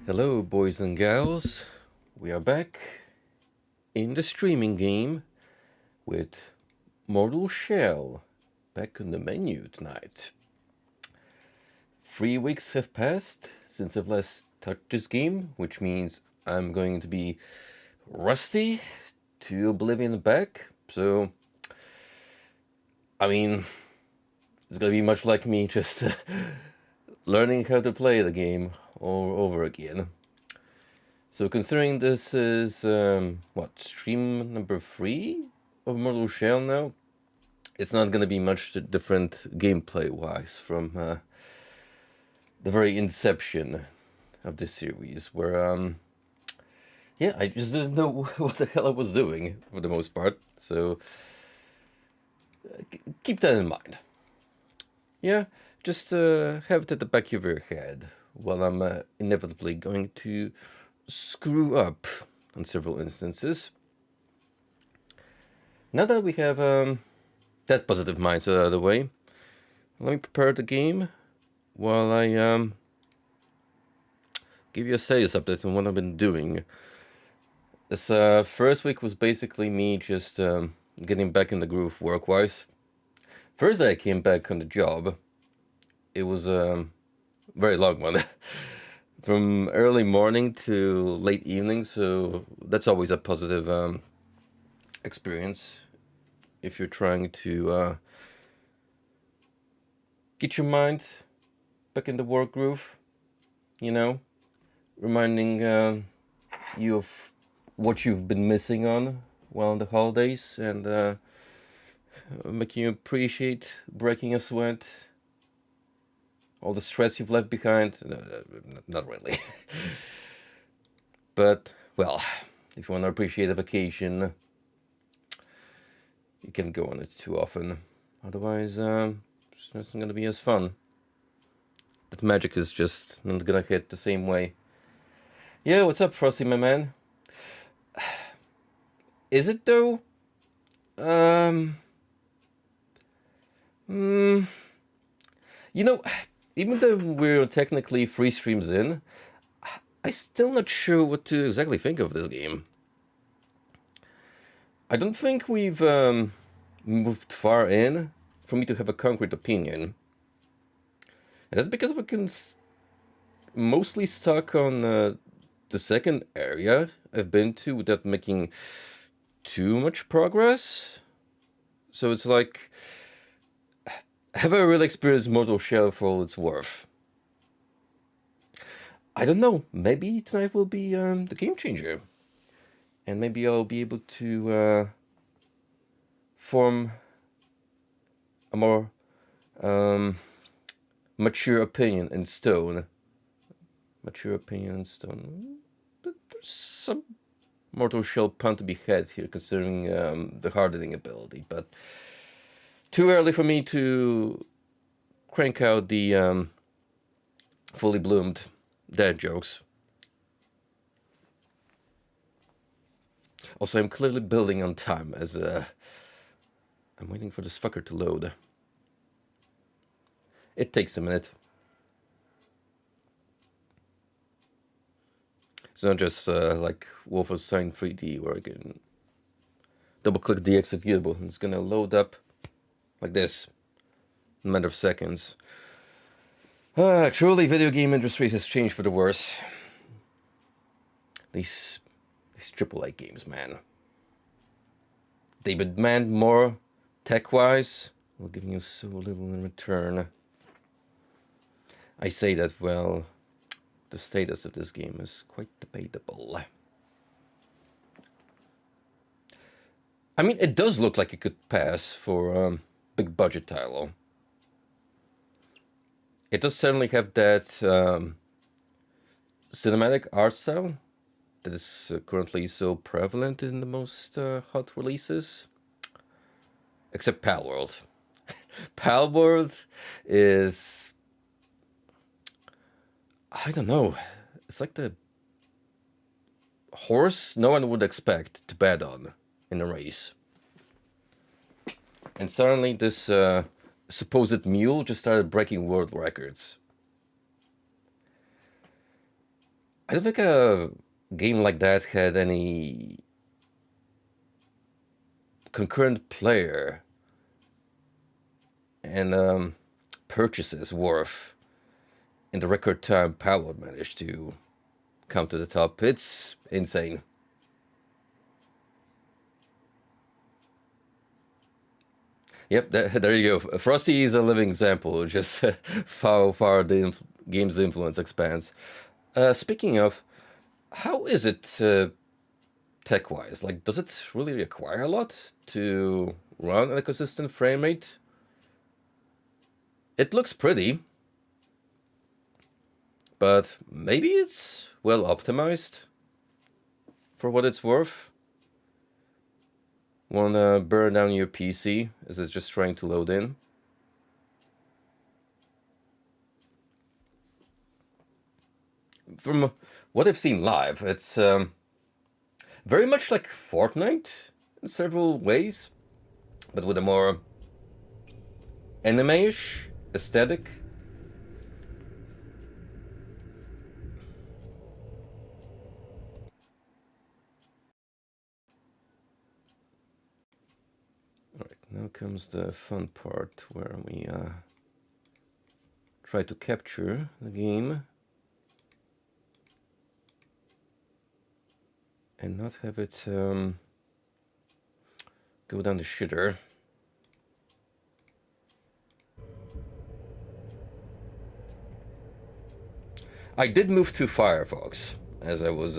Hello, boys and gals. We are back in the streaming game with Mortal Shell back on the menu tonight. 3 weeks have passed since I've last touched this game, which means I'm going to be rusty to oblivion back. So, it's gonna be much like me just learning how to play the game all over again. So considering this is, stream number 3 of Mortal Shell now, it's not going to be much different gameplay-wise from the very inception of this series, where, I just didn't know what the hell I was doing, for the most part, so keep that in mind. Yeah, just have it at the back of your head, while I'm inevitably going to screw up on several instances. Now that we have that positive mindset out of the way, let me prepare the game while I give you a status update on what I've been doing. This first week was basically me just getting back in the groove work-wise. First day I came back on the job, it was a very long one. From early morning to late evening, so that's always a positive experience if you're trying to get your mind back in the work groove, reminding you of what you've been missing on while on the holidays, and making you appreciate breaking a sweat, all the stress you've left behind. No, not really. But, well, if you want to appreciate a vacation, you can't go on it too often. Otherwise, it's not going to be as fun. That magic is just not going to hit the same way. Yeah, what's up, Frosty, my man? Is it, though? Even though we're technically 3 streams in, I'm still not sure what to exactly think of this game. I don't think we've moved far in for me to have a concrete opinion. And that's because we're mostly stuck on the second area I've been to without making too much progress. So it's like, have I really experienced Mortal Shell for all it's worth? I don't know. Maybe tonight will be the game changer. And maybe I'll be able to form a more mature opinion in stone. Mature opinion in stone. But there's some Mortal Shell pun to be had here, considering the hardening ability. But too early for me to crank out the fully bloomed dad jokes. Also, I'm clearly building on time, as I'm waiting for this fucker to load. It takes a minute. It's not just like Wolfenstein 3D, where I can double-click the executable and it's gonna load up like this in a matter of seconds. Truly, video game industry has changed for the worse. These AAA games, man. They demand more tech-wise, while giving you so little in return. I say that, well, the status of this game is quite debatable. I mean, it does look like it could pass for a big budget title. It does certainly have that cinematic art style that is currently so prevalent in the most hot releases. Except Palworld. Palworld is, I don't know, it's like the horse no one would expect to bet on in a race. And suddenly this supposed mule just started breaking world records. I don't think a game like that had any concurrent player and purchases worth in the record time Paolo managed to come to the top. It's insane. Yep, there you go. Frosty is a living example, just how far the game's influence expands. Speaking of, how is it tech-wise? Like, does it really require a lot to run at a consistent frame rate? It looks pretty, but maybe it's well optimized for what it's worth. Wanna burn down your PC as it's just trying to load in? From what I've seen live, it's very much like Fortnite in several ways, but with a more anime-ish aesthetic. Alright, now comes the fun part where we try to capture the game and not have it go down the shitter. I did move to Firefox, as I was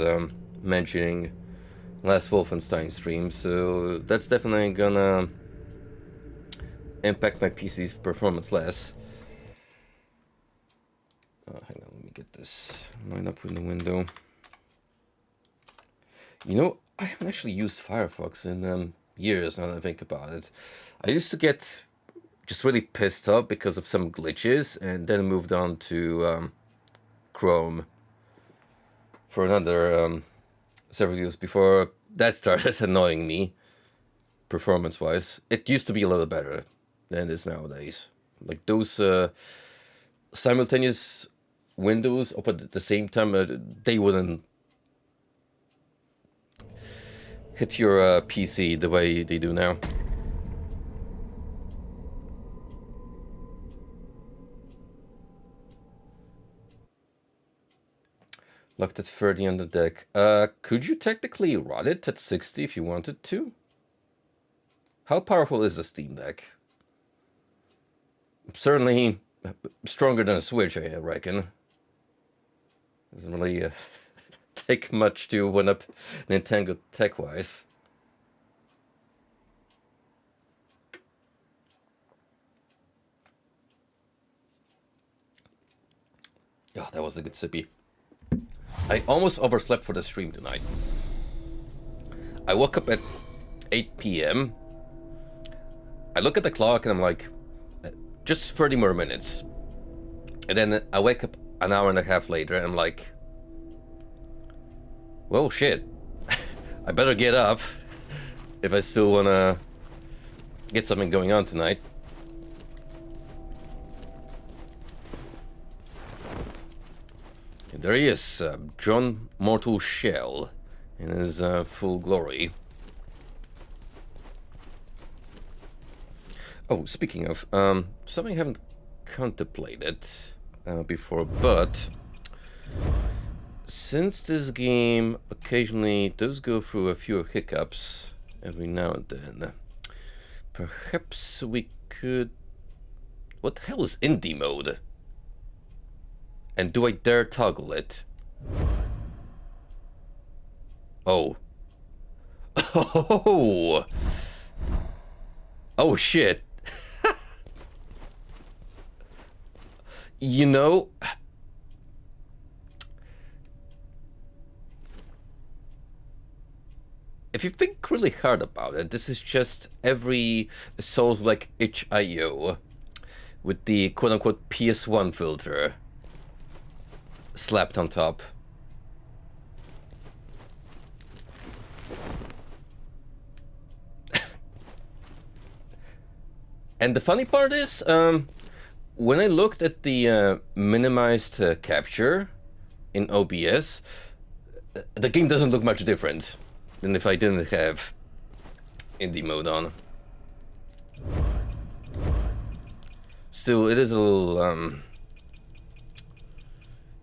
mentioning last Wolfenstein stream, so that's definitely gonna impact my PC's performance less. Hang on, let me get this lined up in the window. You know, I haven't actually used Firefox in years now that I think about it. I used to get just really pissed off because of some glitches and then moved on to Chrome for another several years before that started annoying me performance-wise. It used to be a little better than it is nowadays. Like those simultaneous windows open at the same time, they wouldn't hit your PC the way they do now. Locked at 30 on the deck. Could you technically run it at 60 if you wanted to? How powerful is a Steam Deck? Certainly stronger than a Switch, I reckon. Doesn't really take much to win up Nintendo tech-wise. Oh, that was a good sippy. I almost overslept for the stream tonight. I woke up at 8 p.m. I look at the clock and I'm like, just 30 more minutes. And then I wake up an hour and a half later and I'm like, well, shit. I better get up if I still want to get something going on tonight. And there he is, John Mortal Shell in his full glory. Oh, speaking of, something I haven't contemplated before, but since this game occasionally does go through a few hiccups every now and then, perhaps we could... What the hell is indie mode? And do I dare toggle it? Oh. Oh! Oh shit. You know... If you think really hard about it, this is just every Souls-like itch.io with the quote-unquote PS1 filter slapped on top. And the funny part is, when I looked at the minimized capture in OBS, the game doesn't look much different than if I didn't have indie mode on. Still, it is a little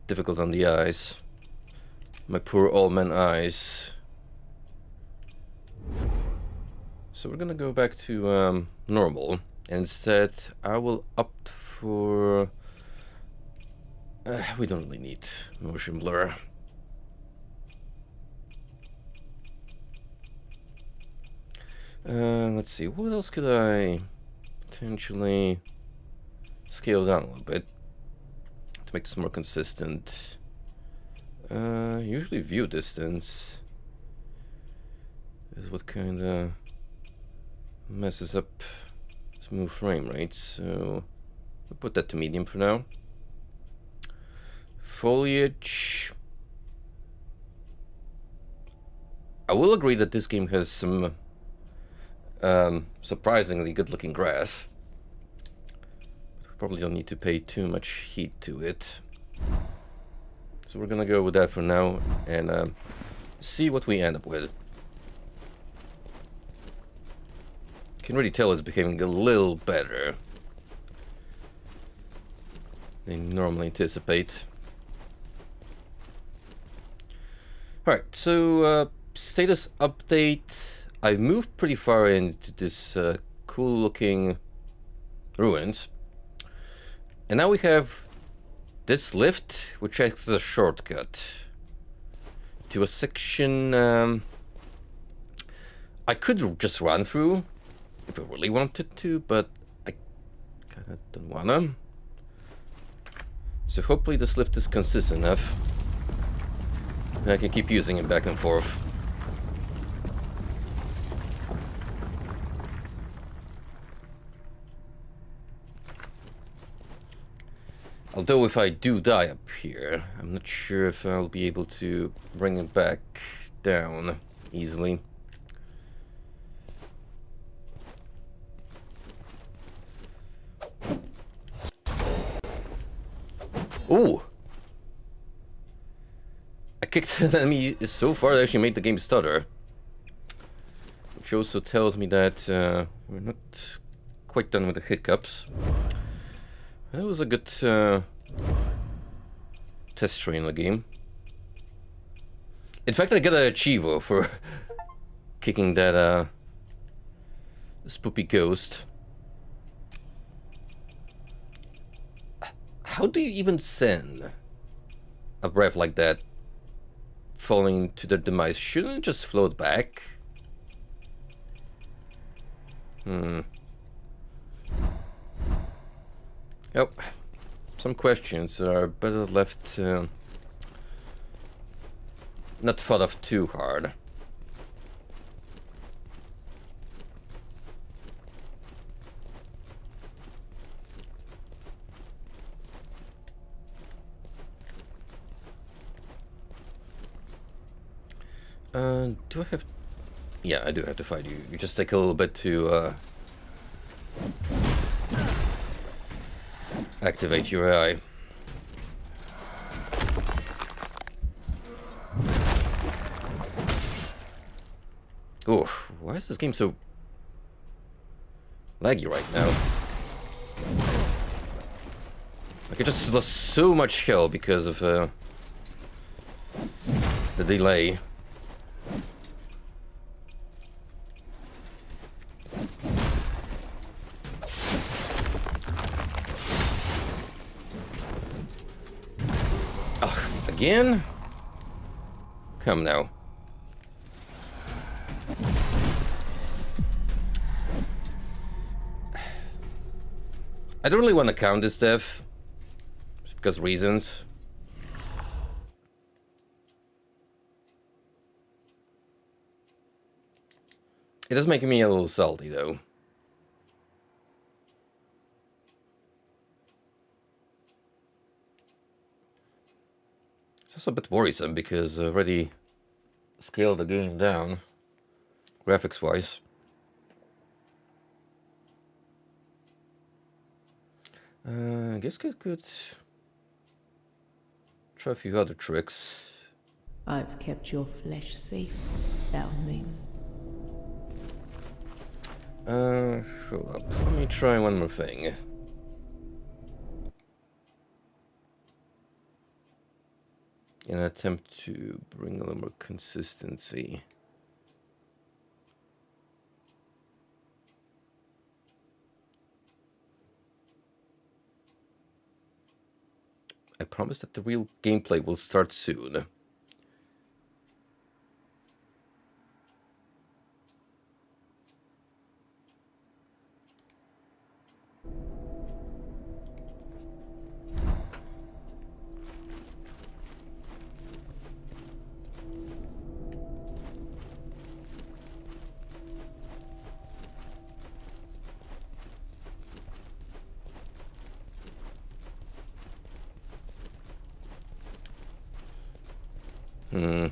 difficult on the eyes. My poor old man eyes. So we're gonna go back to normal. Instead, I will opt for... we don't really need motion blur. Let's see, what else could I potentially scale down a little bit to make this more consistent? Usually view distance is what kind of messes up smooth frame rates, so we'll put that to medium for now. Foliage. I will agree that this game has some surprisingly good looking grass. Probably don't need to pay too much heat to it. So we're gonna go with that for now and see what we end up with. Can really tell it's becoming a little better than normally anticipate. Alright, so status update. I've moved pretty far into this cool looking ruins. And now we have this lift, which acts as a shortcut to a section I could just run through if I really wanted to, but I kind of don't wanna. So hopefully this lift is consistent enough and I can keep using it back and forth. Although if I do die up here, I'm not sure if I'll be able to bring it back down easily. Ooh! I kicked an enemy so far that I actually made the game stutter. Which also tells me that we're not quite done with the hiccups. That was a good test train in the game. In fact, I got a Chivo for kicking that spoopy ghost. How do you even send a breath like that falling to their demise? Shouldn't it just float back? Yep. Some questions are better left not thought of too hard. Do I have... Yeah, I do have to fight you. You just take a little bit to activate your eye. Oof, why is this game so laggy right now? Like I just lost so much health because of the delay. Again? Come now. I don't really want to count this death, just because reasons. It is making me a little salty though. It's also a bit worrisome because I already scaled the game down, graphics-wise. I guess I could try a few other tricks. I've kept your flesh safe, foundling. Hold up. Let me try one more thing. In an attempt to bring a little more consistency. I promise that the real gameplay will start soon. Yeah,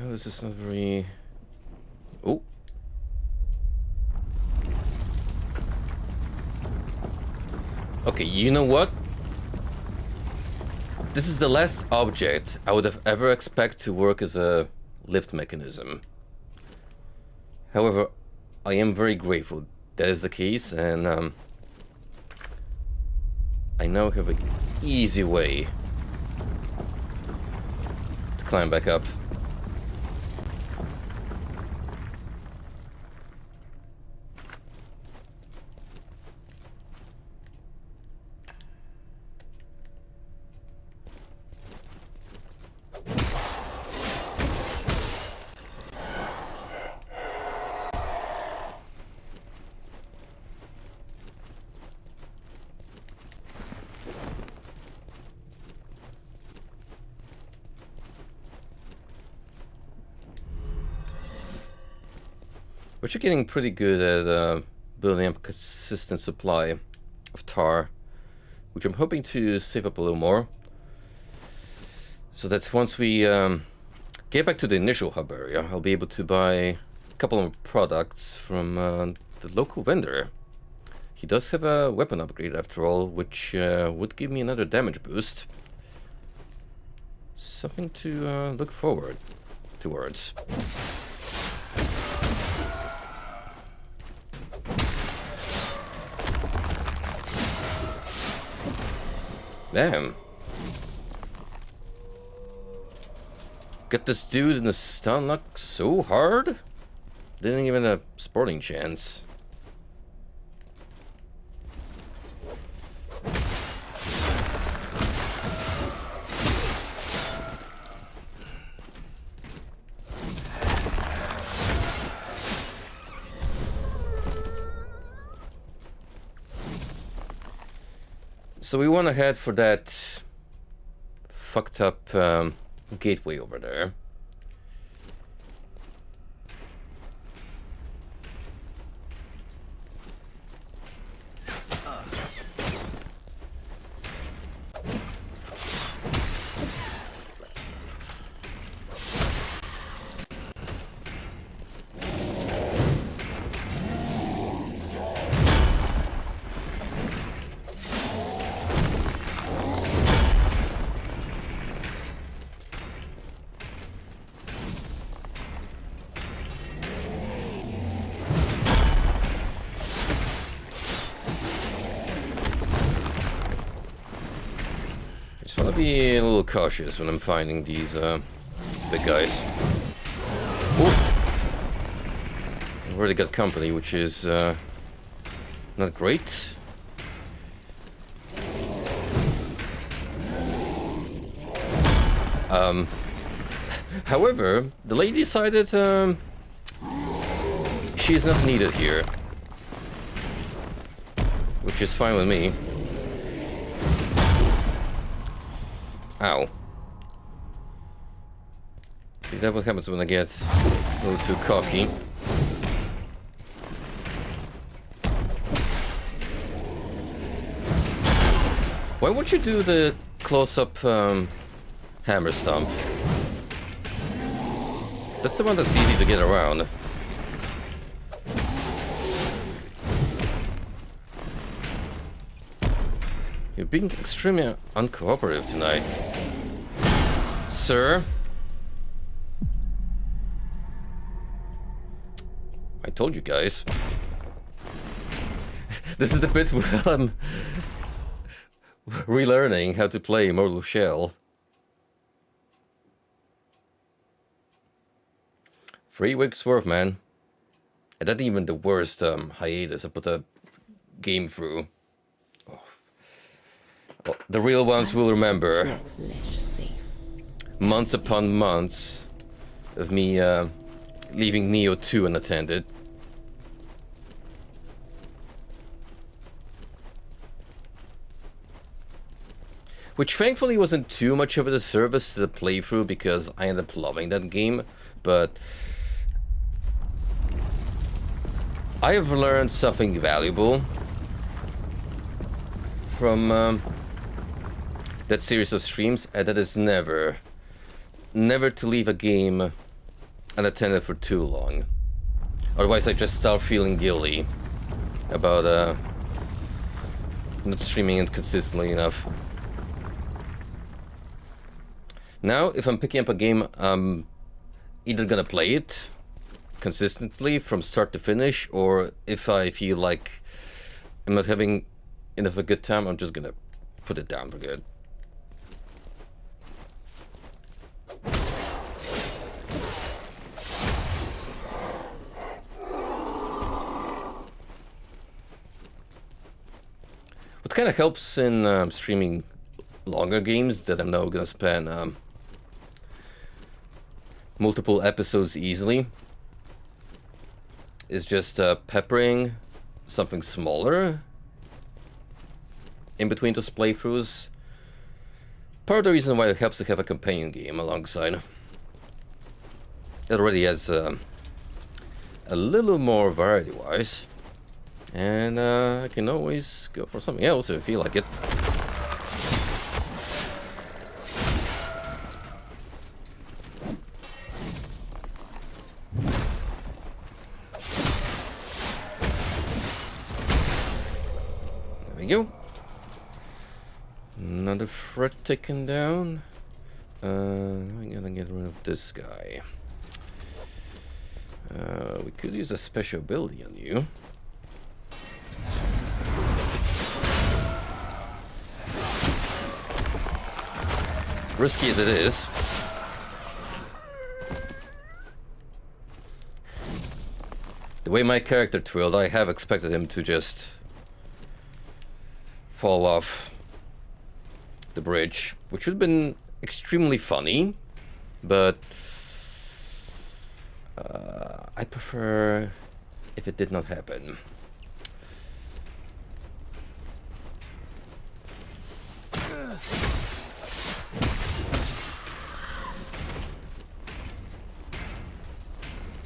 this is not very... Oh. Okay, you know what? This is the last object I would have ever expect to work as a lift mechanism. However, I am very grateful that is the case, and I now have an easy way to climb back up. We're actually getting pretty good at building up a consistent supply of tar, which I'm hoping to save up a little more, so that once we get back to the initial hub area, I'll be able to buy a couple of products from the local vendor. He does have a weapon upgrade after all, which would give me another damage boost. Something to look forward towards. Damn. Got this dude in the stun lock so hard? Didn't even have a sporting chance. So we want to head for that fucked up gateway over there. Be a little cautious when I'm finding these big guys. Ooh. I've already got company, which is not great. However, the lady decided she's not needed here, which is fine with me. Ow. See, that's what happens when I get a little too cocky. Why would you do the close-up hammer stomp? That's the one that's easy to get around. You're being extremely uncooperative tonight. Sir? I told you guys. This is the bit where I'm relearning how to play Mortal Shell. 3 weeks worth, man. And that even the worst hiatus I put a game through. Oh, the real ones will remember. Your flesh safe. Months upon months of me leaving Neo 2 unattended. Which thankfully wasn't too much of a disservice to the playthrough because I ended up loving that game, but I have learned something valuable from that series of streams, and that is never to leave a game unattended for too long. Otherwise I just start feeling guilty about not streaming it consistently enough. Now, if I'm picking up a game, I'm either gonna play it consistently from start to finish, or if I feel like I'm not having enough of a good time, I'm just gonna put it down for good. What kind of helps in streaming longer games that I'm now gonna spend multiple episodes easily is just peppering something smaller in between those playthroughs. Part of the reason why it helps to have a companion game alongside. It already has a little more variety-wise, and I can always go for something else if I feel like it. Go. Another threat taken down. I'm gonna get rid of this guy. We could use a special ability on you. Risky as it is. The way my character twirled, I have expected him to just fall off the bridge, which would have been extremely funny, but I prefer if it did not happen.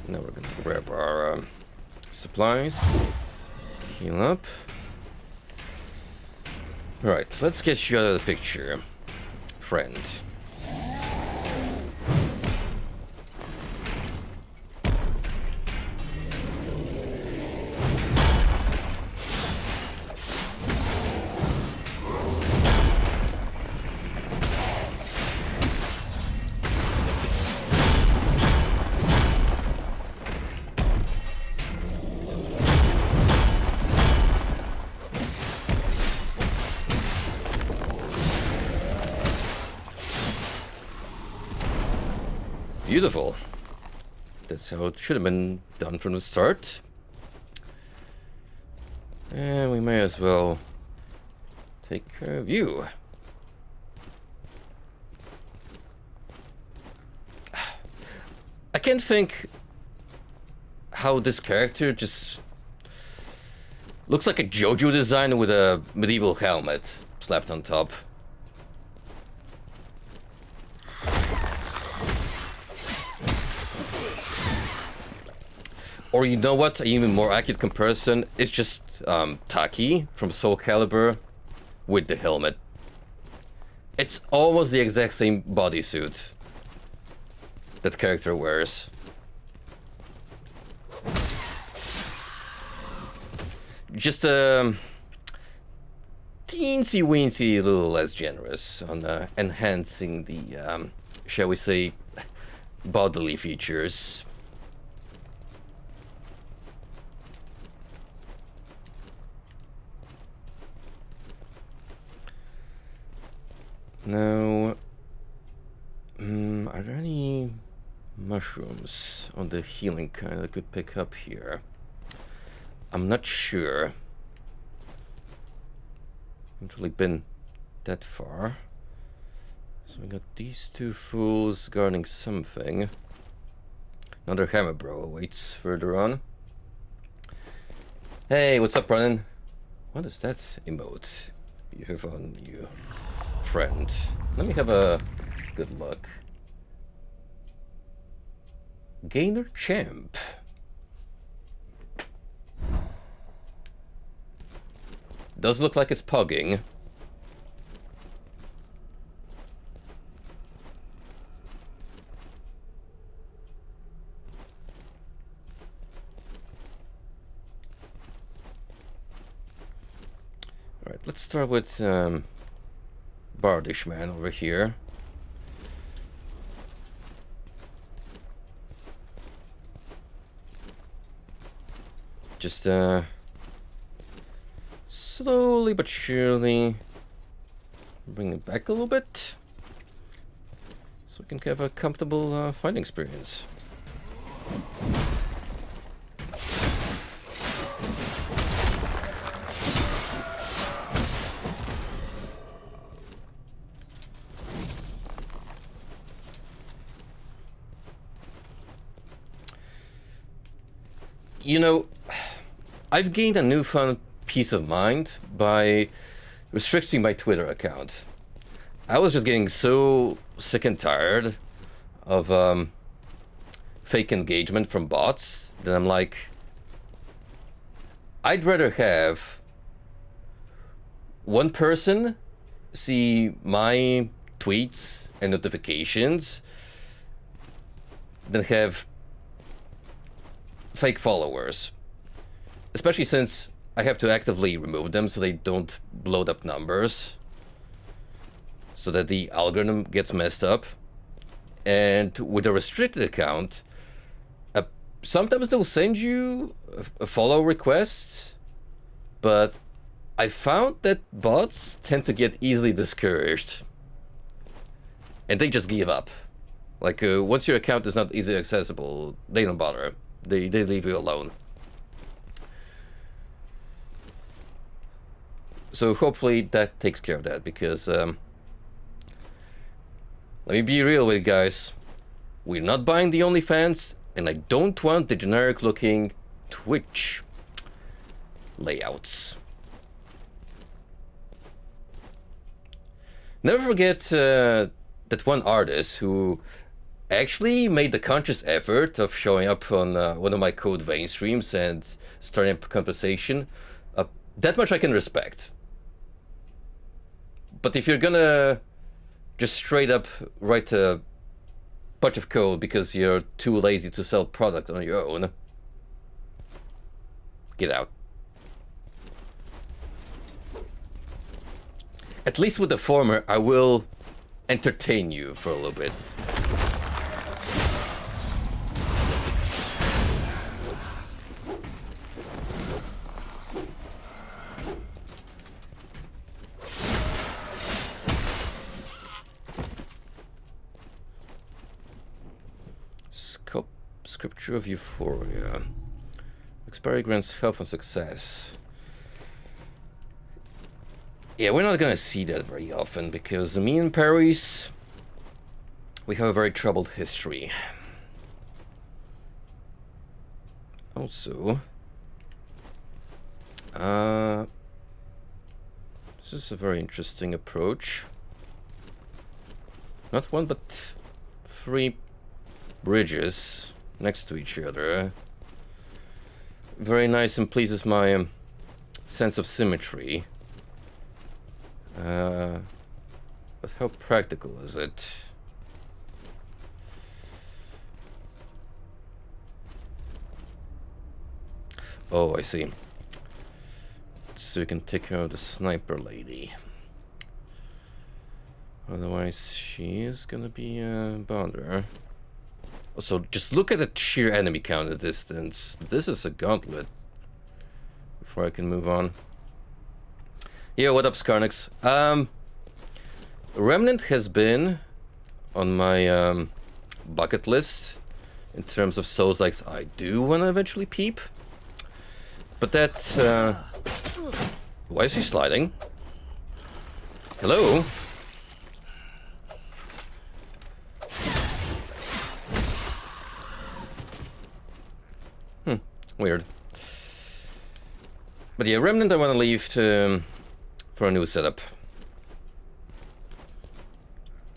Now we're gonna grab our supplies, heal up. Alright, let's get you out of the picture, friend. Beautiful. That's how it should have been done from the start. And we may as well take care of you. I can't think how this character just looks like a JoJo design with a medieval helmet slapped on top. Or you know what, an even more accurate comparison is just Taki from Soul Calibur with the helmet. It's almost the exact same bodysuit that character wears. Just teensy weensy little less generous on enhancing the shall we say, bodily features. Now, are there any mushrooms on the healing kind I could pick up here? I'm not sure. Haven't really been that far. So we got these two fools guarding something. Another hammer bro awaits further on. Hey, what's up, Ronan? What is that emote you have on you, friend? Let me have a good look. Gainer Champ. Does look like it's pugging. Alright, let's start with Bardish Man over here. Just slowly but surely bring it back a little bit so we can have a comfortable fighting experience. You know, I've gained a newfound peace of mind by restricting my Twitter account. I was just getting so sick and tired of fake engagement from bots that I'm like, I'd rather have one person see my tweets and notifications than have fake followers. Especially since I have to actively remove them so they don't bloat up numbers. So that the algorithm gets messed up. And with a restricted account, sometimes they'll send you a follow requests, but I found that bots tend to get easily discouraged. And they just give up. Like, once your account is not easily accessible, they don't bother. They leave you alone. So hopefully that takes care of that, because let me be real with you guys. We're not buying the OnlyFans, and I don't want the generic looking Twitch layouts. Never forget that one artist who actually made the conscious effort of showing up on one of my Code Vein streams and starting up a conversation. That much I can respect. But if you're gonna just straight up write a bunch of code because you're too lazy to sell product on your own, get out. At least with the former, I will entertain you for a little bit. Scripture of Euphoria. Expiry grants health and success. Yeah, we're not gonna see that very often because me and Paris, we have a very troubled history. Also, this is a very interesting approach. Not one, but 3 bridges next to each other. Very nice and pleases my sense of symmetry. But how practical is it? Oh, I see. So you can take care of the sniper lady. Otherwise, she is gonna be a bother. Also, just look at the sheer enemy count at distance. This is a gauntlet. Before I can move on. Yeah, what up, Skarnix? Remnant has been on my bucket list in terms of Souls-likes I do want to eventually peep. But that... why is he sliding? Hello? Weird. But yeah, Remnant I want to leave for a new setup.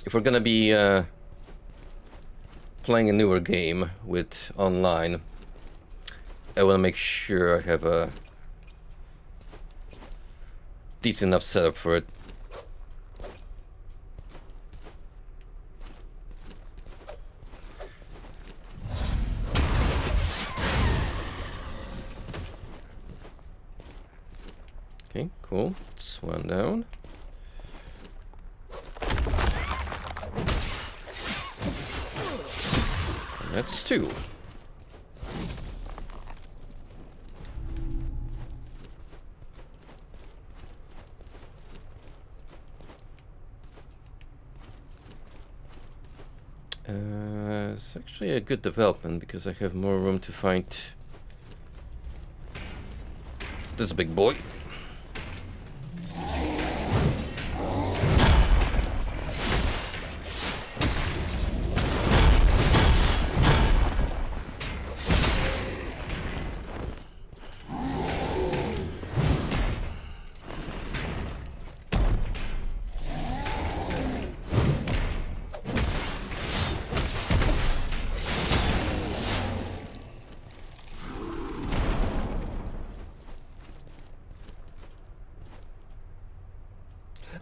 If we're gonna be playing a newer game with online, I want to make sure I have a decent enough setup for it. Okay, cool. It's one down. And that's two. It's actually a good development because I have more room to fight this big boy.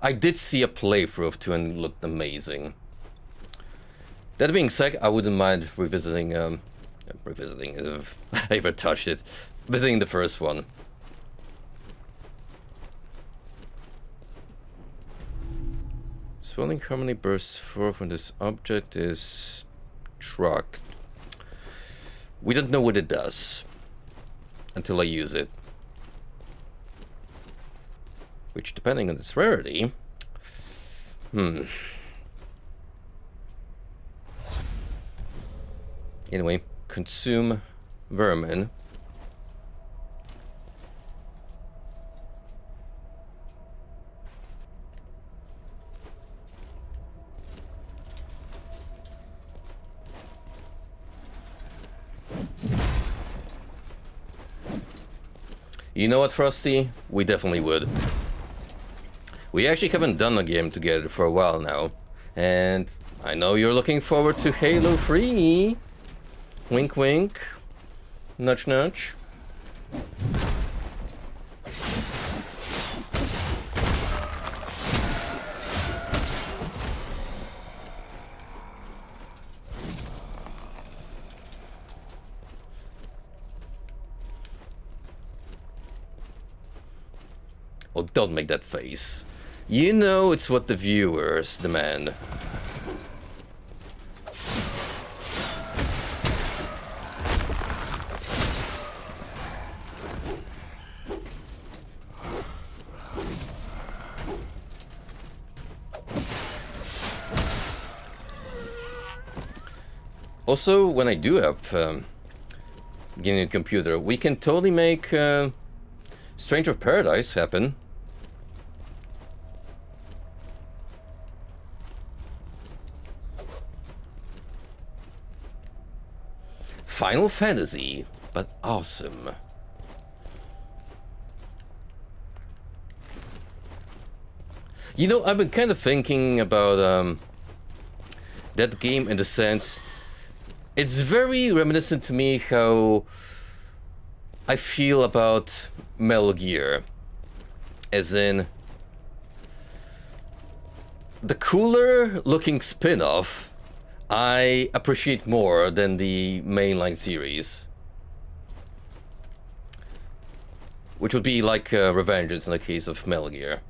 I did see a playthrough of 2 and it looked amazing. That being said, I wouldn't mind revisiting if I ever touched it, visiting the first one. Swelling harmony bursts forth when this object is struck. We don't know what it does until I use it. Which, depending on its rarity... Anyway, consume vermin. You know what, Frosty? We definitely would. We actually haven't done a game together for a while now, and I know you're looking forward to Halo 3. Wink wink. Nudge nudge. Oh, don't make that face. You know it's what the viewers demand. Also, when I do have getting a computer, we can totally make Stranger of Paradise happen. Final Fantasy, but awesome. You know, I've been kind of thinking about that game in the sense, it's very reminiscent to me how I feel about Metal Gear. As in, the cooler looking spin-off I appreciate more than the mainline series. Which would be like Revengeance in the case of Metal Gear.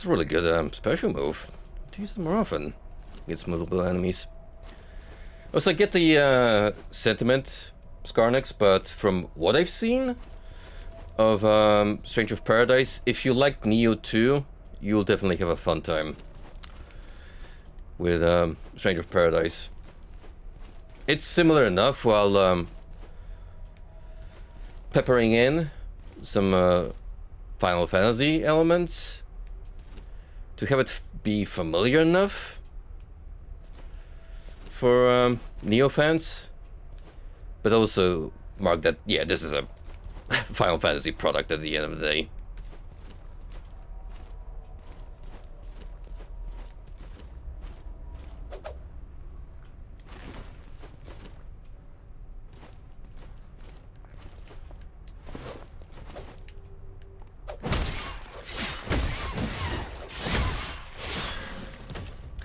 It's a really good special move. To use them more often against multiple enemies. Also, I get the sentiment, Skarnex, but from what I've seen of Stranger of Paradise, if you like Neo 2, you'll definitely have a fun time with Stranger of Paradise. It's similar enough while peppering in some Final Fantasy elements to have it be familiar enough for Neo fans, but also mark that, yeah, this is a Final Fantasy product at the end of the day.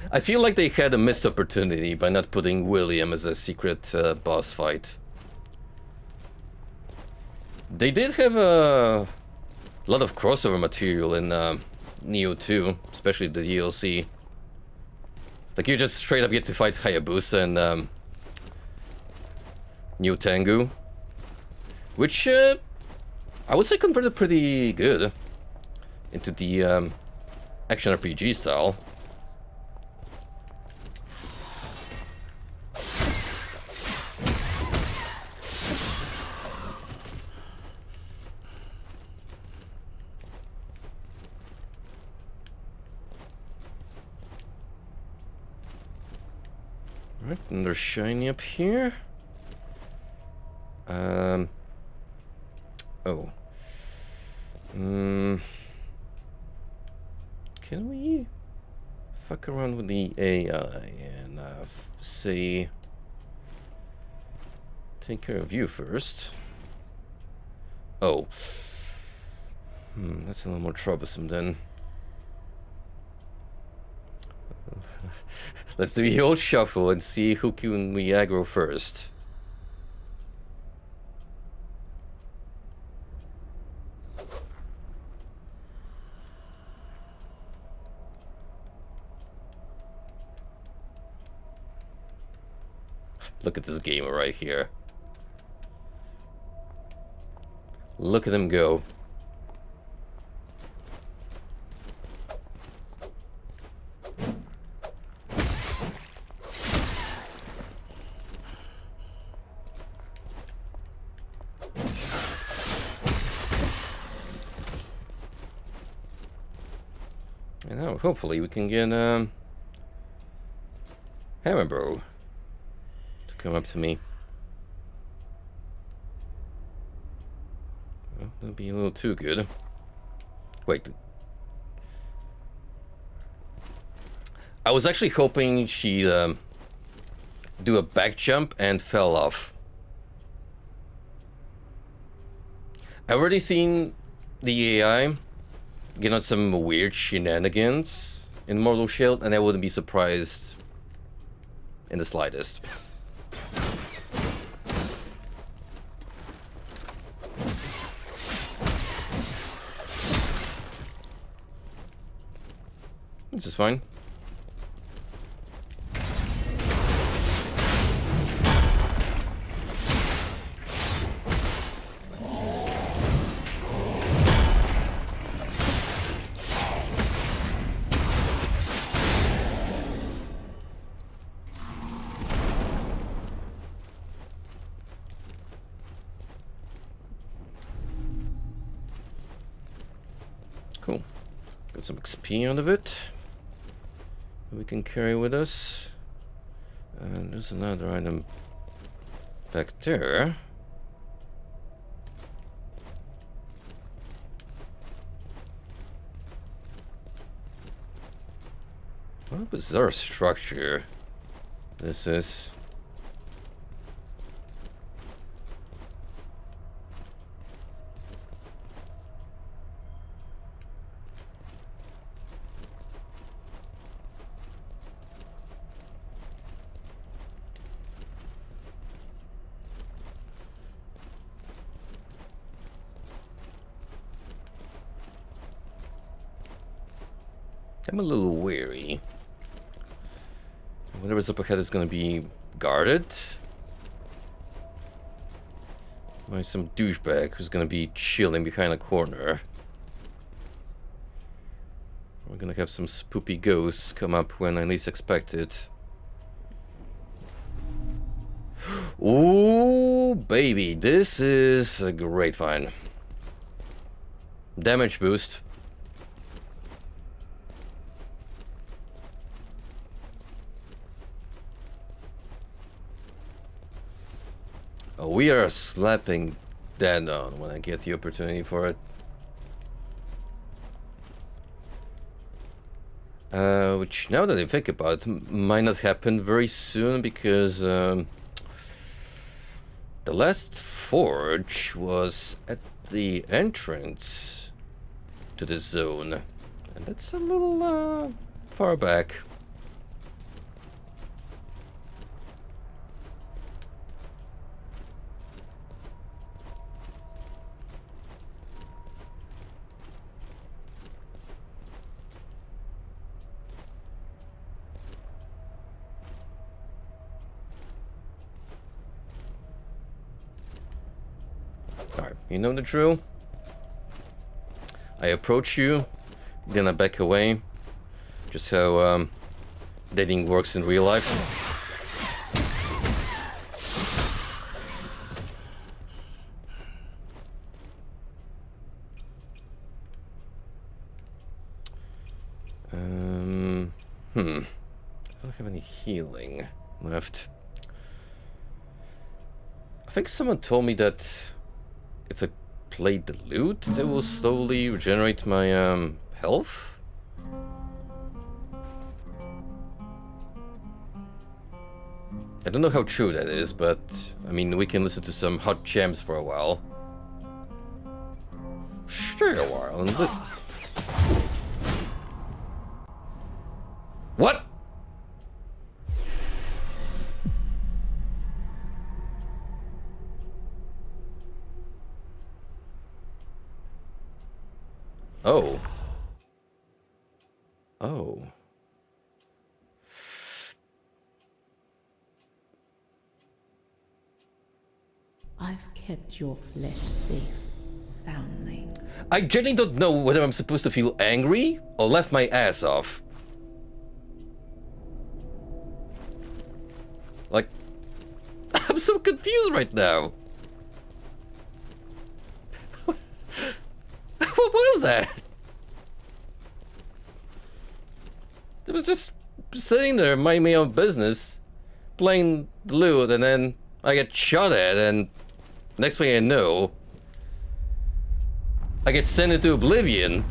I feel like they had a missed opportunity by not putting William as a secret boss fight. They did have a lot of crossover material in Neo 2, especially the DLC. Like, you just straight up get to fight Hayabusa and New Tengu, which I would say converted pretty good into the action RPG style. Alright, another shiny up here. Oh. Can we fuck around with the AI and say, take care of you first? Oh. That's a little more troublesome then. Let's do the old shuffle and see who can we aggro first. Look at this gamer right here. Look at him go. And now hopefully we can get Hammer Bro to come up to me. Well, that'd be a little too good. Wait. I was actually hoping she'd do a back jump and fell off. I've already seen the AI get on some weird shenanigans in Mortal Shield, and I wouldn't be surprised in the slightest. This is fine. Cool. Got some XP out of it we can carry with us. And there's another item back there. What a bizarre structure this is. I'm a little weary. Whatever's up ahead is gonna be guarded by some douchebag who's gonna be chilling behind a corner. We're gonna have some spoopy ghosts come up when I least expect it. Ooh, baby, this is a great find. Damage boost. Oh, we are slapping that on when I get the opportunity for it. Which, now that I think about it, might not happen very soon because the last forge was at the entrance to the zone, and that's a little far back. Alright, you know the drill. I approach you, then I back away. Just how dating works in real life. I don't have any healing left. I think someone told me that if I play the lute, they will slowly regenerate my health. I don't know how true that is, but I mean, we can listen to some hot jams for a while. Stay a while and what? Oh. Oh. I've kept your flesh safe, foundling. I genuinely don't know whether I'm supposed to feel angry or laugh my ass off. Like, I'm so confused right now. What was that? It was just sitting there, minding my own business, playing the lute, and then I get shot at, and next thing I know, I get sent into oblivion.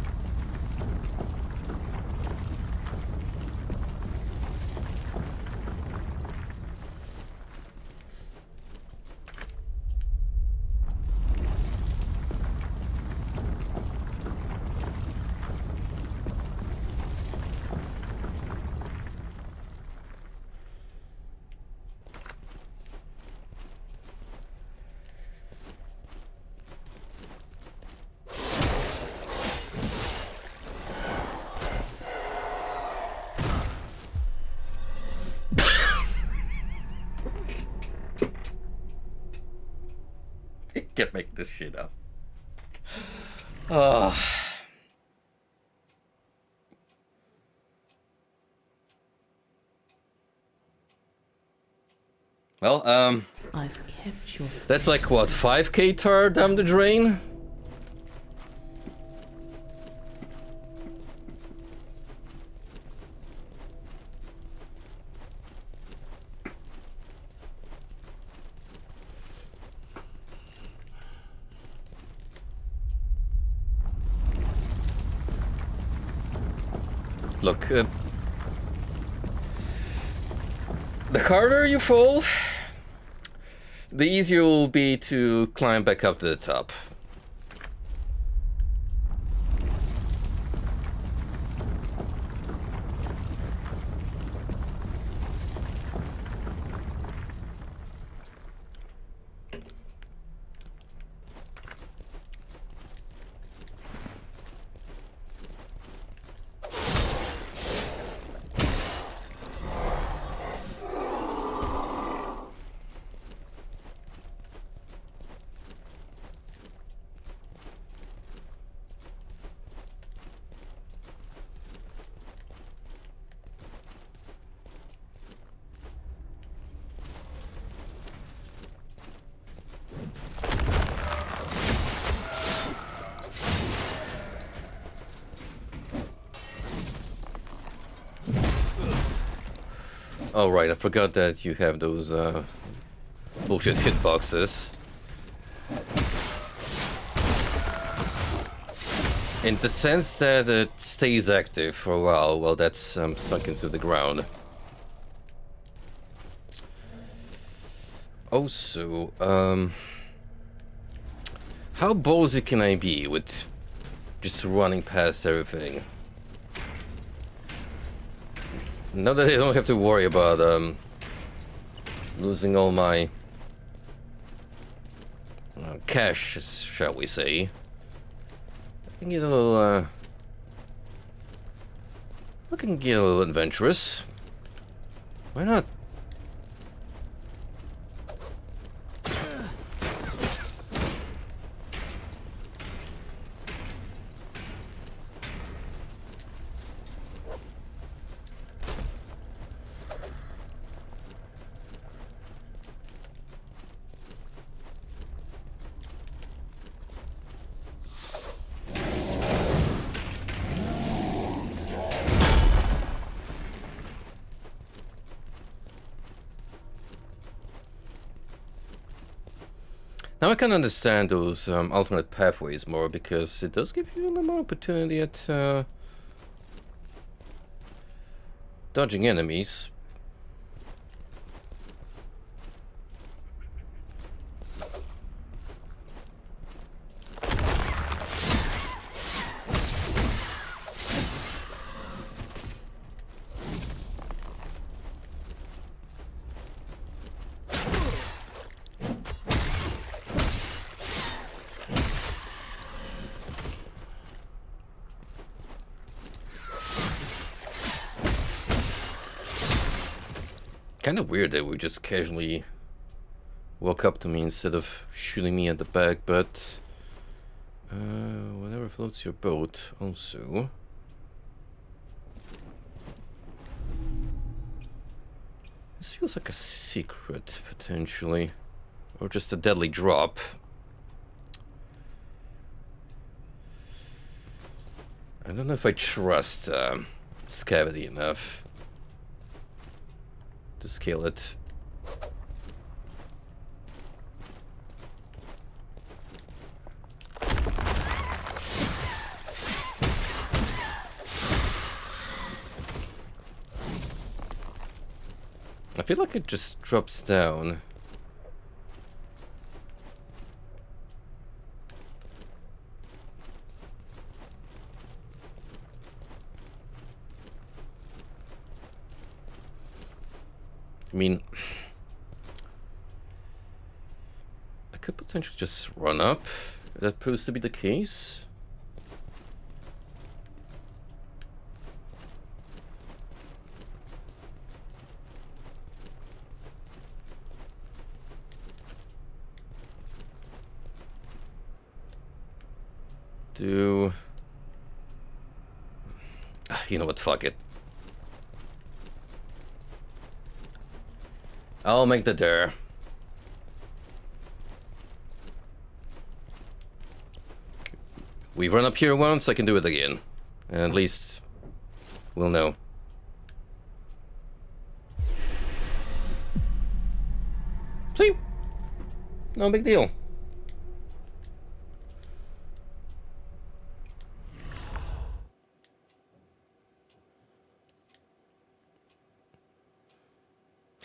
Can't make this shit up. Well, I've kept your that's like what, 5k tar down the drain? Look, the harder you fall, the easier it will be to climb back up to the top. Oh right, I forgot that you have those bullshit hitboxes. In the sense that it stays active for a while that's sunk into the ground. Also, how ballsy can I be with just running past everything? Now that I don't have to worry about losing all my cash, shall we say. I can get a little I can get a little adventurous. Why not? Now I can understand those alternate pathways more, because it does give you a little more opportunity at dodging enemies. Kind of weird that we just casually walk up to me instead of shooting me at the back, but whatever floats your boat also. This feels like a secret, potentially. Or just a deadly drop. I don't know if I trust Scavity enough to scale it. I feel like it just drops down. I mean, I could potentially just run up. If that proves to be the case. You know what, fuck it. I'll make the dare. We've run up here once, I can do it again. And at least we'll know. See? No big deal.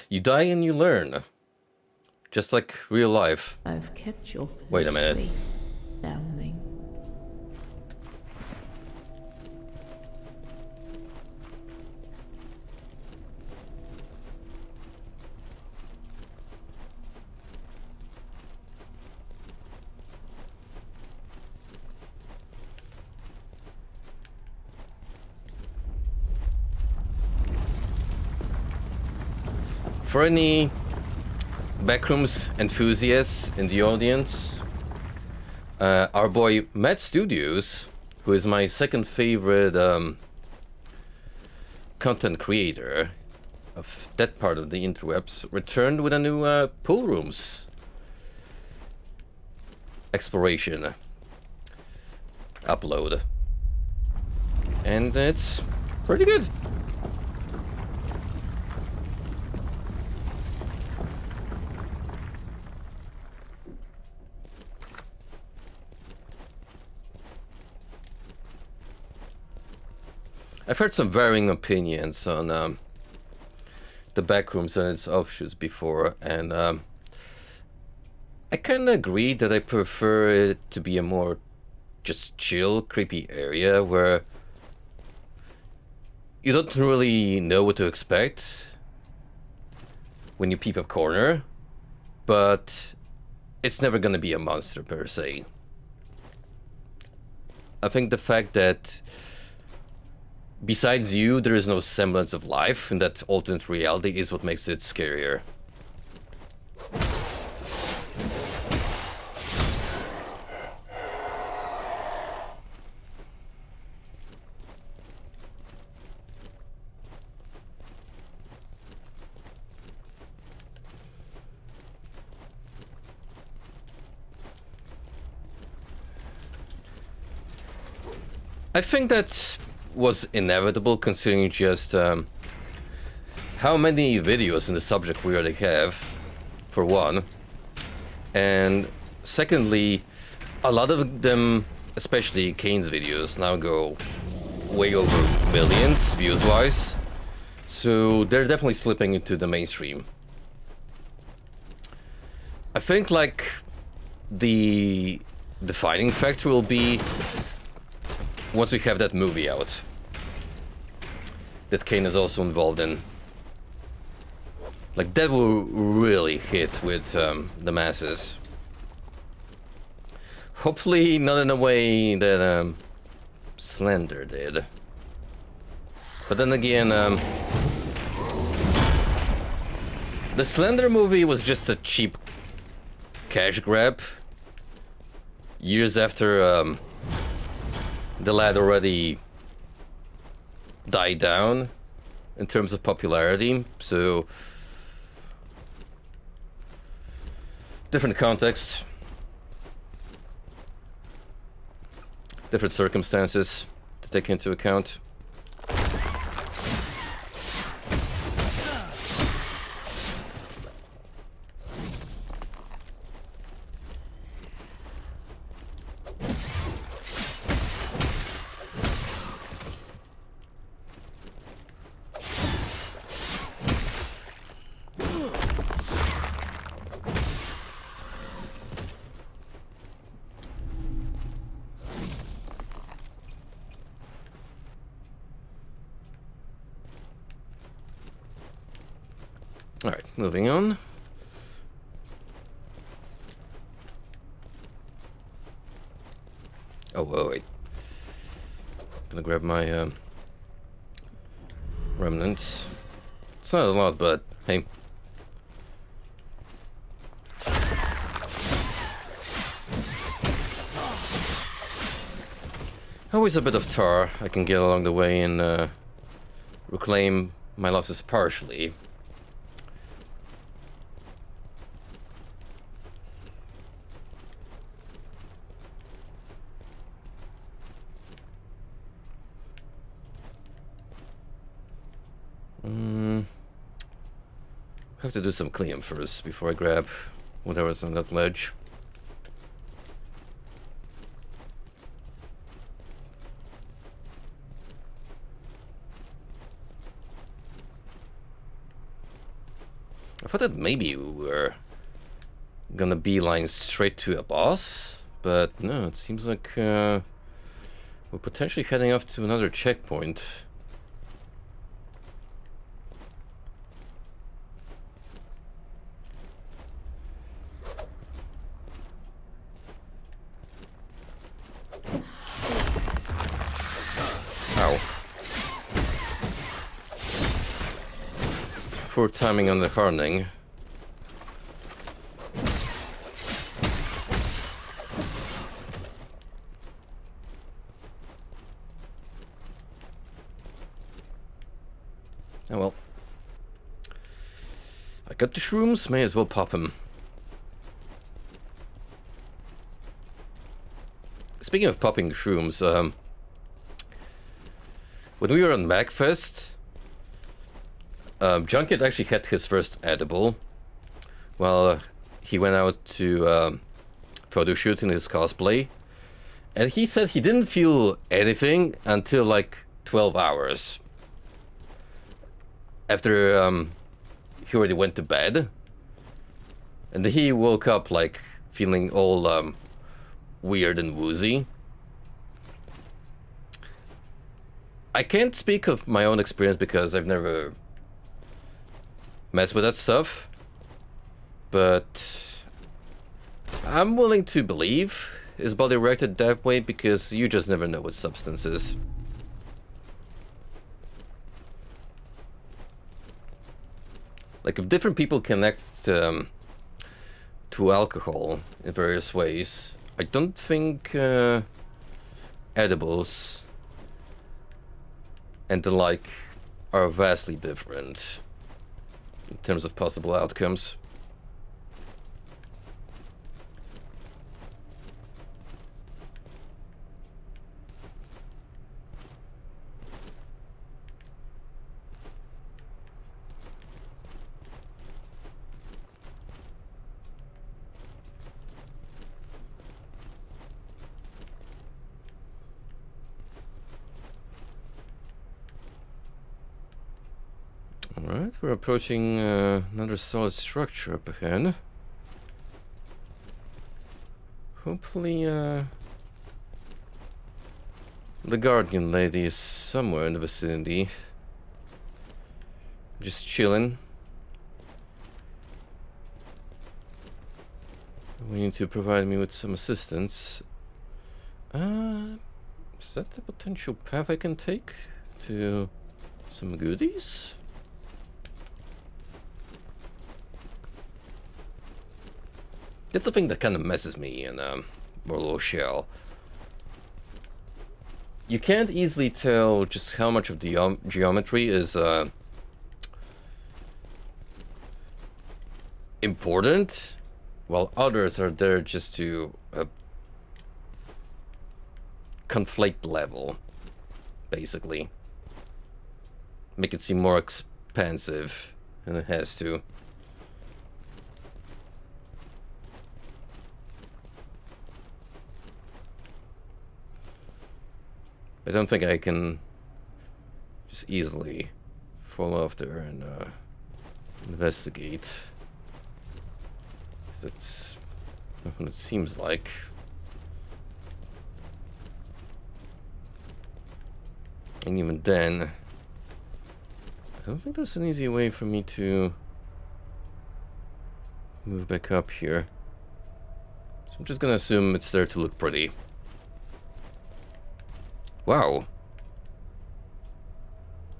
You die and you learn. Just like real life. I've kept your Wait a minute. safe, foundling. For any backrooms enthusiasts in the audience, our boy Matt Studios, who is my second favorite content creator of that part of the interwebs, returned with a new pool rooms exploration upload. And it's pretty good. I've heard some varying opinions on the backrooms and its offshoots before, and I kind of agree that I prefer it to be a more just chill, creepy area where you don't really know what to expect when you peep a corner, but it's never gonna be a monster per se. I think the fact that besides you, there is no semblance of life in that alternate reality is what makes it scarier. I think that was inevitable considering just how many videos in the subject we already have, for one. And secondly, a lot of them, especially Kane's videos, now go way over millions views-wise. So they're definitely slipping into the mainstream. I think like the defining factor will be once we have that movie out that Kane is also involved in. Like that will really hit with the masses. Hopefully not in a way that Slender did. But then again, the Slender movie was just a cheap cash grab. Years after the lad already died down in terms of popularity, so different context, different circumstances to take into account. Alright, moving on. Oh, wait. Gonna grab my remnants. It's not a lot, but hey. Always a bit of tar I can get along the way and reclaim my losses partially. I have to do some cleanup first before I grab whatever's on that ledge. I thought that maybe we were gonna beeline straight to a boss, but no, it seems like we're potentially heading off to another checkpoint. Poor timing on the hardening. Oh well. I got the shrooms, may as well pop them. Speaking of popping shrooms, when we were on MagFest, Junket actually had his first edible while he went out to photo shoot in his cosplay, and he said he didn't feel anything until like 12 hours. After he already went to bed. And he woke up like feeling all weird and woozy. I can't speak of my own experience because I've never messed with that stuff. But I'm willing to believe his body reacted that way because you just never know with substances. Like if different people connect to alcohol in various ways, I don't think edibles and the like are vastly different in terms of possible outcomes. Alright, we're approaching another solid structure up ahead. Hopefully, the Guardian lady is somewhere in the vicinity. Just chilling. We need to provide me with some assistance. Is that a potential path I can take to some goodies? It's the thing that kind of messes me in Morlo Shell. You can't easily tell just how much of the geometry is important, while others are there just to conflate the level, basically. Make it seem more expansive than it has to. I don't think I can just easily fall off there and investigate. That's not what it seems like. And even then, I don't think there's an easy way for me to move back up here. So I'm just gonna assume it's there to look pretty. Wow.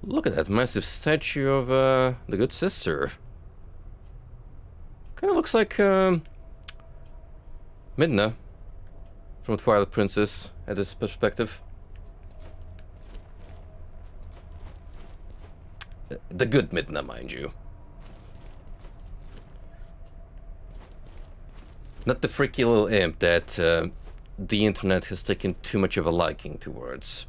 Look at that massive statue of the good sister. Kind of looks like Midna from Twilight Princess at this perspective. The good Midna, mind you. Not the freaky little imp that the internet has taken too much of a liking towards.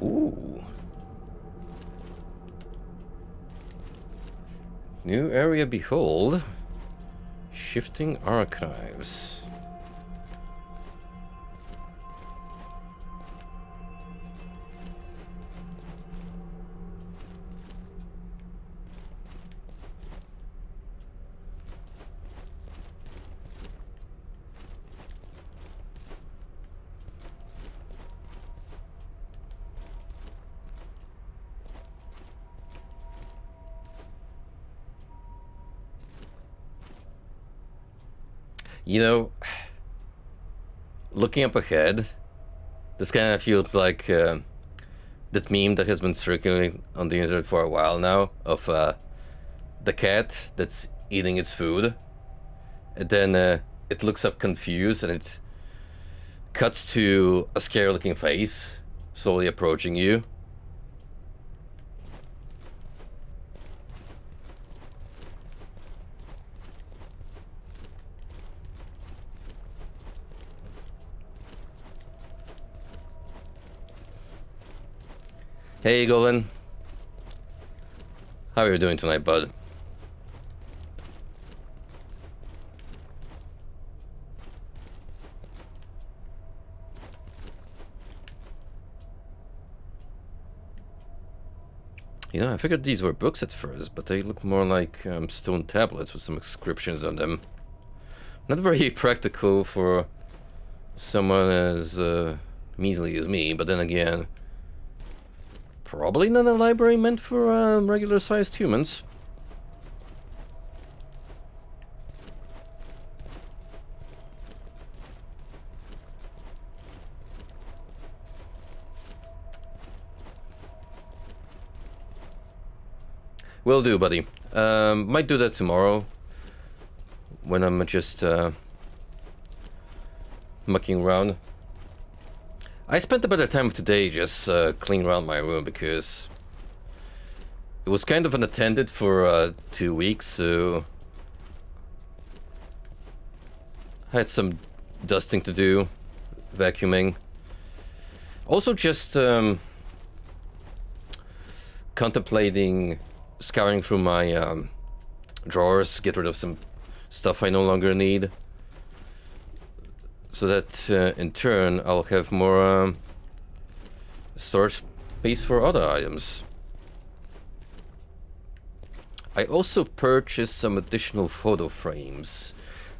Ooh. New area, behold. Shifting archives. You know, looking up ahead, this kind of feels like that meme that has been circulating on the internet for a while now of the cat that's eating its food. And then it looks up confused and it cuts to a scary looking face slowly approaching you. Hey, Golan. How are you doing tonight, bud? You know, I figured these were books at first, but they look more like stone tablets with some inscriptions on them. Not very practical for someone as measly as me, but then again, probably not a library meant for regular-sized humans. Will do, buddy. Might do that tomorrow when I'm just mucking around. I spent a bit of time today just cleaning around my room because it was kind of unattended for 2 weeks, so I had some dusting to do, vacuuming. Also just contemplating scouring through my drawers, get rid of some stuff I no longer need, so that in turn I'll have more storage space for other items. I also purchased some additional photo frames,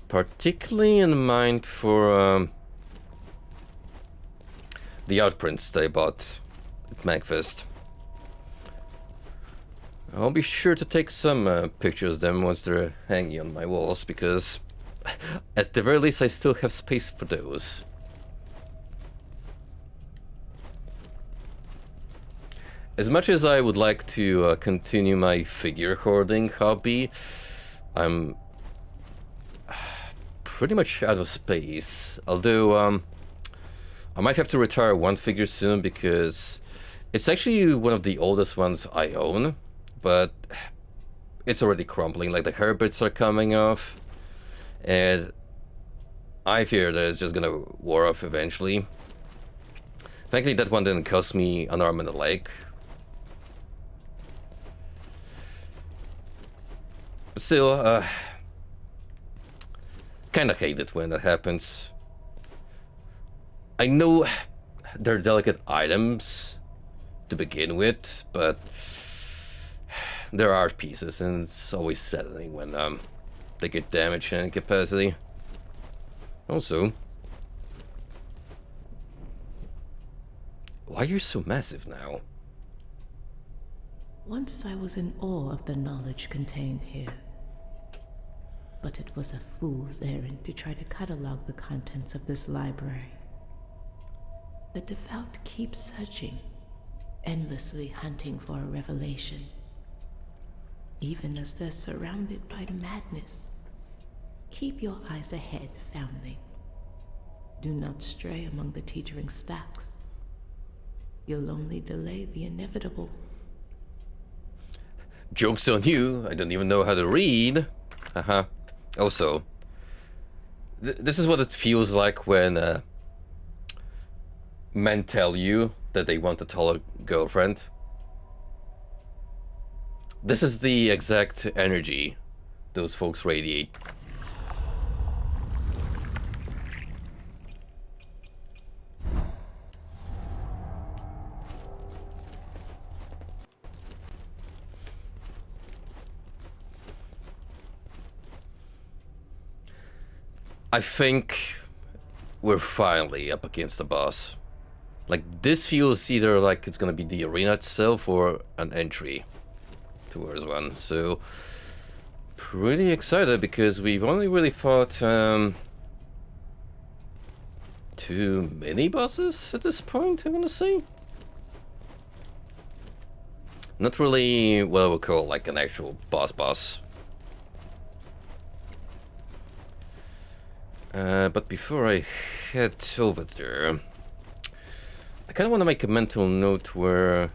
particularly in mind for the outprints that I bought at MagFest. I'll be sure to take some pictures of them once they're hanging on my walls, because at the very least I still have space for those. As much as I would like to continue my figure hoarding hobby, I'm pretty much out of space. Although I might have to retire one figure soon, because it's actually one of the oldest ones I own, but it's already crumbling, like the hair bits are coming off, and I fear that it's just gonna wear off eventually. Thankfully that one didn't cost me an arm and a leg. But still, kinda hate it when that happens. I know they're delicate items to begin with, but they're art pieces, and it's always saddening when they get damaged in any capacity. Also, why are you so massive now? Once I was in awe of the knowledge contained here. But it was a fool's errand to try to catalog the contents of this library. The devout keep searching, endlessly hunting for a revelation, even as they're surrounded by madness. Keep your eyes ahead, foundling. Do not stray among the teetering stacks. You'll only delay the inevitable. Joke's on you, I don't even know how to read. Haha. Also, this is what it feels like when men tell you that they want a taller girlfriend. This is the exact energy those folks radiate. I think we're finally up against the boss. Like, this feels either like it's gonna be the arena itself or an entry towards one. So, pretty excited because we've only really fought 2 mini bosses at this point, I wanna say. Not really what I would call like an actual boss. But before I head over there, I kind of want to make a mental note where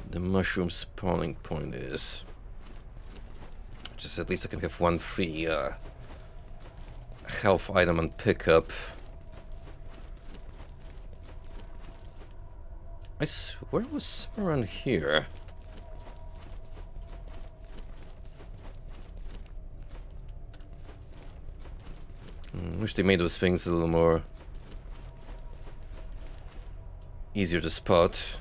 the mushroom spawning point is. Just at least I can have one free health item and pickup. I swear it was somewhere around here. Wish they made those things a little more easier to spot.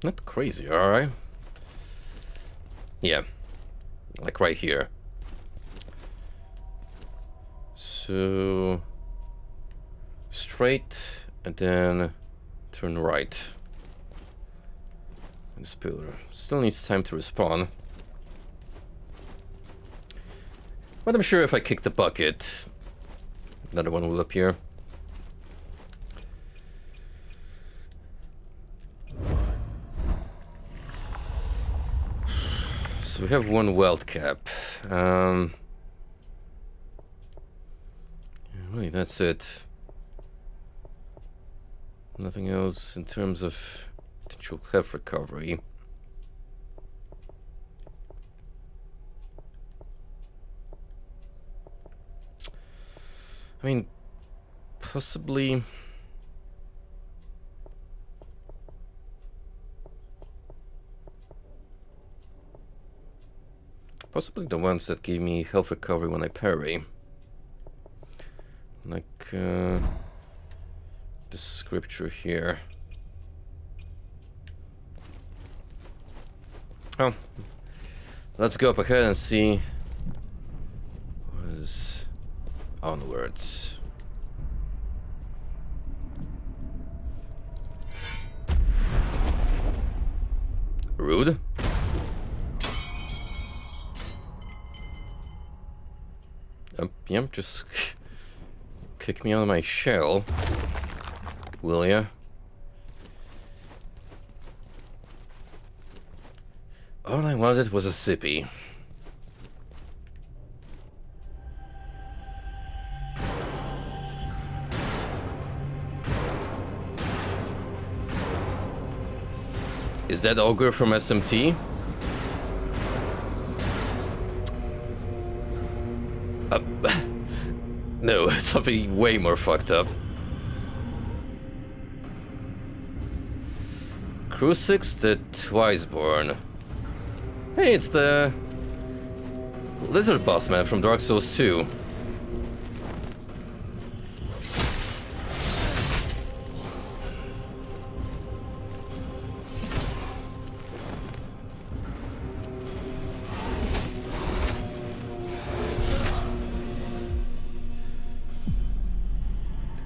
Not crazy, alright? Yeah, like right here. So straight and then turn right. This pillar still needs time to respawn. But I'm sure if I kick the bucket, another one will appear. So we have one weld cap. Really, that's it. Nothing else in terms of potential health recovery. I mean, possibly. Possibly the ones that give me health recovery when I parry. Like the scripture here. Oh, let's go up ahead and see what is onwards. Rude. Yep, just kick me out of my shell, will ya? All I wanted was a sippy. Is that Ogre from SMT? No, it's something way more fucked up. Crucix the Twiceborn. Hey, it's the lizard boss man from Dark Souls 2.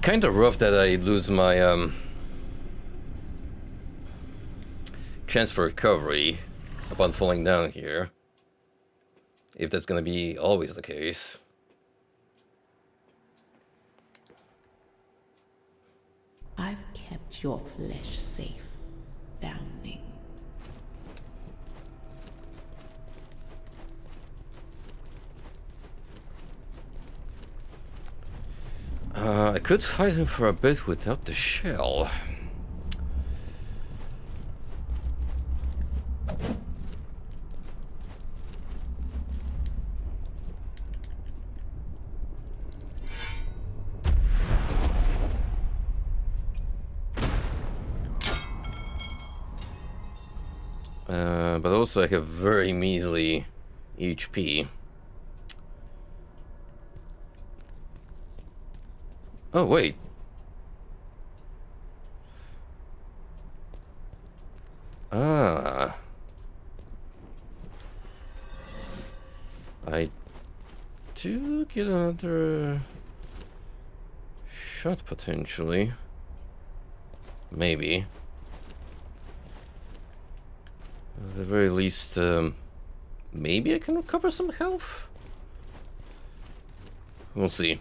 Kinda rough that I lose my chance for recovery upon falling down here. If that's gonna be always the case. I've kept your flesh safe, foundling. I could fight him for a bit without the shell. But also I have very measly HP. Oh, wait. Ah. I do get another shot, potentially. Maybe. At the very least, maybe I can recover some health? We'll see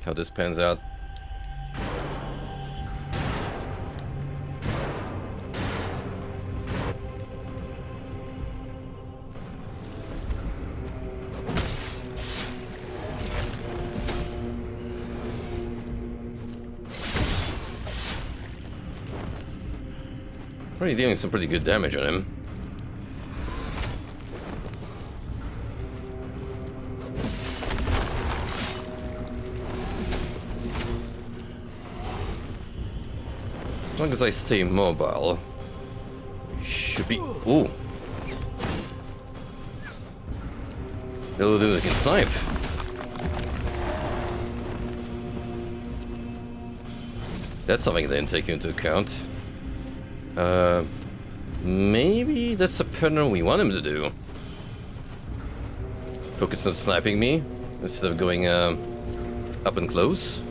how this pans out. Already dealing some pretty good damage on him. As long as I stay mobile, should be. Ooh. Little dude that can snipe. That's something they didn't take into account. Maybe that's the pattern we want him to do. Focus on sniping me instead of going up and close.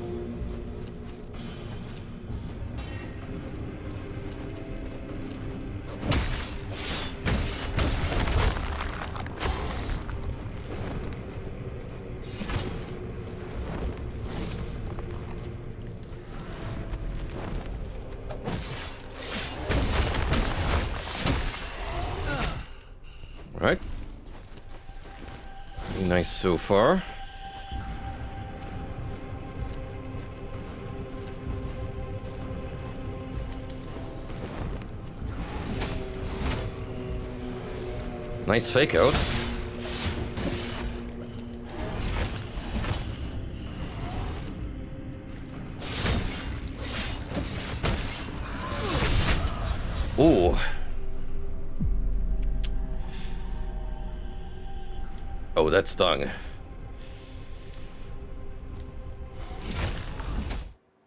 Alright. Nice so far. Nice fake out. Ooh. Oh, that stung.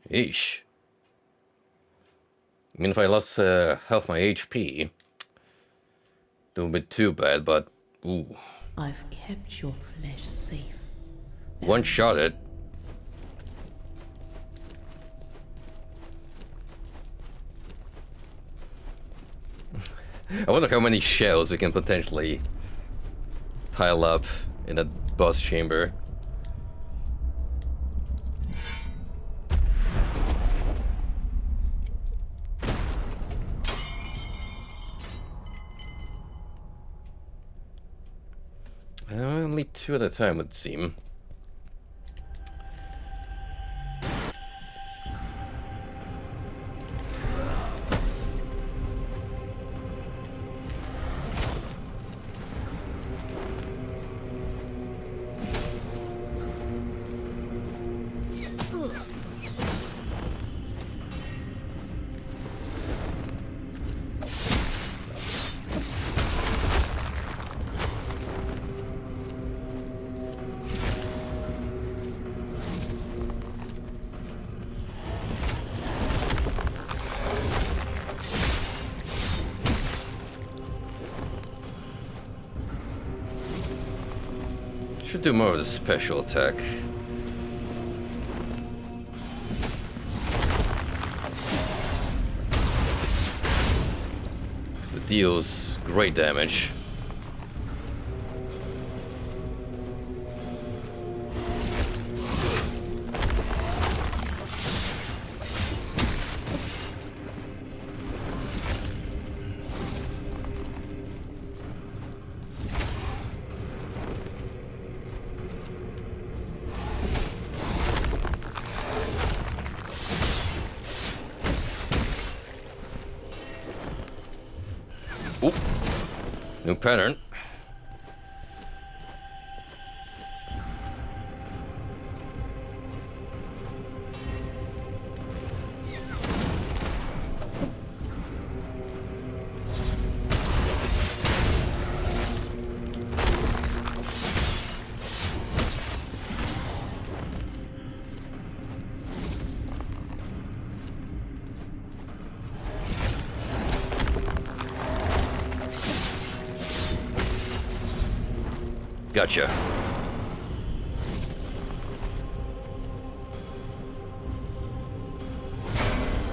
Eesh. I mean, if I lost half my HP, it wouldn't be too bad, but ooh. I've kept your flesh safe. One shot it. I wonder how many shells we can potentially pile up in that boss chamber. Only two at a time, would seem. Should do more of the special attack. Because it deals great damage. Oop. New pattern. Gotcha.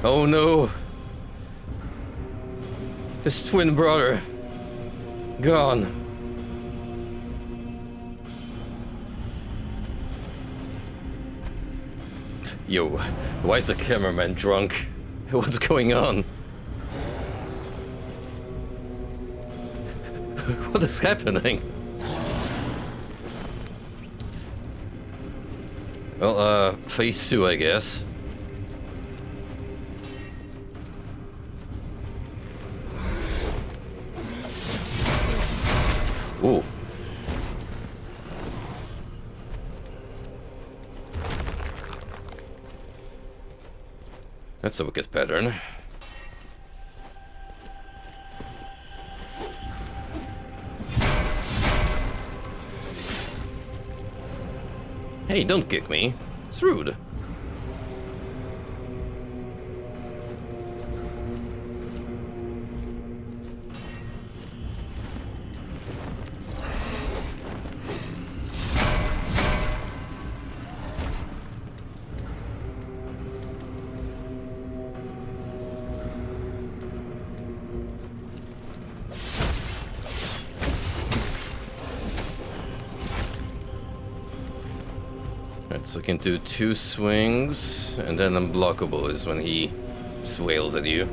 Oh no. His twin brother. Gone. Yo, why is the cameraman drunk? What's going on? What is happening? Well, phase 2, I guess. Ooh. That's a wicked pattern. Hey, don't kick me. It's rude. So you can do 2 swings, and then unblockable is when he wails at you.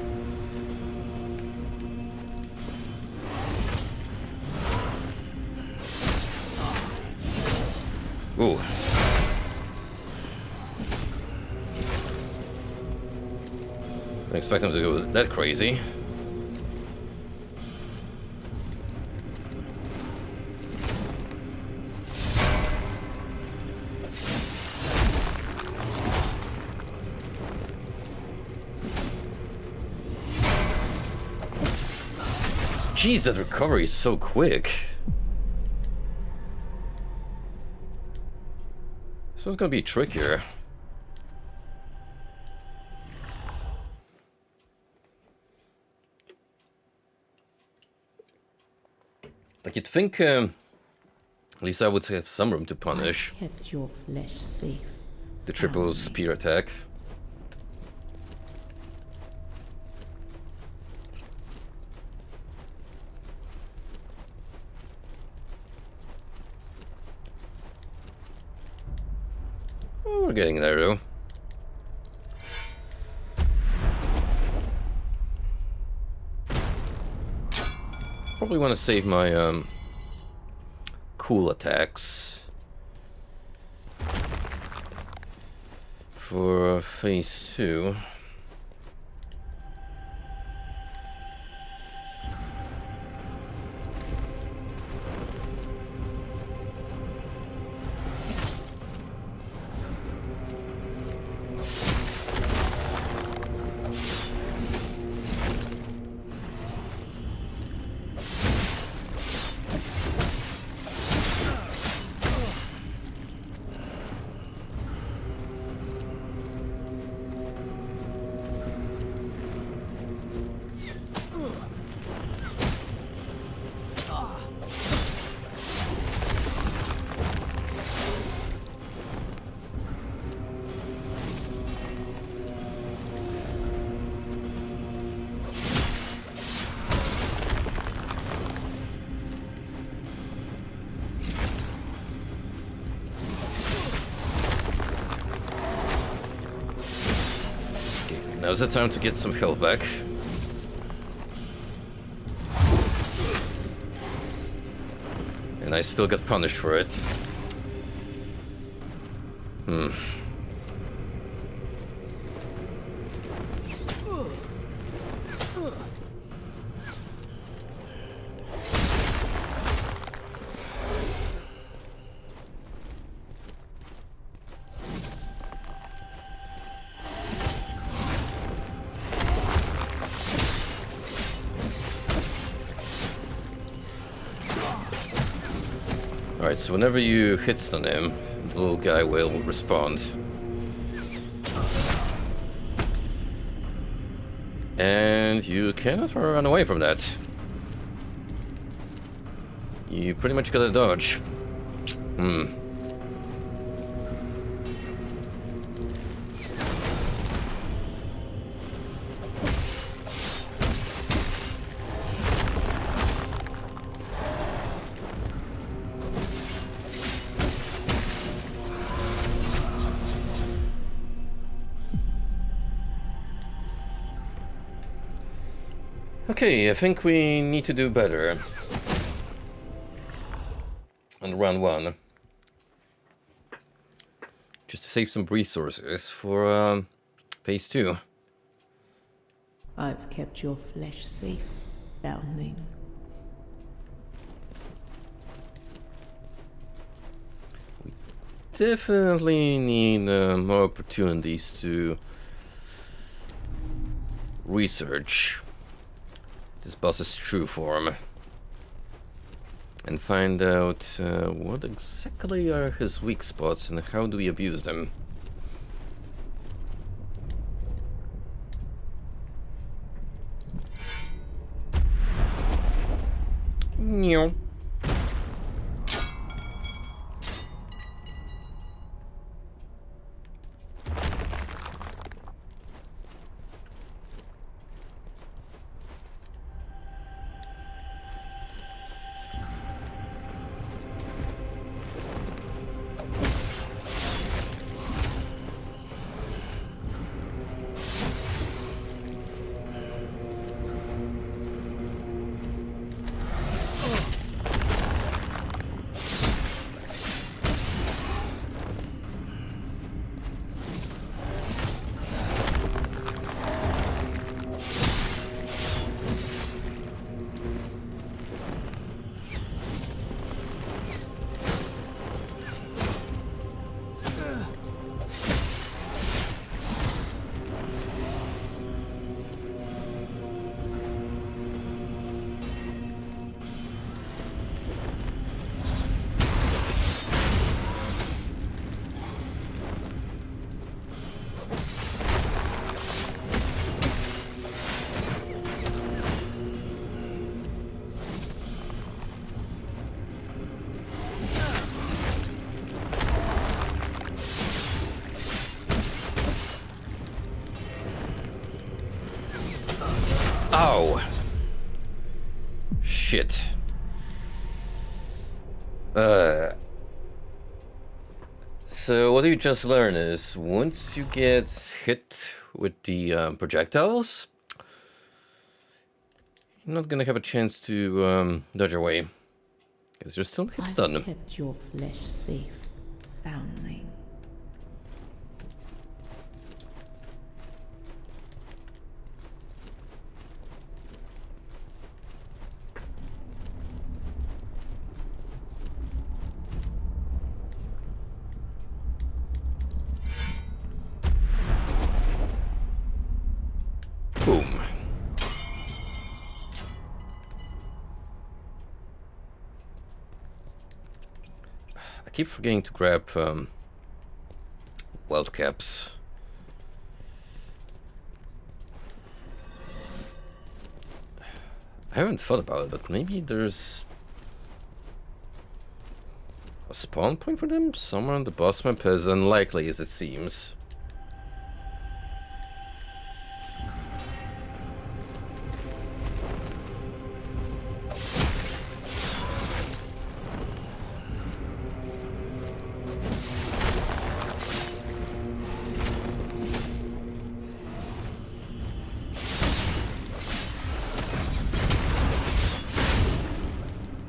Ooh. Didn't expect him to go that crazy. Jeez, that recovery is so quick. This one's gonna be trickier. Like you'd think, at least I would have some room to punish. I kept your flesh safe. The triple spear attack. Oh, we're getting there, though. Probably want to save my cool attacks for phase 2. Now's the time to get some health back. And I still got punished for it. Alright, so whenever you hit stun him, the little guy will respond. And you cannot run away from that. You pretty much gotta dodge. Okay, I think we need to do better on round 1. Just to save some resources for phase 2. I've kept your flesh safe, foundling. Definitely need more opportunities to research this boss's true form and find out what exactly are his weak spots and how do we abuse them. Meow. Ow! Shit. So what you just learned is once you get hit with the projectiles, you're not gonna have a chance to dodge away. Because there's still hit stun. I've kept your flesh safe, foundling. Boom. I keep forgetting to grab wealth caps. I haven't thought about it, but maybe there's a spawn point for them somewhere on the boss map, as unlikely as it seems.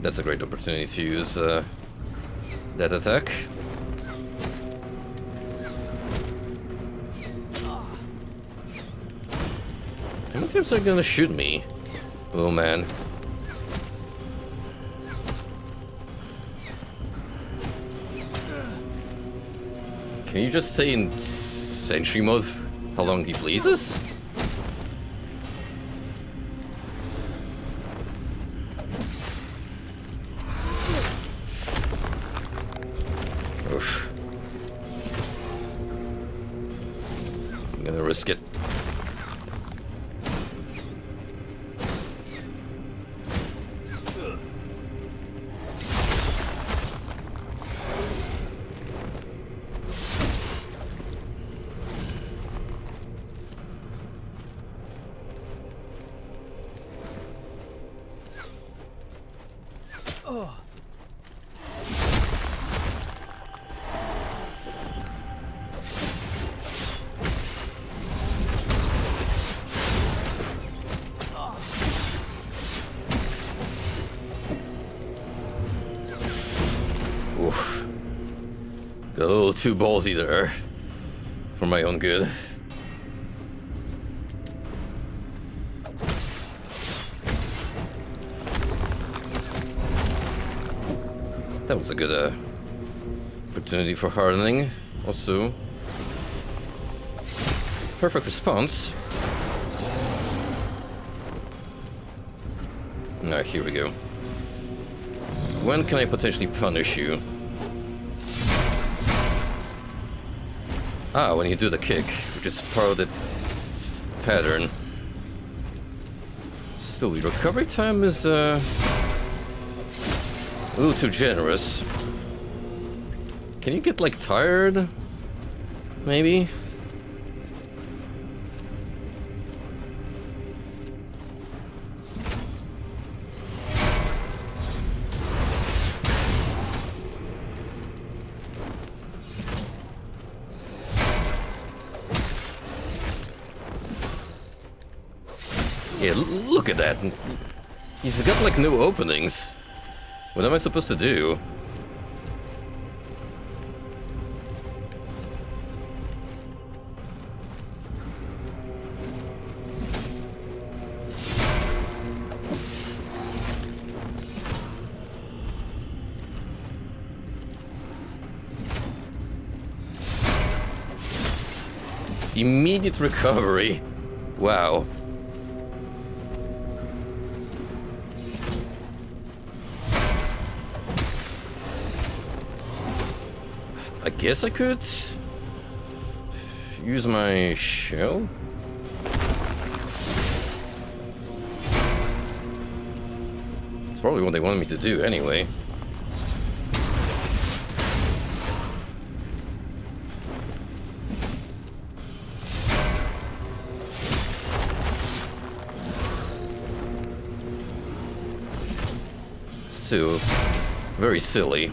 That's a great opportunity to use that attack. How many times are gonna shoot me? Oh man. Can you just stay in sentry mode how long he pleases? Oof. I'm gonna risk it. Ooh. Got a little too ballsy there. For my own good. That was a good opportunity for hardening. Also, perfect response. Alright, here we go. When can I potentially punish you? Ah, when you do the kick, which is part of the pattern. Still, the recovery time is a little too generous. Can you get, like, tired? Maybe? Yeah, look at that. He's got, like, no openings. What am I supposed to do? Immediate recovery. Wow. I guess I could use my shell. It's probably what they wanted me to do anyway. So, very silly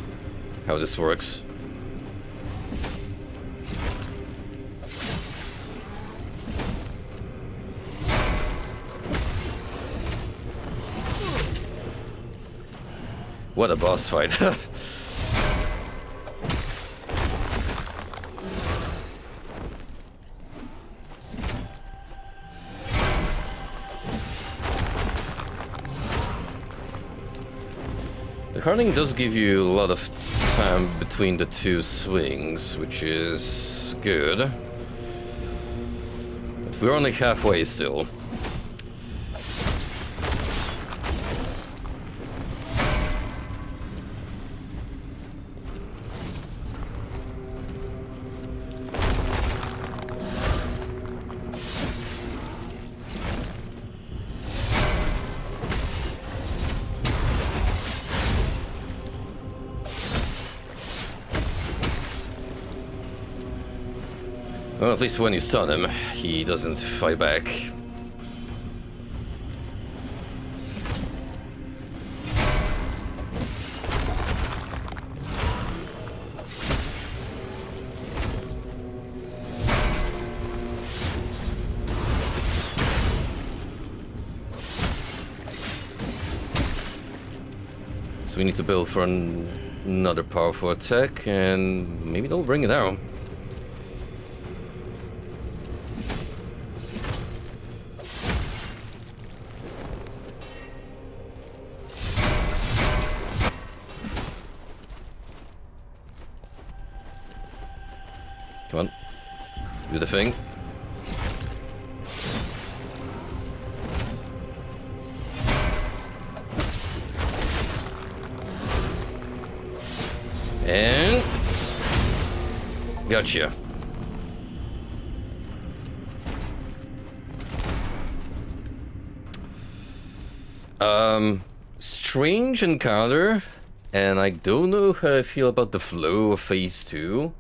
how this works. What a boss fight. The hardening does give you a lot of time between the two swings, which is good. But we're only halfway still. Well, at least when you stun him, he doesn't fight back. So we need to build for another powerful attack, and maybe they'll bring it down. Come on, do the thing. And gotcha. Strange encounter, and I don't know how I feel about the flow of phase 2.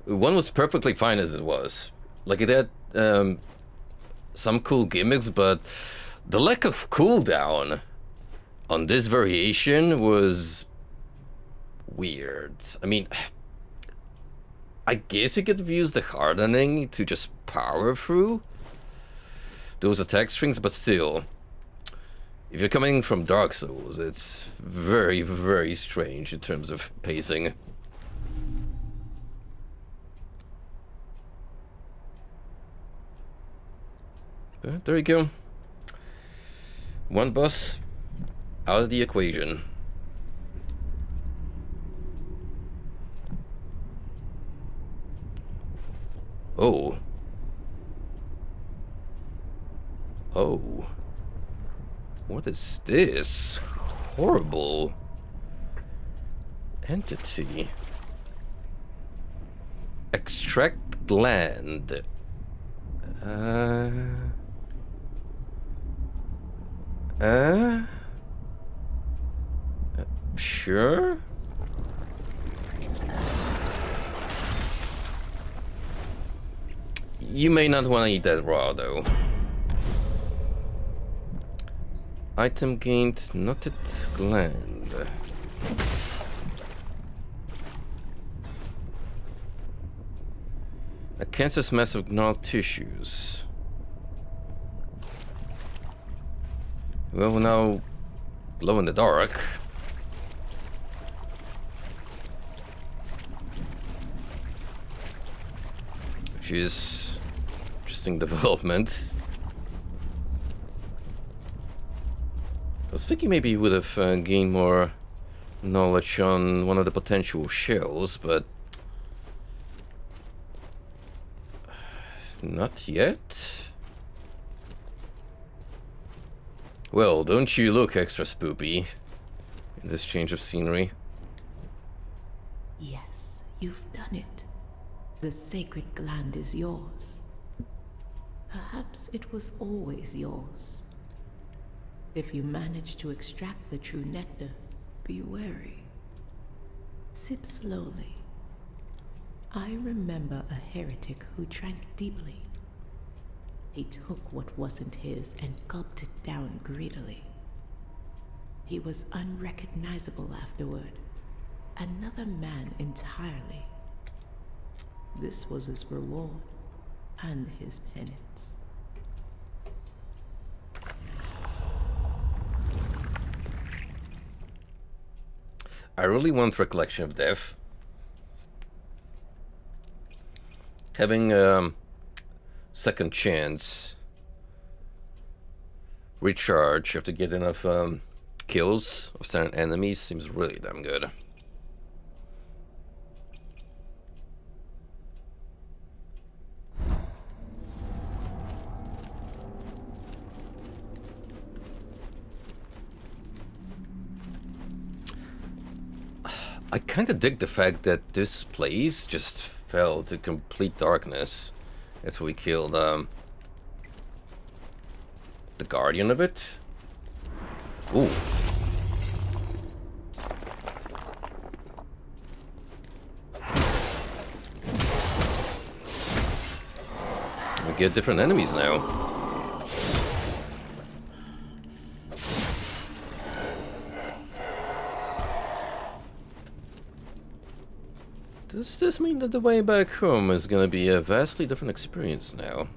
One was perfectly fine as it was. Like, it had some cool gimmicks, but the lack of cooldown on this variation was weird. I mean, I guess you could have used the hardening to just power through those attack strings, but still, If you're coming from Dark Souls, it's very, very strange in terms of pacing. But there you go. One boss out of the equation. Oh. Oh. What is this? Horrible entity. Extract gland. Sure? You may not want to eat that raw, though. Item gained, knotted gland. A cancerous mass of gnarled tissues. Well, now glow in the dark. Which is interesting development. I was thinking maybe he would have gained more knowledge on one of the potential shells, but not yet. Well, don't you look extra spoopy in this change of scenery? Yes, you've done it. The sacred gland is yours. Perhaps it was always yours. If you manage to extract the true nectar, be wary. Sip slowly. I remember a heretic who drank deeply. He took what wasn't his and gulped it down greedily. He was unrecognizable afterward. Another man entirely. This was his reward and his penance. I really want recollection of death. Having a second chance recharge after getting enough kills of certain enemies seems really damn good. I kind of dig the fact that this place just fell to complete darkness after we killed the guardian of it. Ooh. We get different enemies now. Does this mean that the way back home is gonna be a vastly different experience now?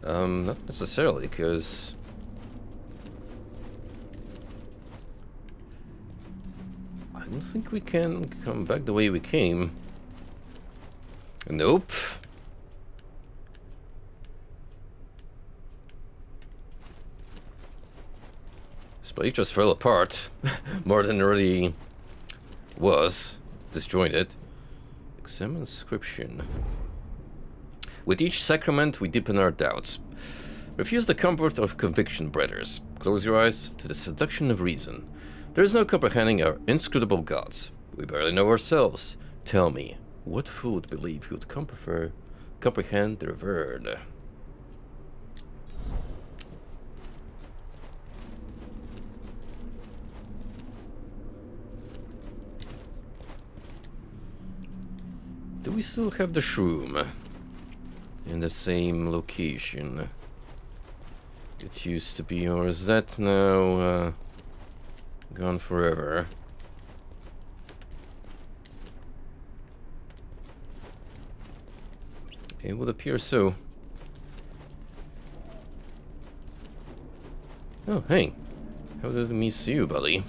Not necessarily, because I don't think we can come back the way we came. Nope. This place just fell apart more than it really was disjointed. Examine inscription. With each sacrament we deepen our doubts. Refuse the comfort of conviction, brothers. Close your eyes to the seduction of reason. There is no comprehending our inscrutable gods. We barely know ourselves. Tell me, what fool would believe he would comprehend their word? Do we still have the shroom in the same location it used to be, or is that now gone forever? It would appear so. Oh, hey. How did I miss you, buddy?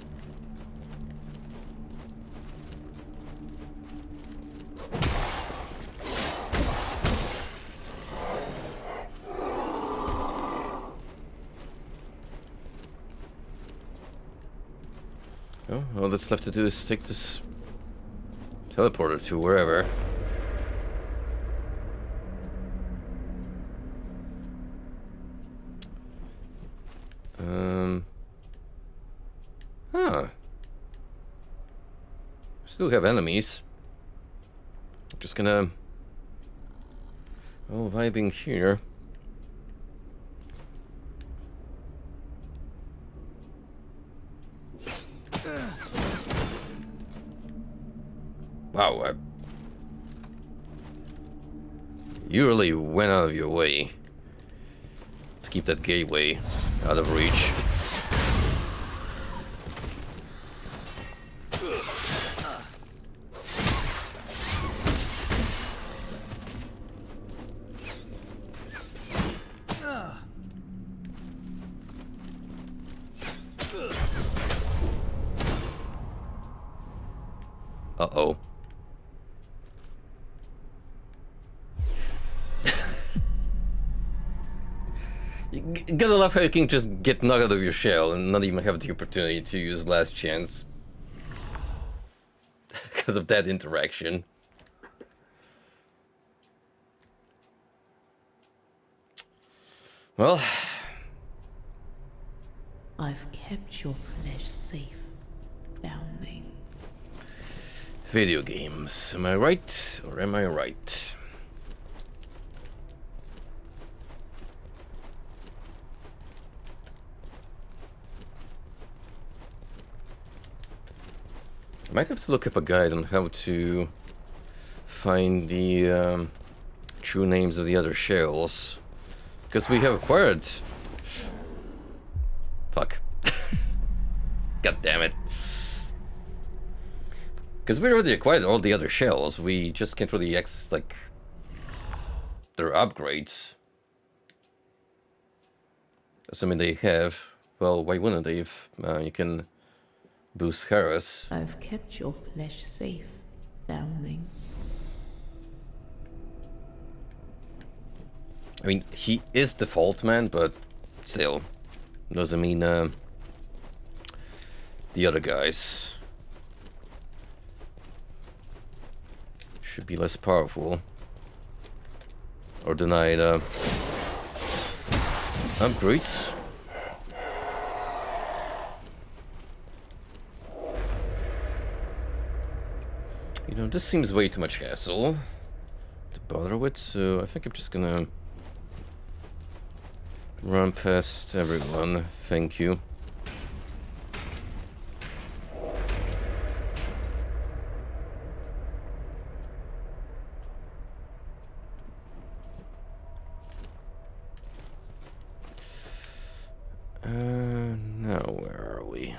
Oh, all that's left to do is take this teleporter to wherever. Huh. Still have enemies. Just gonna... Oh, vibing here. Wow, you really went out of your way to keep that gateway out of reach. Uh-oh. You gotta love how you can just get knocked out of your shell and not even have the opportunity to use last chance. Because of that interaction. Well... I've kept your flesh safe, foundling. Video games. Am I right or am I right? I might have to look up a guide on how to find the true names of the other shells. Because we have acquired... Fuck. God damn it. Because we already acquired all the other shells, we just can't really access, like, their upgrades. Assuming they have, well, why wouldn't they if you can boost Harris? I've kept your flesh safe, foundling. I mean, he is default man, but still, doesn't mean the other guys should be less powerful or denied upgrades. You know, this seems way too much hassle to bother with, so I think I'm just gonna run past everyone. Thank you. Now where are we?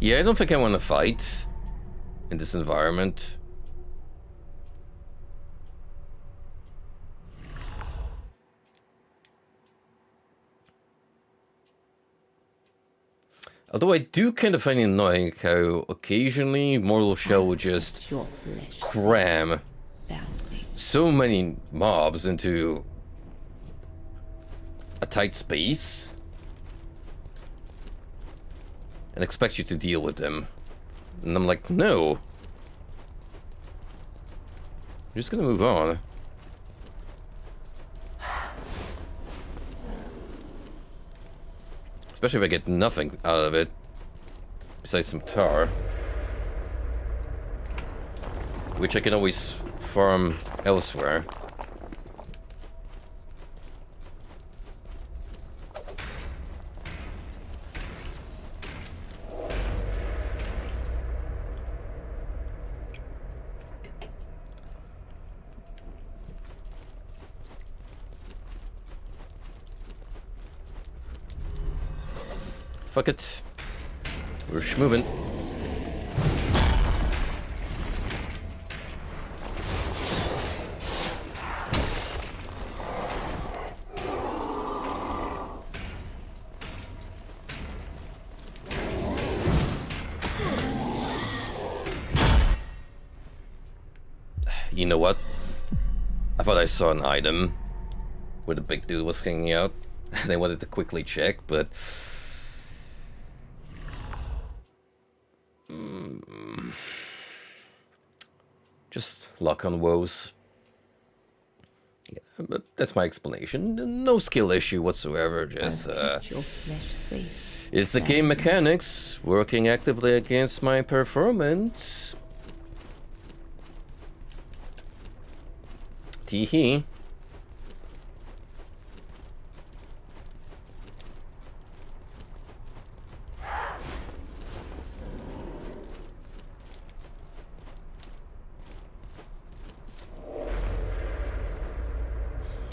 Yeah, I don't think I want to fight in this environment. Although I do kind of find it annoying how occasionally Mortal Shell would just cram so many mobs into a tight space and expect you to deal with them. And I'm like, no. I'm just gonna move on. Especially if I get nothing out of it besides some tar. which I can always farm elsewhere. Fuck it. We're schmoving. You know what? I thought I saw an item where the big dude was hanging out. And I wanted to quickly check, but... just luck on woes. Yeah, but that's my explanation. No skill issue whatsoever, just it's the game mechanics working actively against my performance. Tee-hee.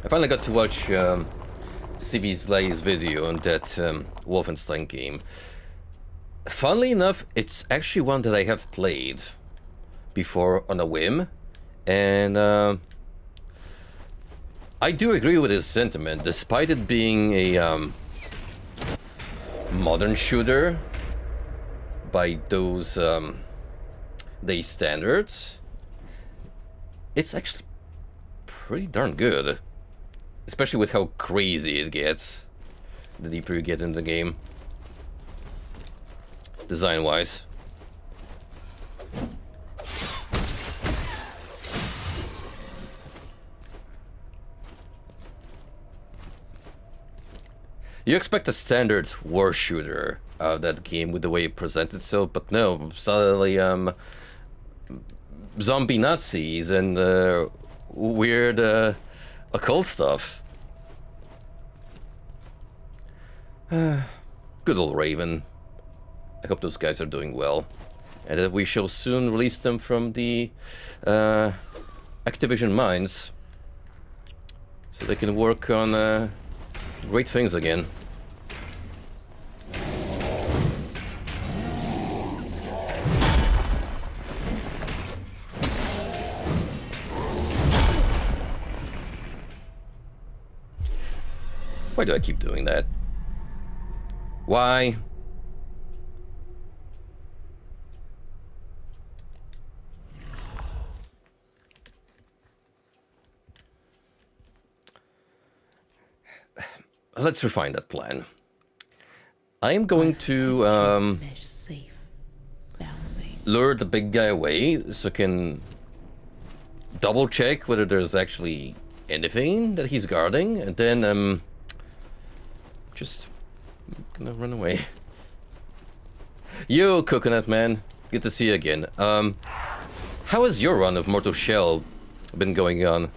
I finally got to watch CV's Lay's video on that Wolfenstein game. Funnily enough, it's actually one that I have played before on a whim, and I do agree with his sentiment, despite it being a modern shooter by those days standards. It's actually pretty darn good. Especially with how crazy it gets the deeper you get in the game. Design-wise. You expect a standard war shooter out of that game with the way it presents itself, but no, suddenly zombie Nazis and weird occult stuff. Good old Raven. I hope those guys are doing well, and that we shall soon release them from the Activision mines, so they can work on great things again. Why do I keep doing that? Why? Let's refine that plan. I am going to lure the big guy away so I can double check whether there's actually anything that he's guarding, and then just gonna run away. Yo, Coconut Man, good to see you again. How has your run of Mortal Shell been going on?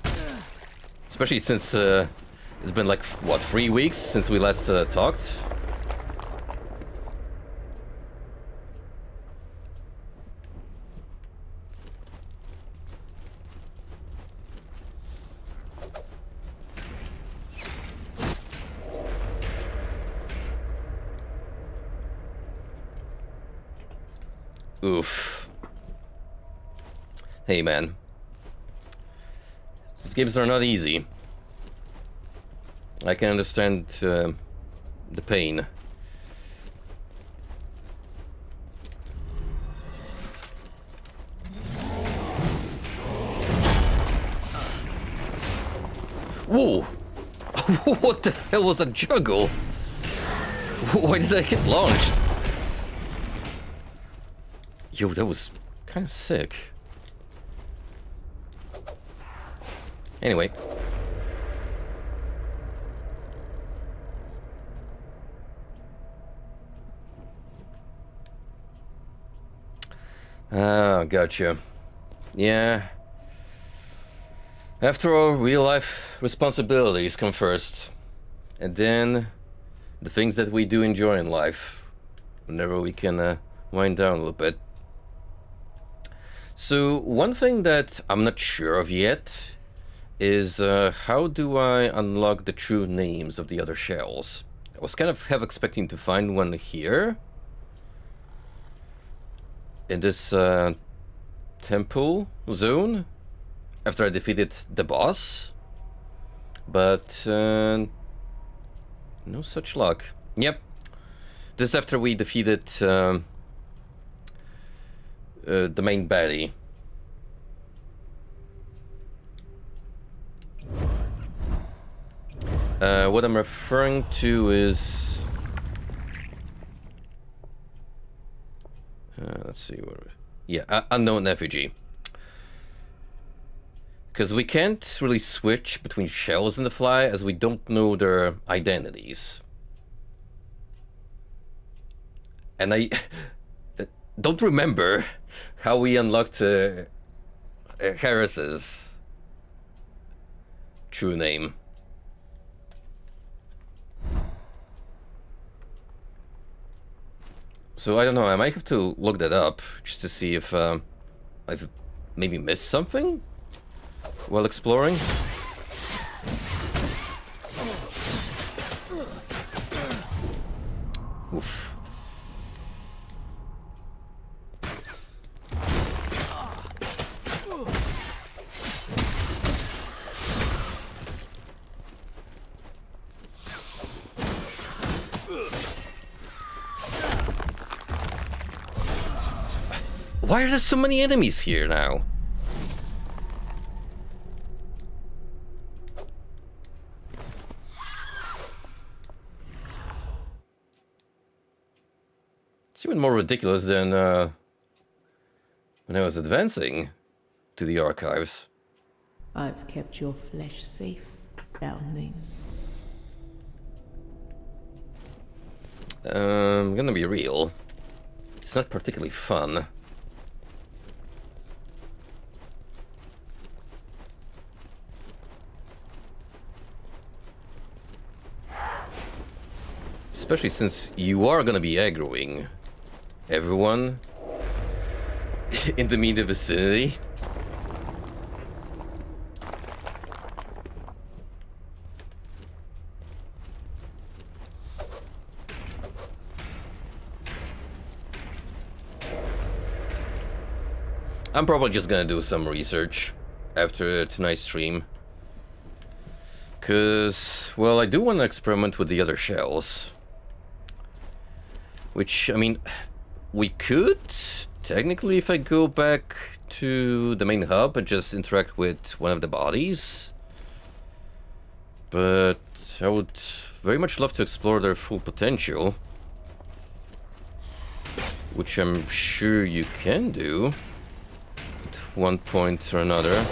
Especially since it's been like, what, 3 weeks since we last talked? Oof. Hey, man. These games are not easy. I can understand the pain. Whoa! What the hell was that juggle? Why did I get launched? Yo, that was kind of sick. Anyway. Ah, gotcha. Yeah. After all, real life responsibilities come first. And then the things that we do enjoy in life. Whenever we can wind down a little bit. So, one thing that I'm not sure of yet is how do I unlock the true names of the other shells? I was kind of half expecting to find one here. In this temple zone. After I defeated the boss. But no such luck. Yep. This after we defeated the main baddie. What I'm referring to is... let's see what... Yeah, unknown effigy. Because we can't really switch between shells in the fly as we don't know their identities. And I don't remember how we unlocked Harris's true name. So I don't know, I might have to look that up just to see if I've maybe missed something while exploring. Oof. Why are there so many enemies here now? It's even more ridiculous than when I was advancing to the archives. I've kept your flesh safe, foundling. I'm gonna be real. It's not particularly fun. Especially since you are gonna be aggroing everyone in the immediate vicinity. I'm probably just gonna do some research after tonight's stream. Cause, well, I do want to experiment with the other shells. Which, I mean, we could, technically, if I go back to the main hub and just interact with one of the bodies. But I would very much love to explore their full potential. Which I'm sure you can do at one point or another.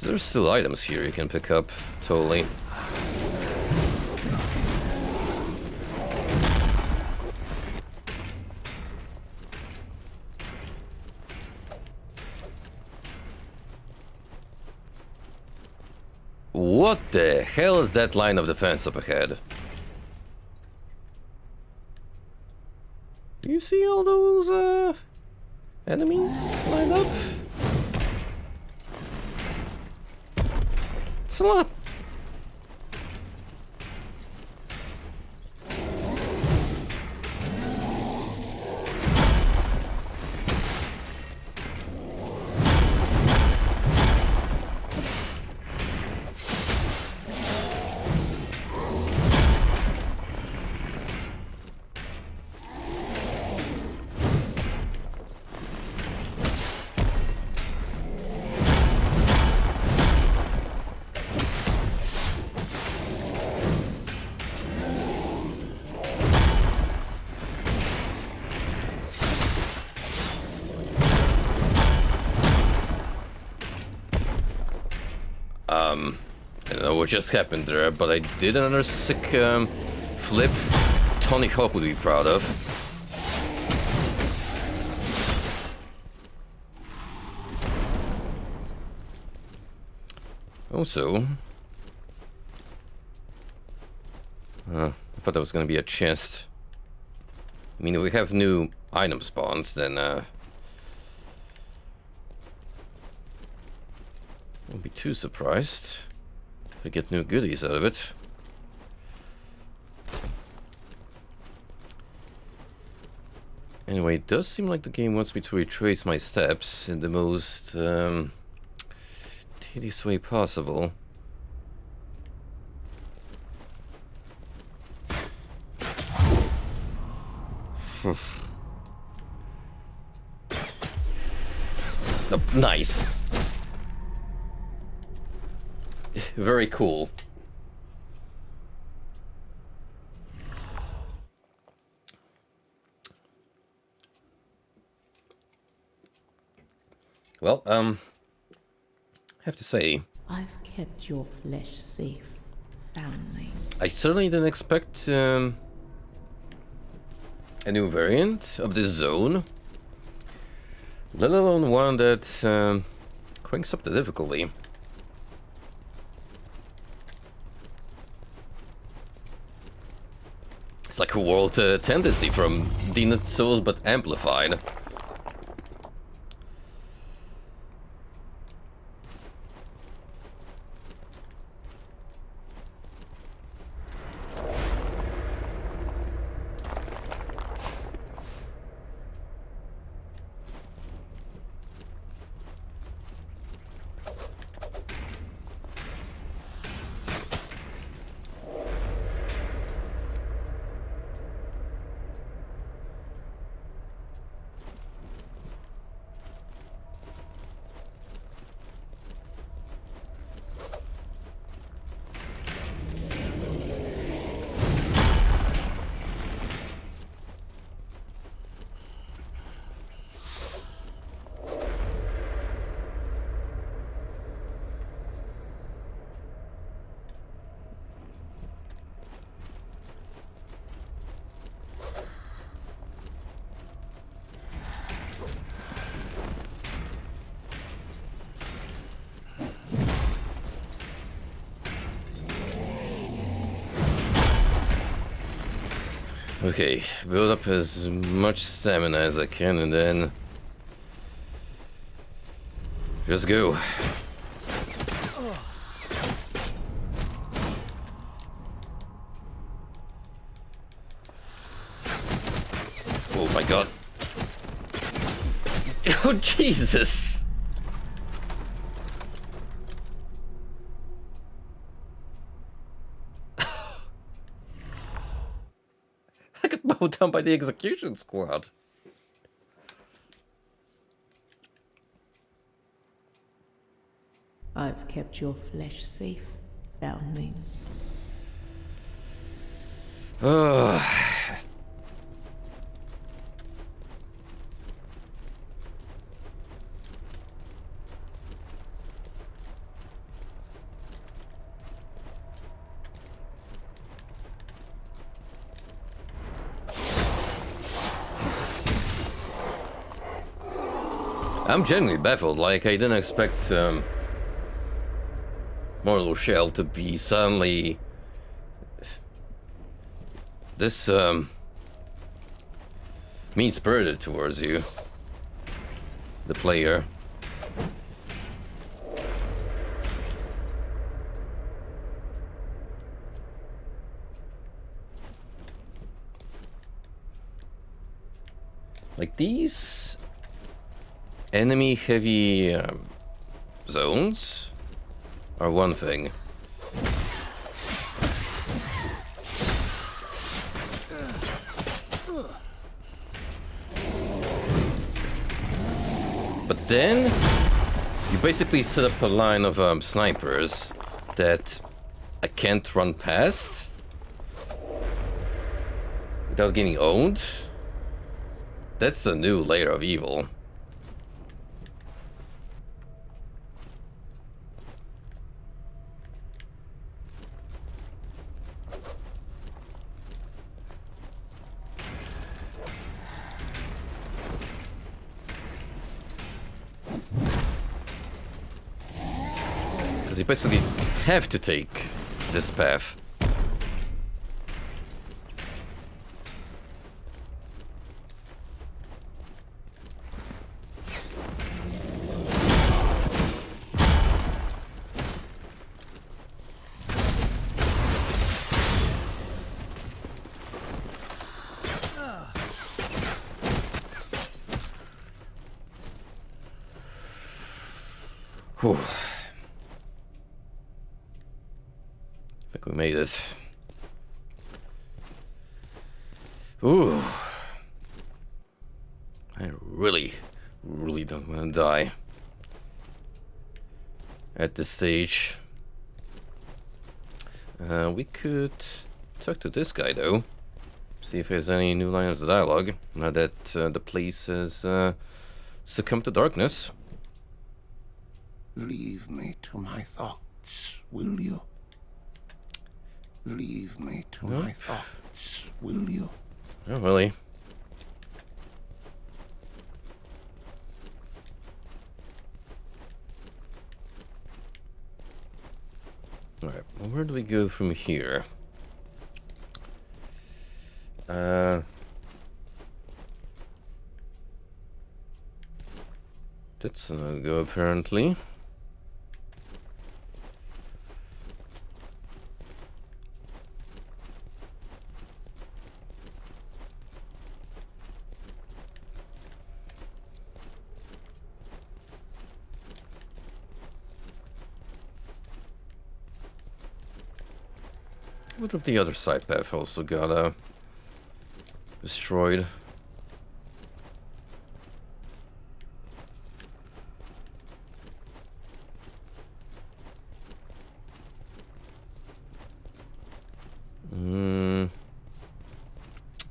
There's still items here you can pick up, totally. What the hell is that line of defense up ahead? Do you see all those enemies lined up? It's a lot. I don't know what just happened there, but I did another sick flip. Tony Hawk would be proud of. Also, I thought that was going to be a chest. I mean, if we have new item spawns, then won't be too surprised if I get new goodies out of it. Anyway, it does seem like the game wants me to retrace my steps in the most tedious way possible. Oh, nice. Very cool. Well, I have to say, I've kept your flesh safe, foundling. I certainly didn't expect a new variant of this zone, let alone one that cranks up the difficulty. It's like a world tendency from Demon Souls, but amplified. Okay, build up as much stamina as I can and then just go. Oh my god. Oh Jesus! I got mowed down by the execution squad. I've kept your flesh safe, foundling. I'm genuinely baffled, like I didn't expect Mortal Shell to be suddenly this mean-spirited towards you, the player. Like these enemy heavy zones are one thing. But then you basically set up a line of snipers that I can't run past without getting owned. That's a new layer of evil. basically have to take this path. Whew. I think we made it. Ooh. I really don't want to die at this stage. We could talk to this guy though. See if there's any new lines of dialogue now that the place has succumbed to darkness. Leave me to my thoughts, will you? Leave me to my thoughts, will you? Oh, really? Alright, well, where do we go from here? That's a no-go, apparently. What if the other side path also got destroyed?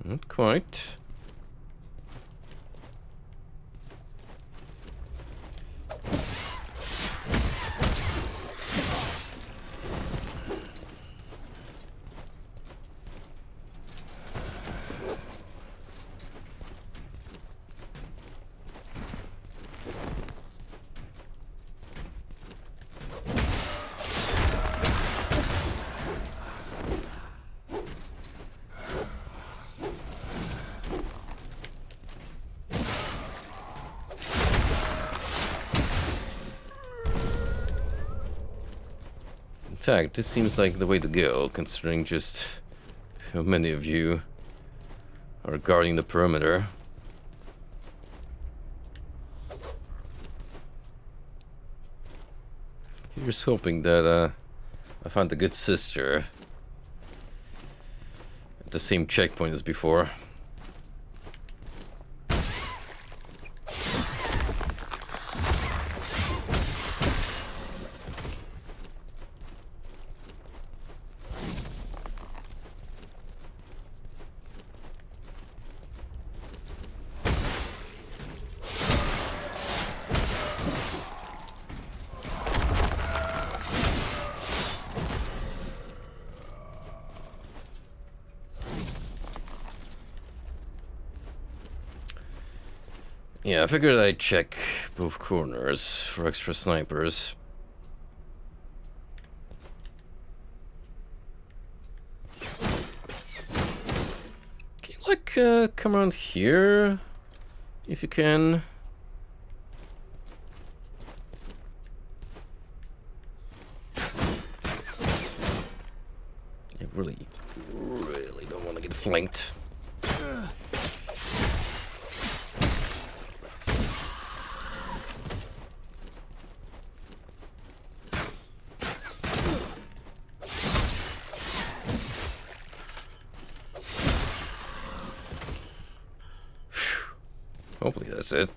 Not quite. In fact, this seems like the way to go, considering just how many of you are guarding the perimeter. Here's hoping that I found a good sister at the same checkpoint as before. Yeah, I figured I'd check both corners for extra snipers. Can you, like, come around here? If you can. I really don't want to get flanked. Hopefully that's it.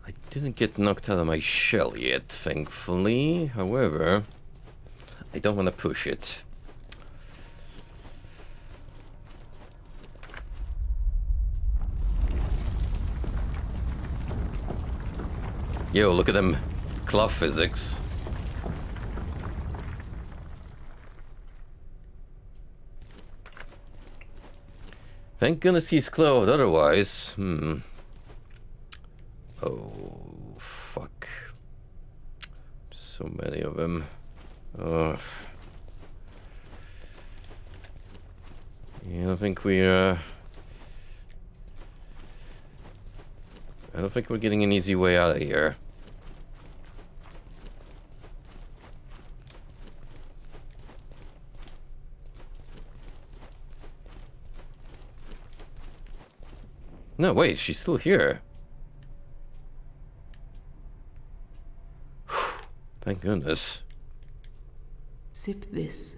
I didn't get knocked out of my shell yet, thankfully. However, I don't want to push it. Yo, look at them cloth physics. Thank goodness he's clothed, otherwise, Oh, fuck. So many of them. Ugh. Yeah, I don't think we're getting an easy way out of here. No, wait, she's still here. Thank goodness. Sip this.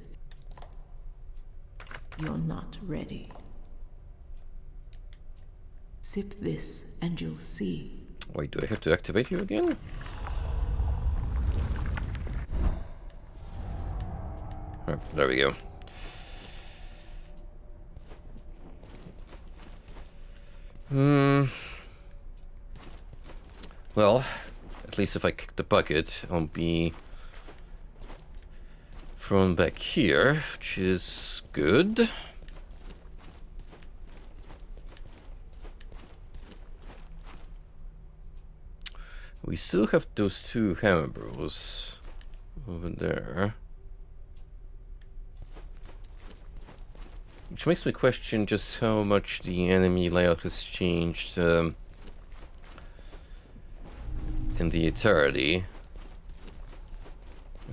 You're not ready. Sip this and you'll see. Wait, do I have to activate you again? Oh, there we go. Well, at least if I kick the bucket, I'll be thrown back here, which is good. We still have those two hammer bros over there. Which makes me question just how much the enemy layout has changed in the entirety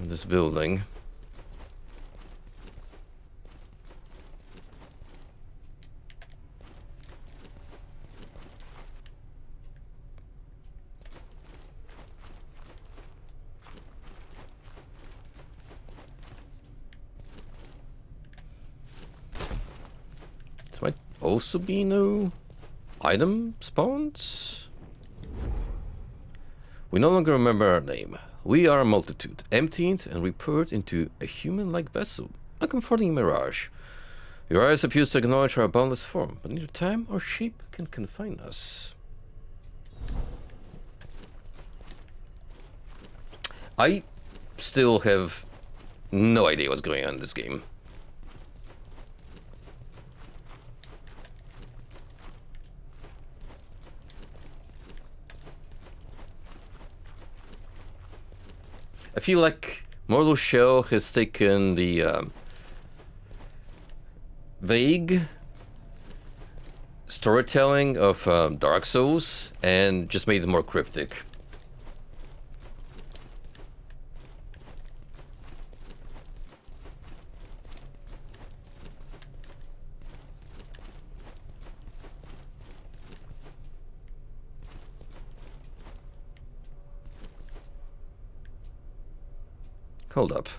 of this building. There might also be no item spawns? We no longer remember our name. We are a multitude, emptied and repaired into a human-like vessel, a comforting mirage. Your eyes refuse to acknowledge our boundless form, but neither time or shape can confine us. I still have no idea what's going on in this game. I feel like Mortal Shell has taken the vague storytelling of Dark Souls and just made it more cryptic. Hold up.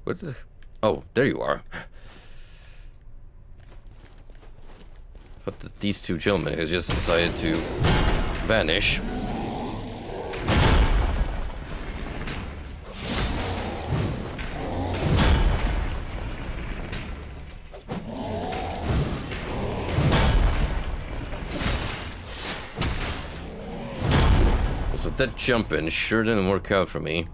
What the... Oh, there you are. But these two gentlemen have just decided to vanish. So that jumping sure didn't work out for me.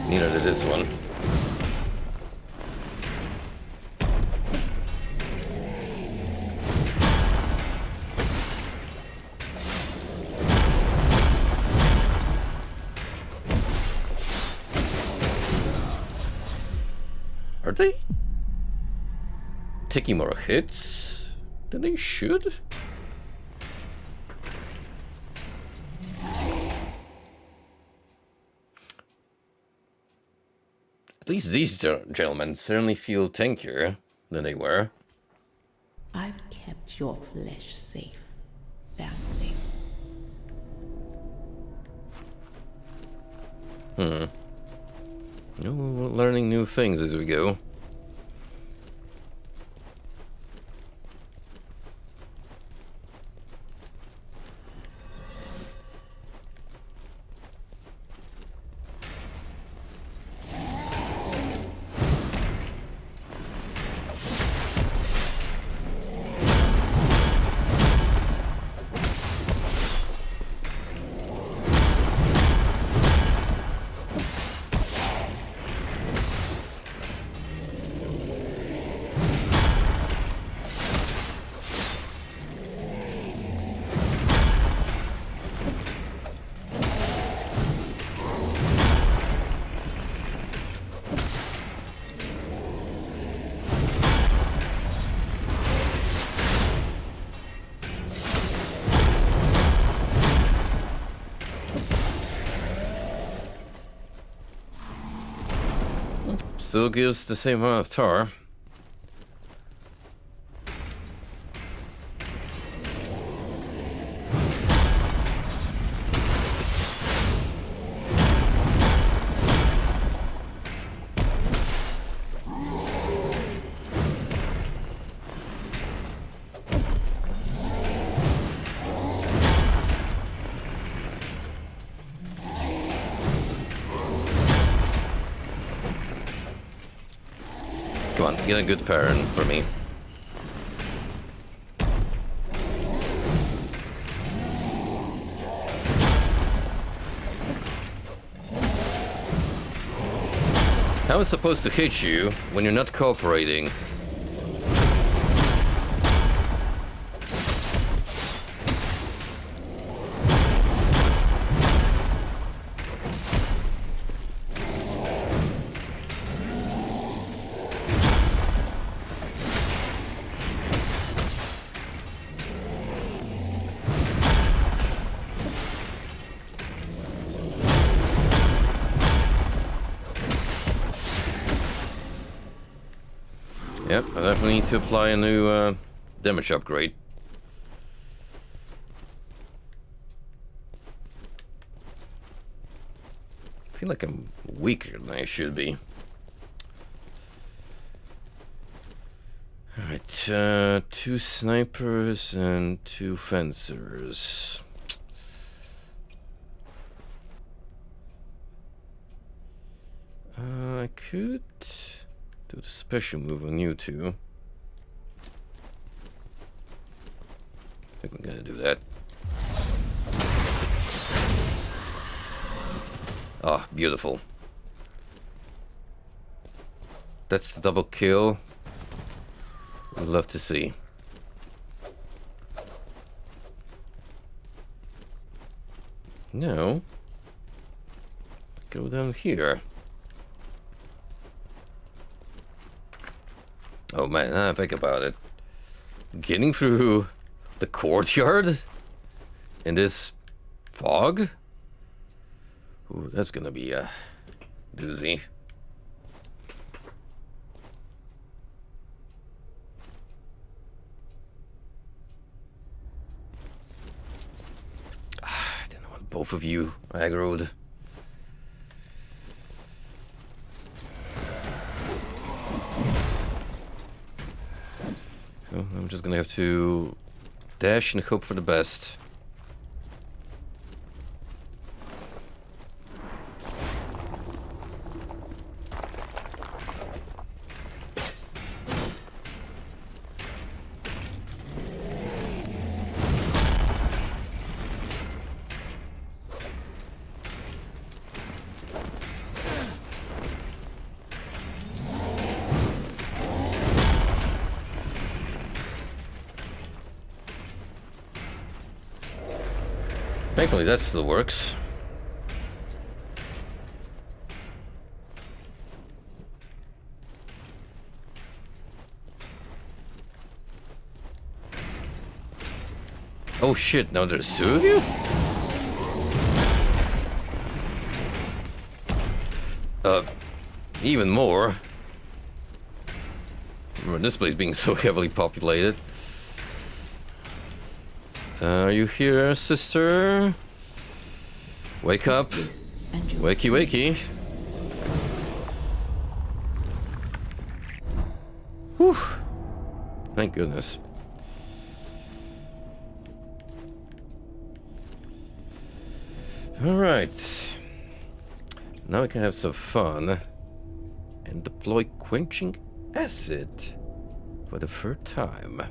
Neither did this one. Are they taking more hits than they should? At least these gentlemen certainly feel tankier than they were. I've kept your flesh safe, family. No, we're learning new things as we go. still gives the same amount of tar. Come on, get a good parent for me. How is it supposed to hit you when you're not cooperating? Yep, I definitely need to apply a new damage upgrade. I feel like I'm weaker than I should be. Alright, 2 snipers and 2 fencers. I could do the special move on you two. I think I'm gonna do that. Ah, beautiful. That's the double kill. I'd love to see. Now, go down here. Oh man, now I think about it. Getting through the courtyard in this fog? Ooh, that's gonna be a doozy. I didn't want both of you aggroed. So I'm just gonna have to dash and hope for the best. Thankfully, that still works. Oh shit, now there's 2 of you? Even more. Remember this place being so heavily populated. Are you here, sister? Wake up. Wakey, wakey. Whew. Thank goodness. Alright. Now we can have some fun and deploy quenching acid for the 3rd time.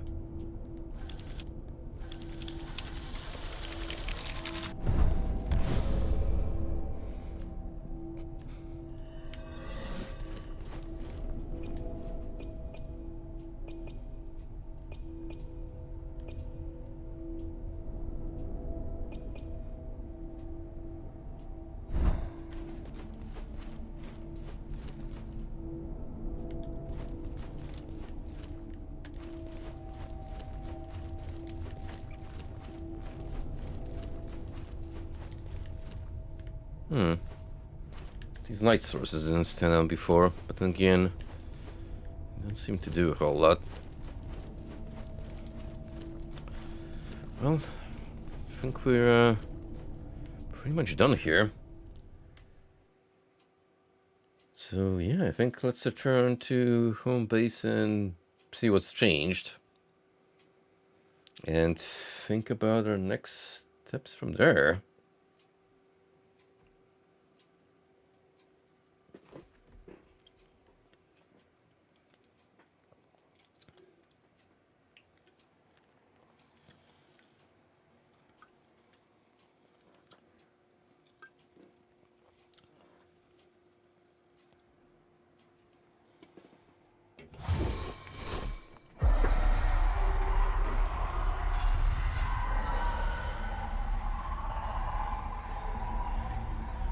These light sources didn't stand out before, but then again, they don't seem to do a whole lot. Well, I think we're pretty much done here. So yeah, I think let's return to home base and see what's changed. And think about our next steps from there.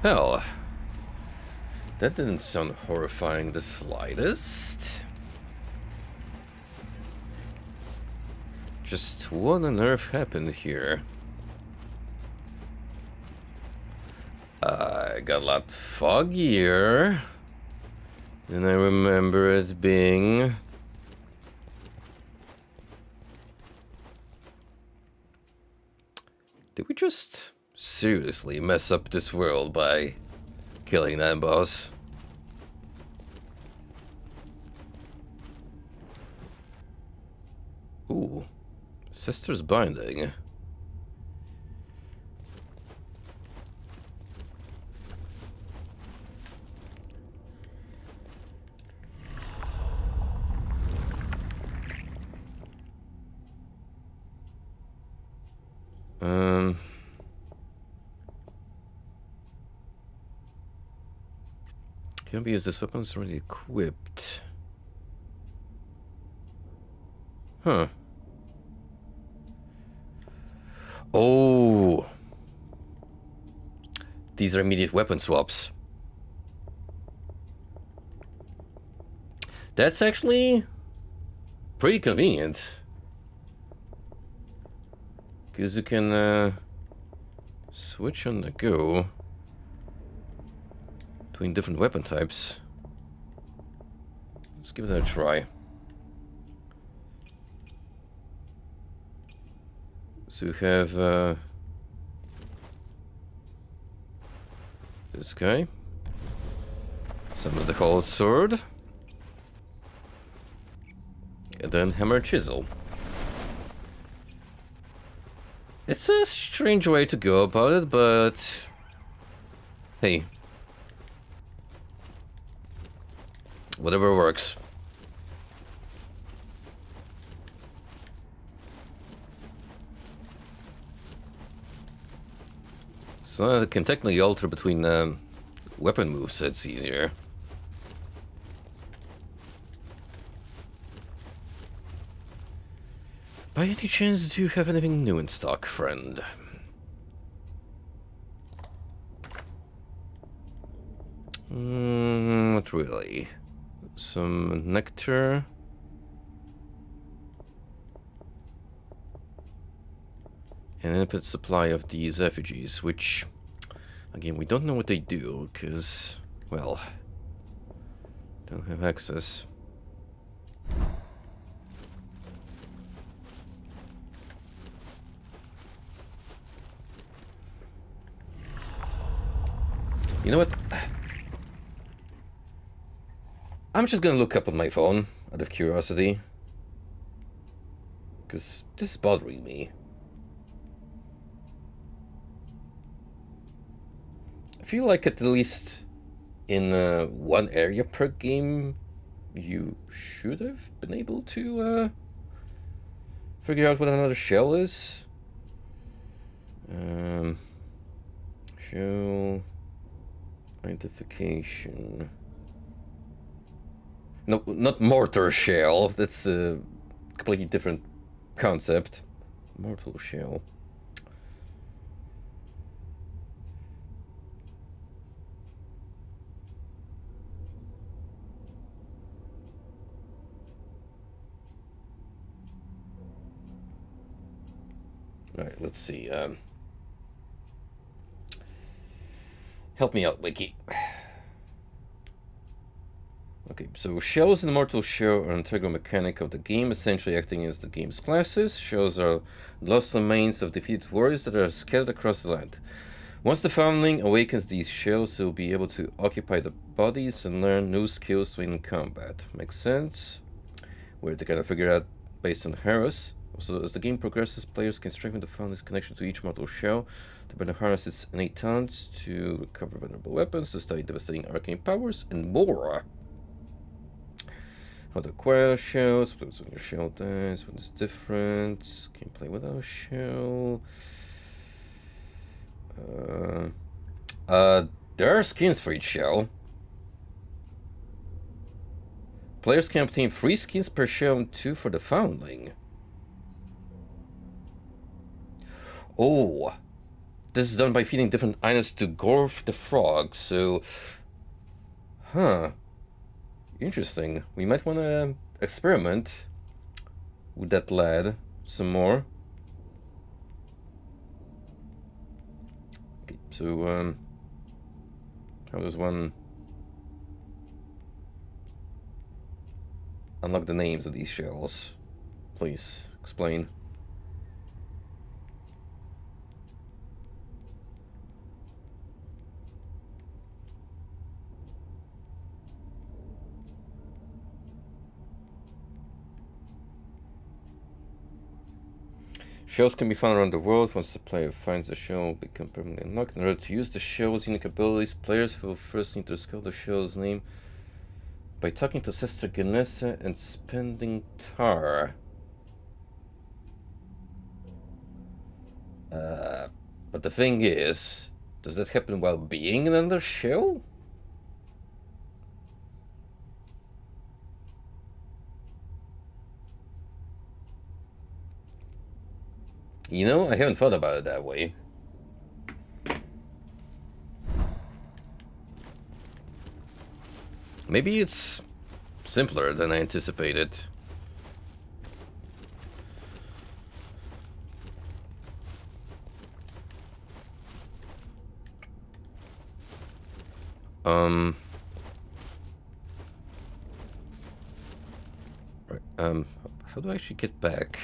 Hell, that didn't sound horrifying the slightest. Just what on earth happened here? I got a lot foggier than I remember it being. Did we just seriously mess up this world by killing that boss? Ooh, Sister's Binding. Can't be used. This weapon's already equipped. Huh. Oh. These are immediate weapon swaps. That's actually pretty convenient. Because you can switch on the go between different weapon types. Let's give that a try. So we have this guy. Summons the whole sword. And then hammer chisel. It's a strange way to go about it, but hey, whatever works. So I can technically alter between weapon movesets easier. By any chance, do you have anything new in stock, friend? Not really. Some nectar. An infinite supply of these effigies, which, again, we don't know what they do, because, well, don't have access. You know what? I'm just gonna look up on my phone, out of curiosity. Because this is bothering me. I feel like at least in one area per game, you should have been able to figure out what another shell is. Shell identification. No, not mortar shell. That's a completely different concept. Mortal shell. Alright, let's see. Help me out, Wiki. Okay, so shells in the Mortal Shell are an integral mechanic of the game, essentially acting as the game's classes. Shells are lost remains of defeated warriors that are scattered across the land. Once the foundling awakens these shells, they'll be able to occupy the bodies and learn new skills to win in combat. Makes sense. We're to kind of figure out based on Harris. Also, as the game progresses, players can strengthen the foundling's connection to each mortal shell, to better harness its innate talents, to recover vulnerable weapons, to study devastating arcane powers, and more. How to acquire shells, what when your shell dies, what is different, can't play without a shell. There are skins for each shell. Players can obtain 3 skins per shell and 2 for the foundling. Oh, this is done by feeding different items to Gorf the frog, so... Huh. Interesting. We might want to experiment with that lad some more. Okay, so, how does one unlock the names of these shells? Please, explain. Shells can be found around the world. Once the player finds the shell, become permanently unlocked. In order to use the shell's unique abilities, players will first need to discover the shell's name by talking to Sister Ganessa and spending tar. But the thing is, does that happen while being in another shell? You know, I haven't thought about it that way. Maybe it's simpler than I anticipated. Right, how do I actually get back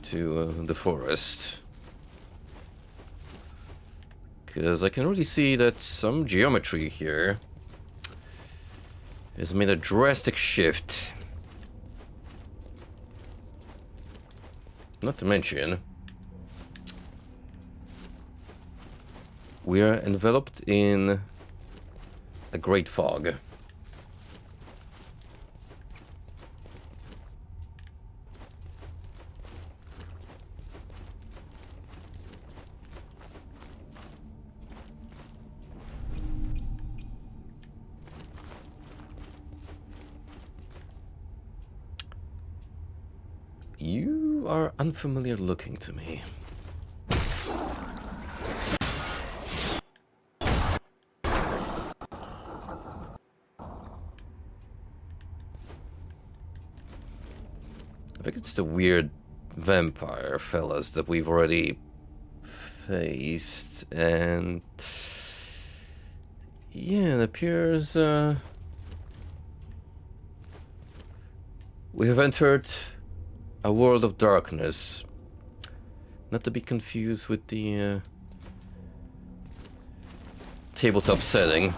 to the forest? Because I can already see that some geometry here has made a drastic shift. Not to mention, we are enveloped in a great fog. You are unfamiliar looking to me. I think it's the weird vampire fellas that we've already faced, and yeah, it appears we have entered a world of darkness, not to be confused with the tabletop setting.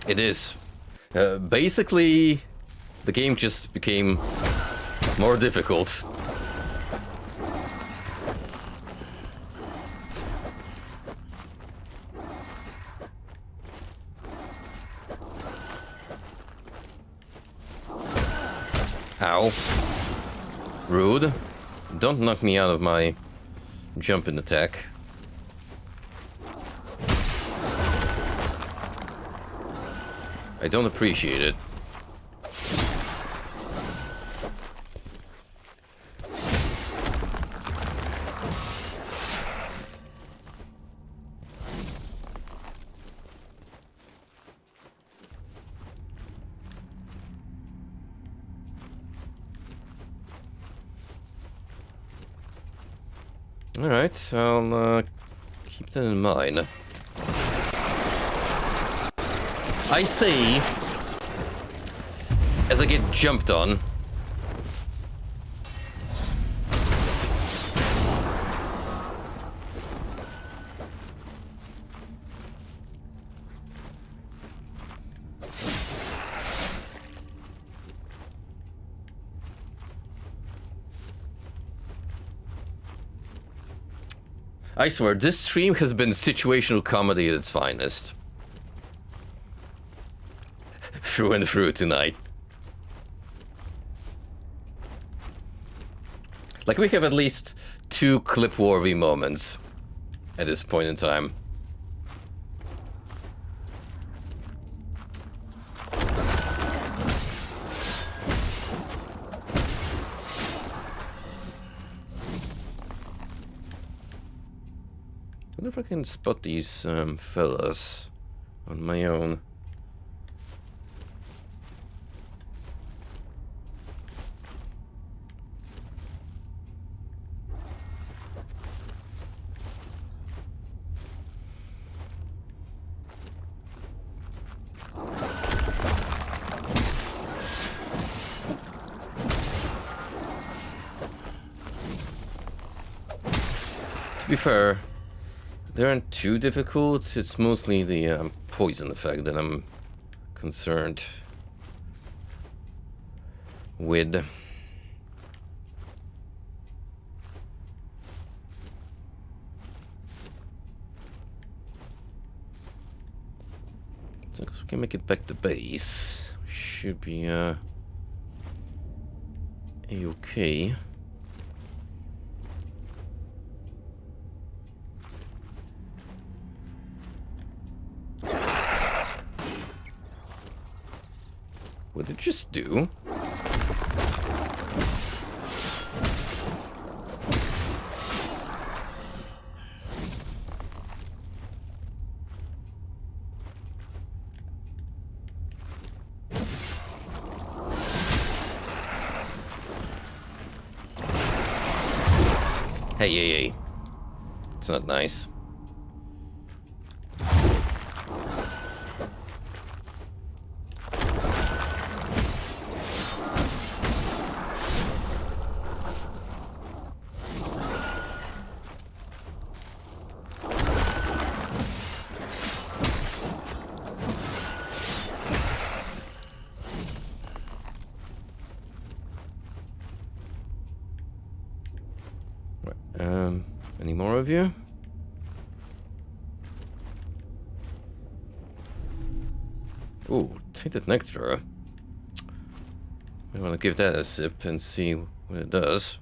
It is. Basically, the game just became more difficult. Ow. Rude. Don't knock me out of my jumping attack. I don't appreciate it. Alright, I'll keep that in mind. I see, as I get jumped on. I swear, this stream has been situational comedy at its finest. Through and through tonight. Like, we have at least 2 clip-worthy moments at this point in time. I wonder if I can spot these fellas on my own. To be fair, they aren't too difficult. It's mostly the poison effect that I'm concerned with. So we can make it back to base. Should be a-okay. What did it just do? Hey. It's not nice. Any more of you? Ooh, tainted nectar. I want to give that a sip and see what it does.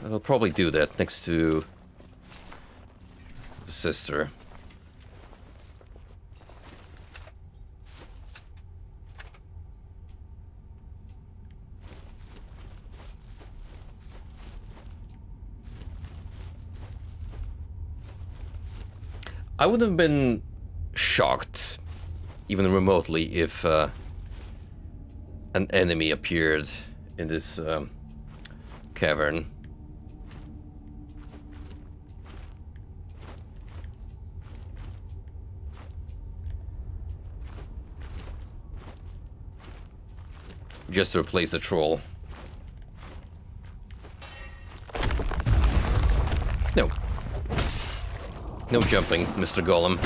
I'll probably do that next to the sister. I would have been shocked, even remotely, if an enemy appeared in this cavern. Just to replace the troll. No. No jumping, Mr. Golem.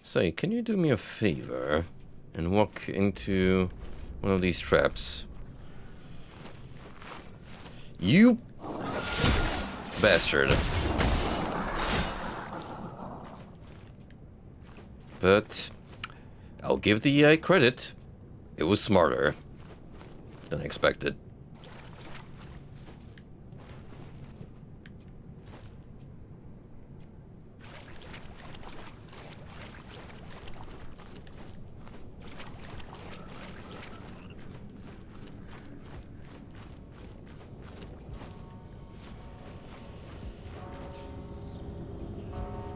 Say, can you do me a favor and walk into one of these traps? You bastard. But I'll give the AI credit. It was smarter than I expected.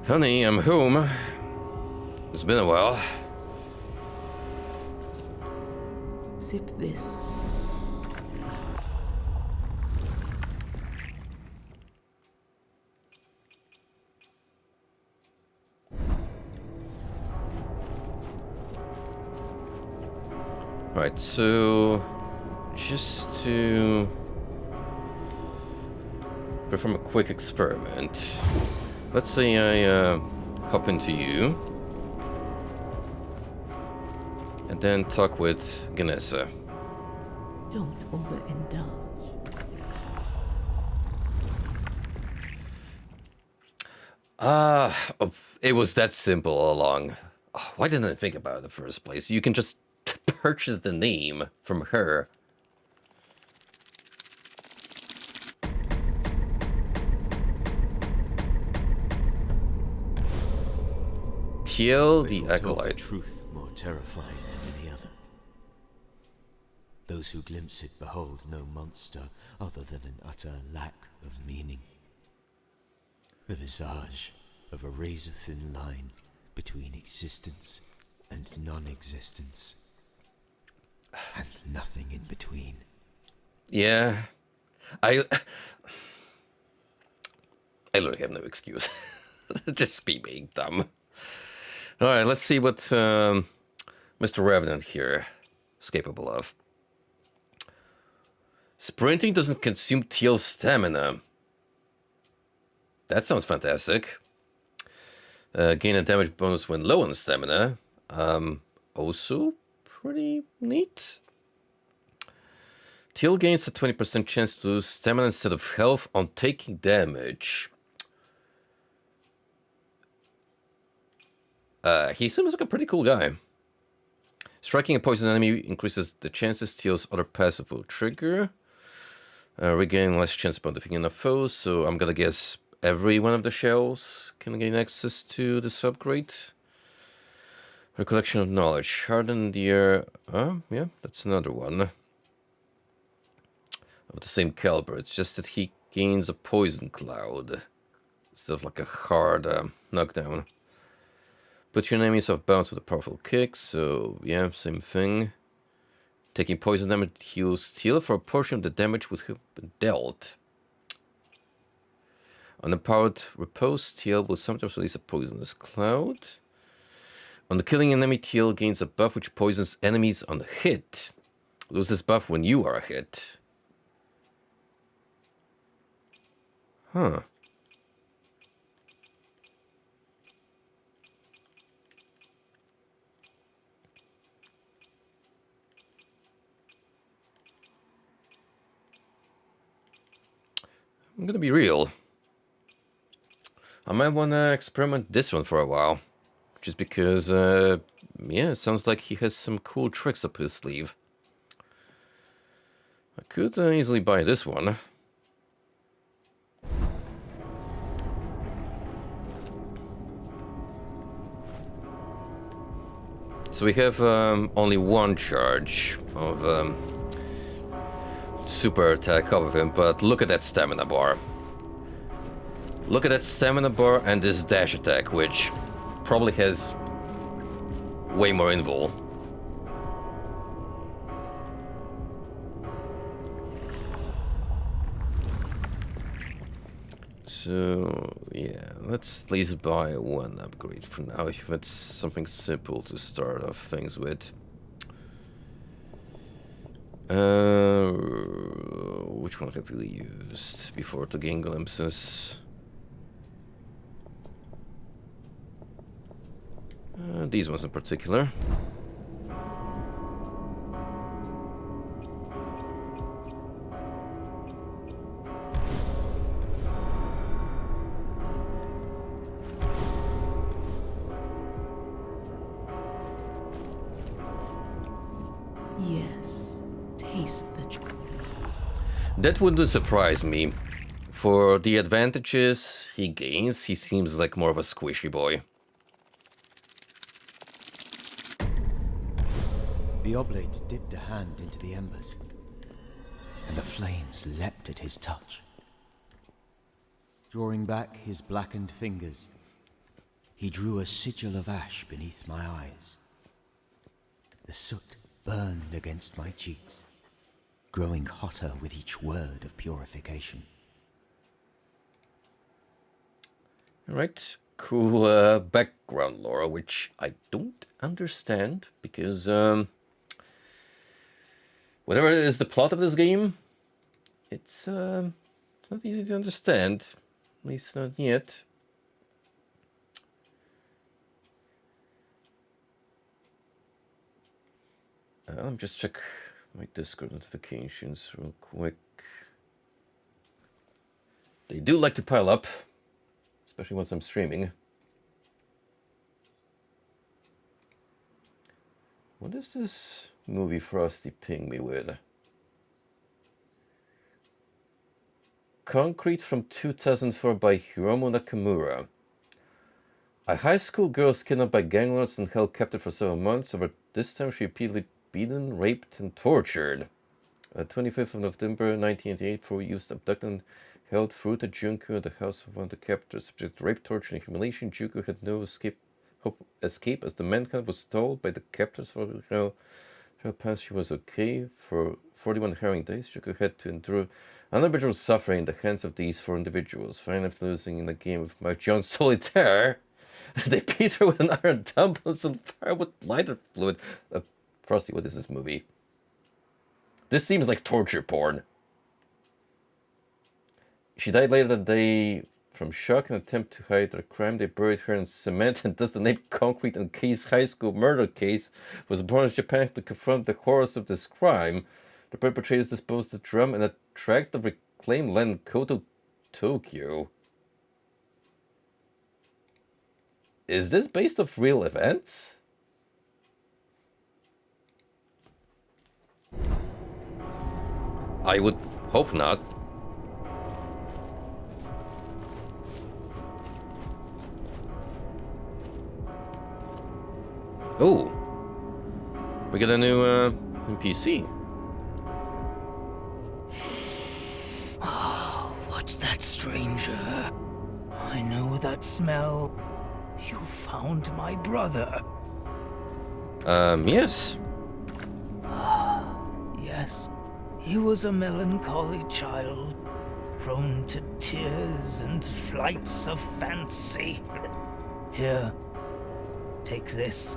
Honey, I'm home. It's been a while. Sip this. Right, so just to perform a quick experiment. Let's say I hop into you and then talk with Ganessa. Don't overindulge. It was that simple all along. Oh, why didn't I think about it in the first place? You can just purchase the name from her. Tiel the Acolyte. Truth more terrifying than any other. Those who glimpse it behold no monster other than an utter lack of meaning. The visage of a razor-thin line between existence and non-existence. And nothing in between. Yeah. I literally have no excuse. Just be being dumb. Alright, let's see what Mr. Revenant here is capable of. Sprinting doesn't consume Teal's stamina. That sounds fantastic. Gain a damage bonus when low on stamina. Also pretty neat. Teal gains a 20% chance to lose stamina instead of health on taking damage. He seems like a pretty cool guy. Striking a poison enemy increases the chances Teal's other passive will trigger. Regaining less chance upon defeating a foe, so I'm gonna guess every one of the shells can gain access to this upgrade. Recollection of knowledge. Harden the air. Yeah, that's another one. Of the same caliber. It's just that he gains a poison cloud instead of like a hard knockdown. Put your enemies off balance with a powerful kick, so yeah, same thing. Taking poison damage heals Teal for a portion of the damage which has been dealt. On the powered repose, Teal will sometimes release a poisonous cloud. On the killing enemy, Teal gains a buff which poisons enemies on hit. Lose this buff when you are hit. Huh. I'm gonna be real. I might wanna experiment this one for a while. Just because, yeah, it sounds like he has some cool tricks up his sleeve. I could easily buy this one. So we have only one charge of super attack off of him, but look at that stamina bar. Look at that stamina bar and this dash attack, which probably has way more invul. So yeah, let's at least buy one upgrade for now, if it's something simple to start off things with. Which one have we used before to gain glimpses? These ones in particular. That wouldn't surprise me. For the advantages he gains, he seems like more of a squishy boy. The oblate dipped a hand into the embers, and the flames leapt at his touch. Drawing back his blackened fingers, he drew a sigil of ash beneath my eyes. The soot burned against my cheeks, growing hotter with each word of purification. Alright, cool background lore, which I don't understand, because whatever is the plot of this game, it's not easy to understand, at least not yet. Let me just check my Discord notifications real quick. They do like to pile up, especially once I'm streaming. What is this movie Frosty ping me with? Concrete from 2004 by Hiromu Nakamura. A high school girl is kidnapped by gang lords and held captive for several months. Over this time, she repeatedly beaten, raped, and tortured. 25th of November 1988, 4 youths abducted and held Furuta Junko at the house of one of the captors. Subject to rape, torture, and humiliation, Junko had no escape as the manhunt was told by the captors for her past. She was okay. For 41 harrowing days, Junko had to endure unbearable suffering in the hands of these 4 individuals. Finally, after losing in a game of Mahjong Solitaire, they beat her with an iron dumbbell and fire with lighter fluid. Frosty, what is this movie? This seems like torture porn. She died later that day from shock and attempt to hide their crime. They buried her in cement, and thus the name Concrete and Case High School Murder Case was born in Japan to confront the horrors of this crime. The perpetrators disposed the drum in a tract of reclaimed land in Koto, Tokyo. Is this based off real events? I would hope not. Oh, we got a new NPC. What's that, stranger? I know that smell. You found my brother. Yes. Yes, he was a melancholy child, prone to tears and flights of fancy. Here, take this.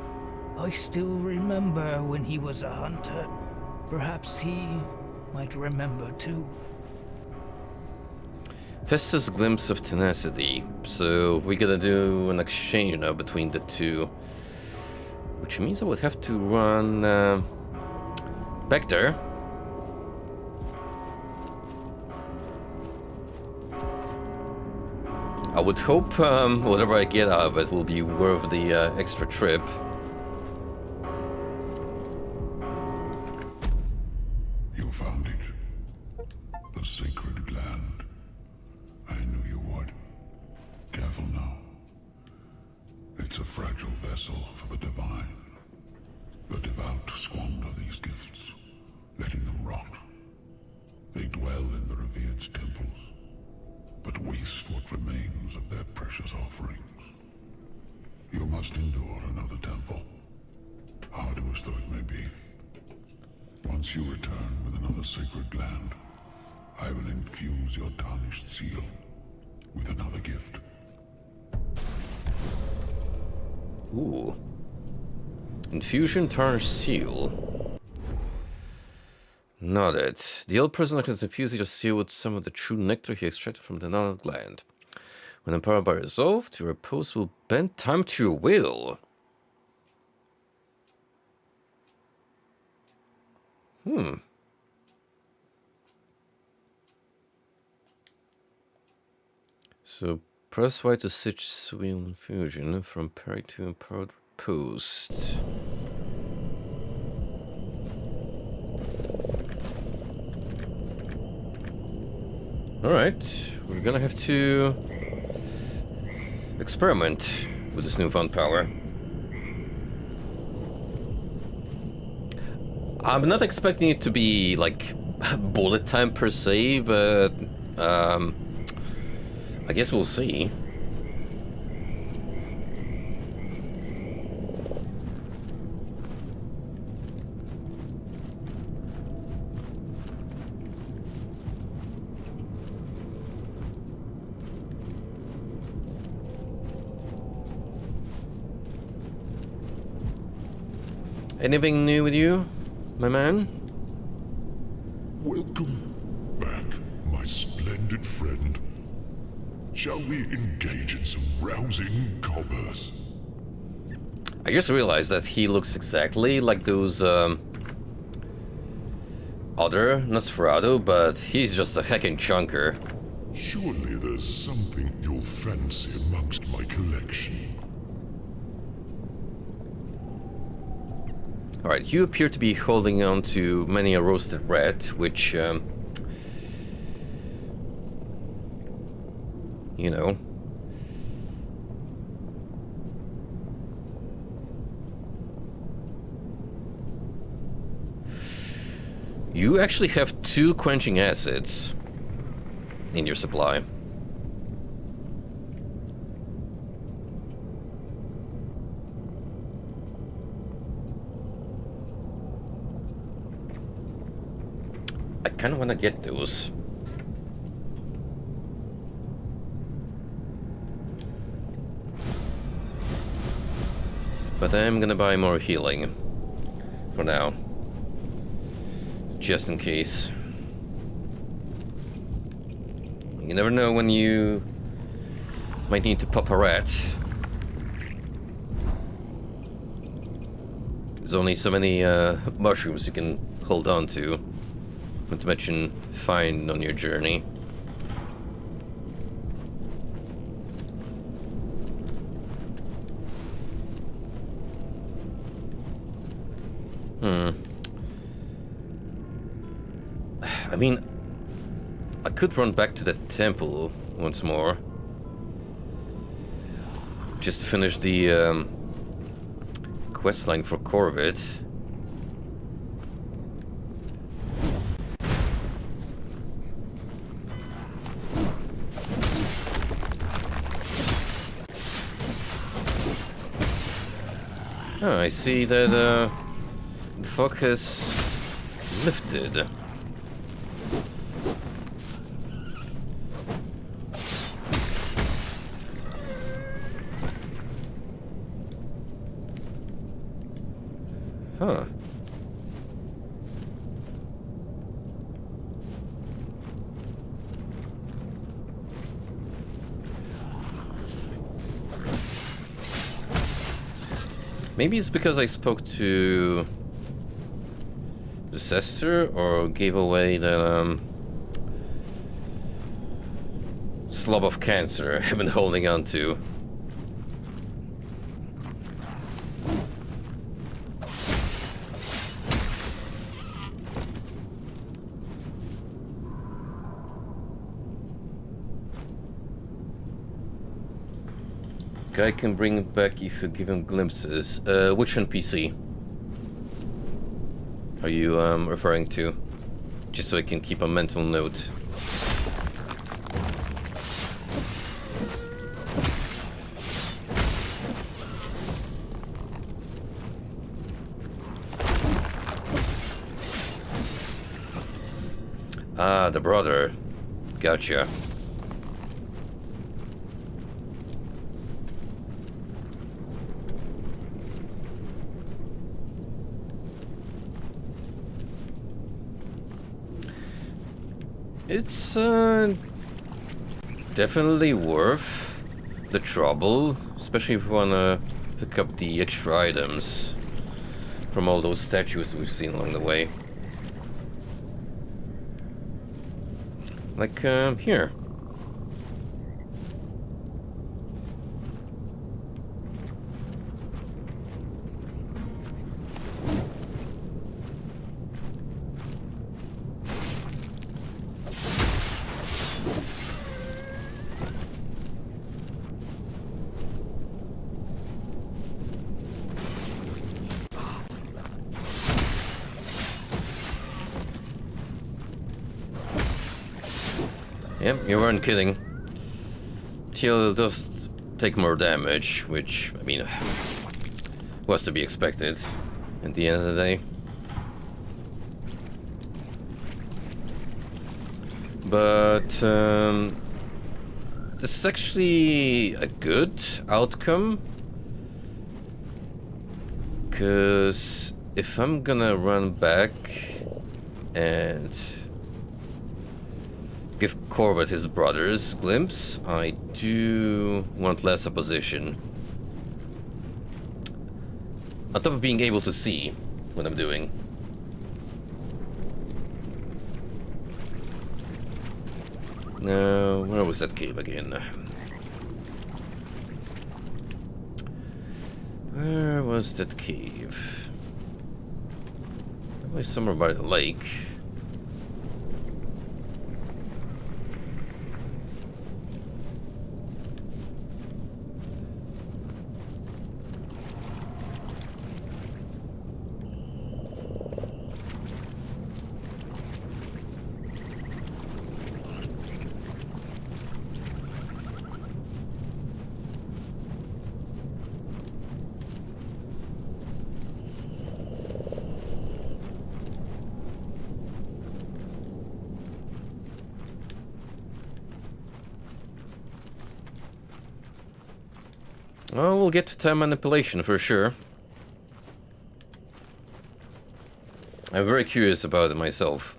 I still remember when he was a hunter. Perhaps he might remember too. Festus glimpse of tenacity. So we gotta do an exchange now between the two, which means I would have to run back there. I would hope whatever I get out of it will be worth the extra trip. You found it. The sacred gland. I knew you would. Careful now. It's a fragile vessel for the divine. The devout squander these gifts, letting them rot. They dwell in the revered's temples, but waste what remains of their precious offerings. You must endure another temple, arduous though it may be. Once you return with another sacred gland, I will infuse your tarnished seal with another gift. Ooh. Infusion tarnished seal. Noted. The old prisoner has infused your seal with some of the true nectar he extracted from the another gland. When empowered by resolve, your repose will bend time to your will. So press Y to switch seal infusion from parry to empowered post. Alright, we're gonna have to experiment with this newfound power. I'm not expecting it to be like bullet time per se, but I guess we'll see. Anything new with you, my man? Welcome back, my splendid friend. Shall we engage in some rousing commerce? I just realized that he looks exactly like those other Nosferatu, but he's just a heckin' chunker. Surely there's something you'll fancy amongst my collection. Alright, you appear to be holding on to many a roasted rat, which, you know. You actually have 2 quenching acids in your supply. I kind of want to get those. But I'm gonna buy more healing for now. Just in case. You never know when you might need to pop a rat. There's only so many mushrooms you can hold on to. Not to mention find on your journey. I mean, I could run back to that temple once more. Just to finish the quest line for Corvid. Oh, I see that the fog has lifted. Huh. Maybe it's because I spoke to the sister or gave away the slob of cancer I've been holding on to. Guy can bring it back if you give him glimpses. Which NPC are you referring to? Just so I can keep a mental note. Ah, the brother. Gotcha. It's definitely worth the trouble, especially if you wanna pick up the extra items from all those statues we've seen along the way. Like, here. Yep, you weren't kidding. Teal does take more damage, which, I mean, was to be expected at the end of the day. But this is actually a good outcome, because if I'm gonna run back and give Corvette his brother's glimpse, I do want less opposition. On top of being able to see what I'm doing. Now, where was that cave again? Where was that cave? Probably somewhere by the lake. Oh, we'll get to time manipulation for sure. I'm very curious about it myself.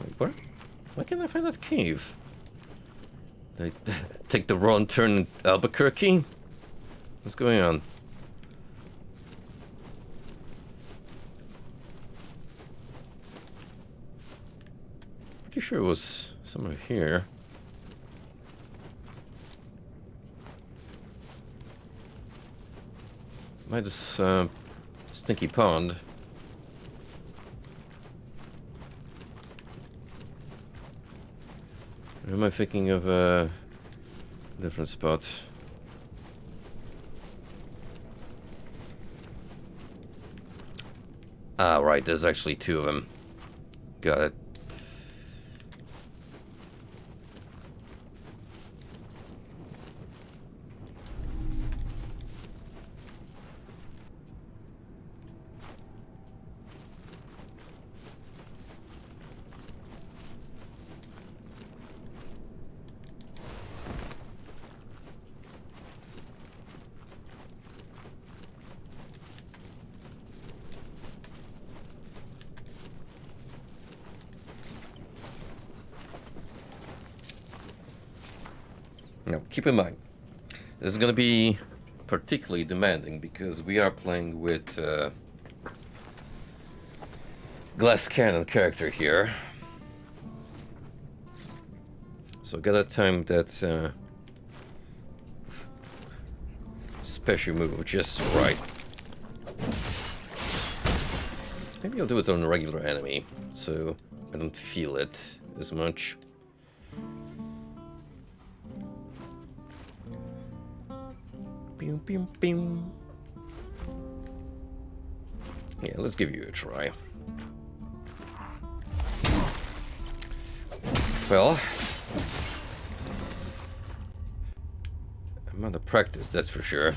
Wait, where? Why can't I find that cave? Did I take the wrong turn in Albuquerque? What's going on? Pretty sure it was somewhere here. By this stinky pond. Or am I thinking of a different spot? Ah, right, there's actually two of them. Got it. Now, keep in mind, this is going to be particularly demanding because we are playing with glass cannon character here. So gotta time that special move just right. Maybe I'll do it on a regular enemy, so I don't feel it as much. Bing, bing, bing. Yeah, let's give you a try. Well, I'm out of practice, that's for sure.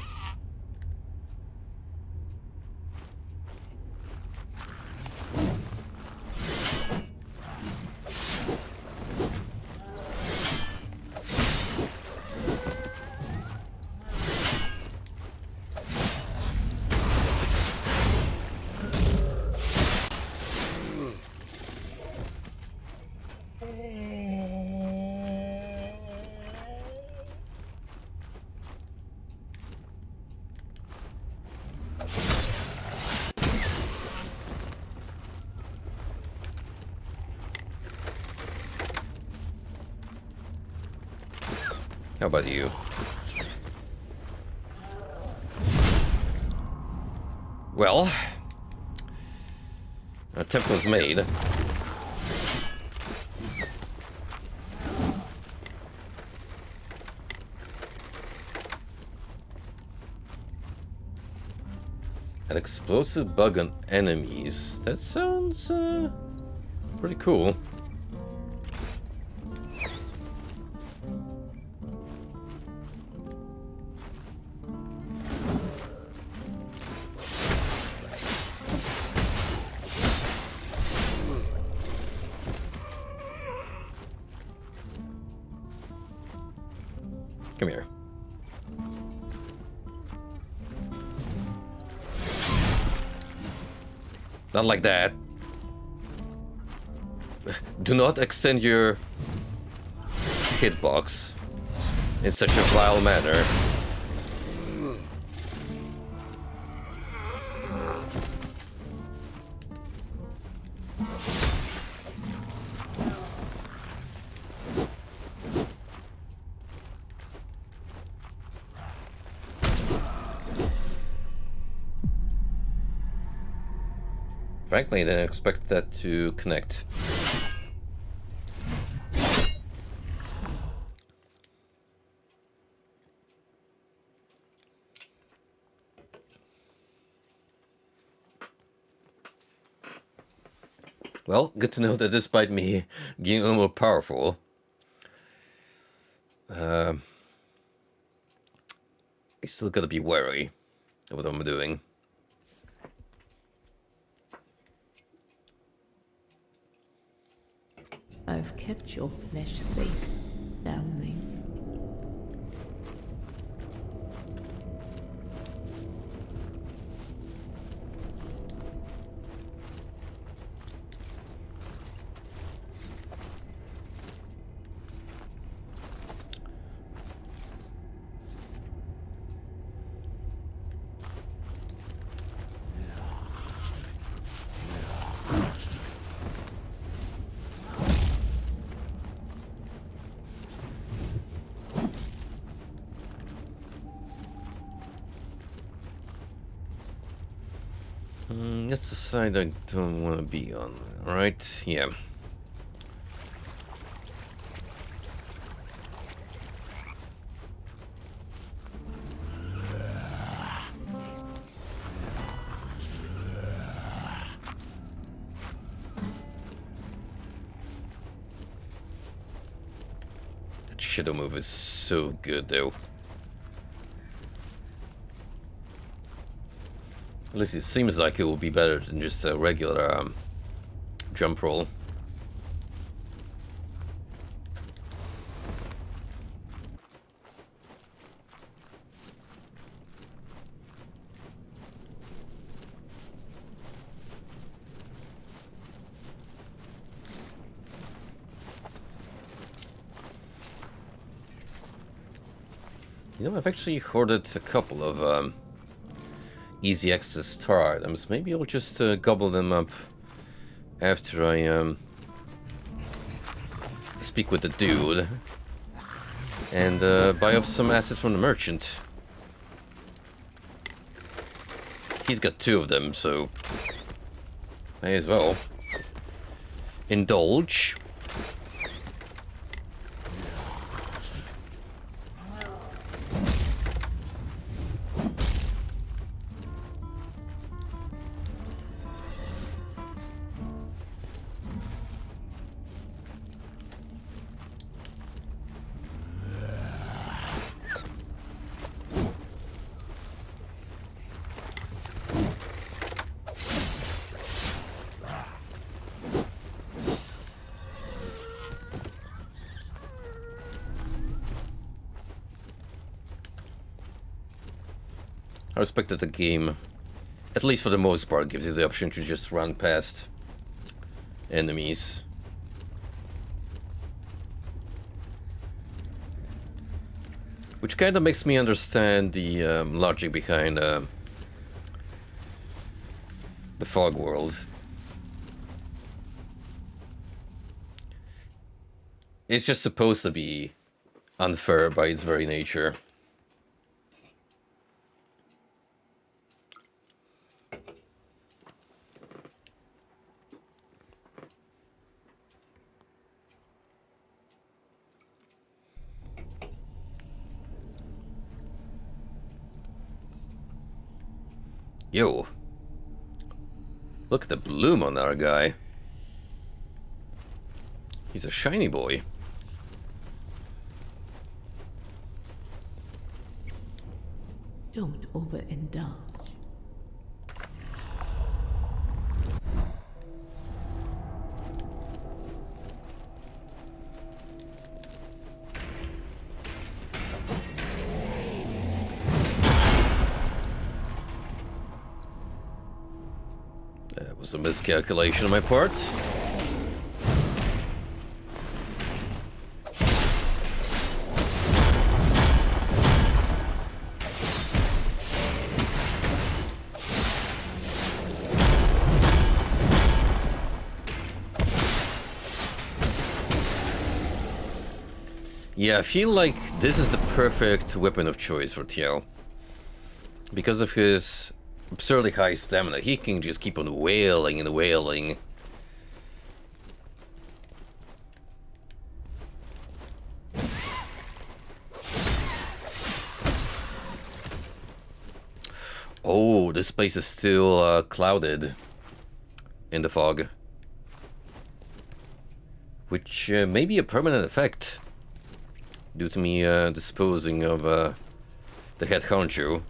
How about you? Well, an attempt was made. An explosive bug on enemies. That sounds pretty cool. Come here. Not like that. Do not extend your hitbox in such a vile manner. Frankly, I didn't expect that to connect. Well, good to know that despite me getting a little more powerful, I still gotta be wary of what I'm doing. I've kept your flesh safe, family. That's the side I don't want to be on, right? Yeah. That shadow move is so good, though. At least it seems like it will be better than just a regular jump roll. You know, I've actually hoarded a couple of easy access star items. Maybe I'll just gobble them up after I speak with the dude and buy up some assets from the merchant. He's got 2 of them, so may as well indulge. I respect that the game, at least for the most part, gives you the option to just run past enemies. Which kind of makes me understand the logic behind the fog world. It's just supposed to be unfair by its very nature. Yo. Look at the bloom on our guy. He's a shiny boy. Don't overindulge. That was a miscalculation on my part. Yeah, I feel like this is the perfect weapon of choice for Tiel. Because of his absurdly high stamina, he can just keep on wailing and wailing. Oh, this place is still clouded in the fog. Which may be a permanent effect. Due to me disposing of the head honcho.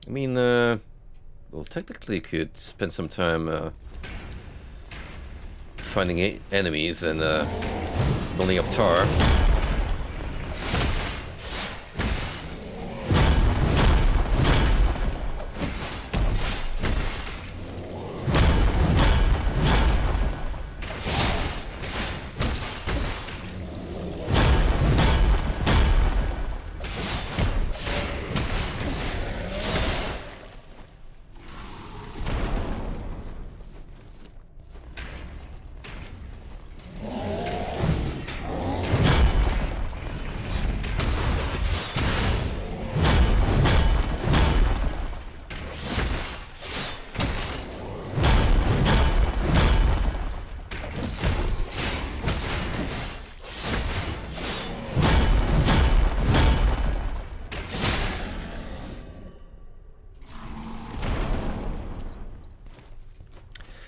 I mean, well, technically could spend some time finding enemies and building up tar.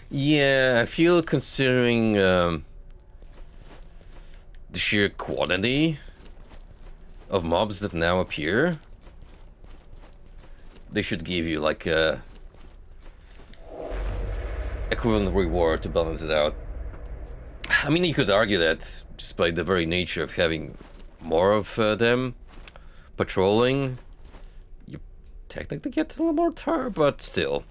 Yeah, I feel considering the sheer quantity of mobs that now appear, they should give you like a equivalent reward to balance it out. I mean, you could argue that just by the very nature of having more of them patrolling, you technically get a little more tar, but still.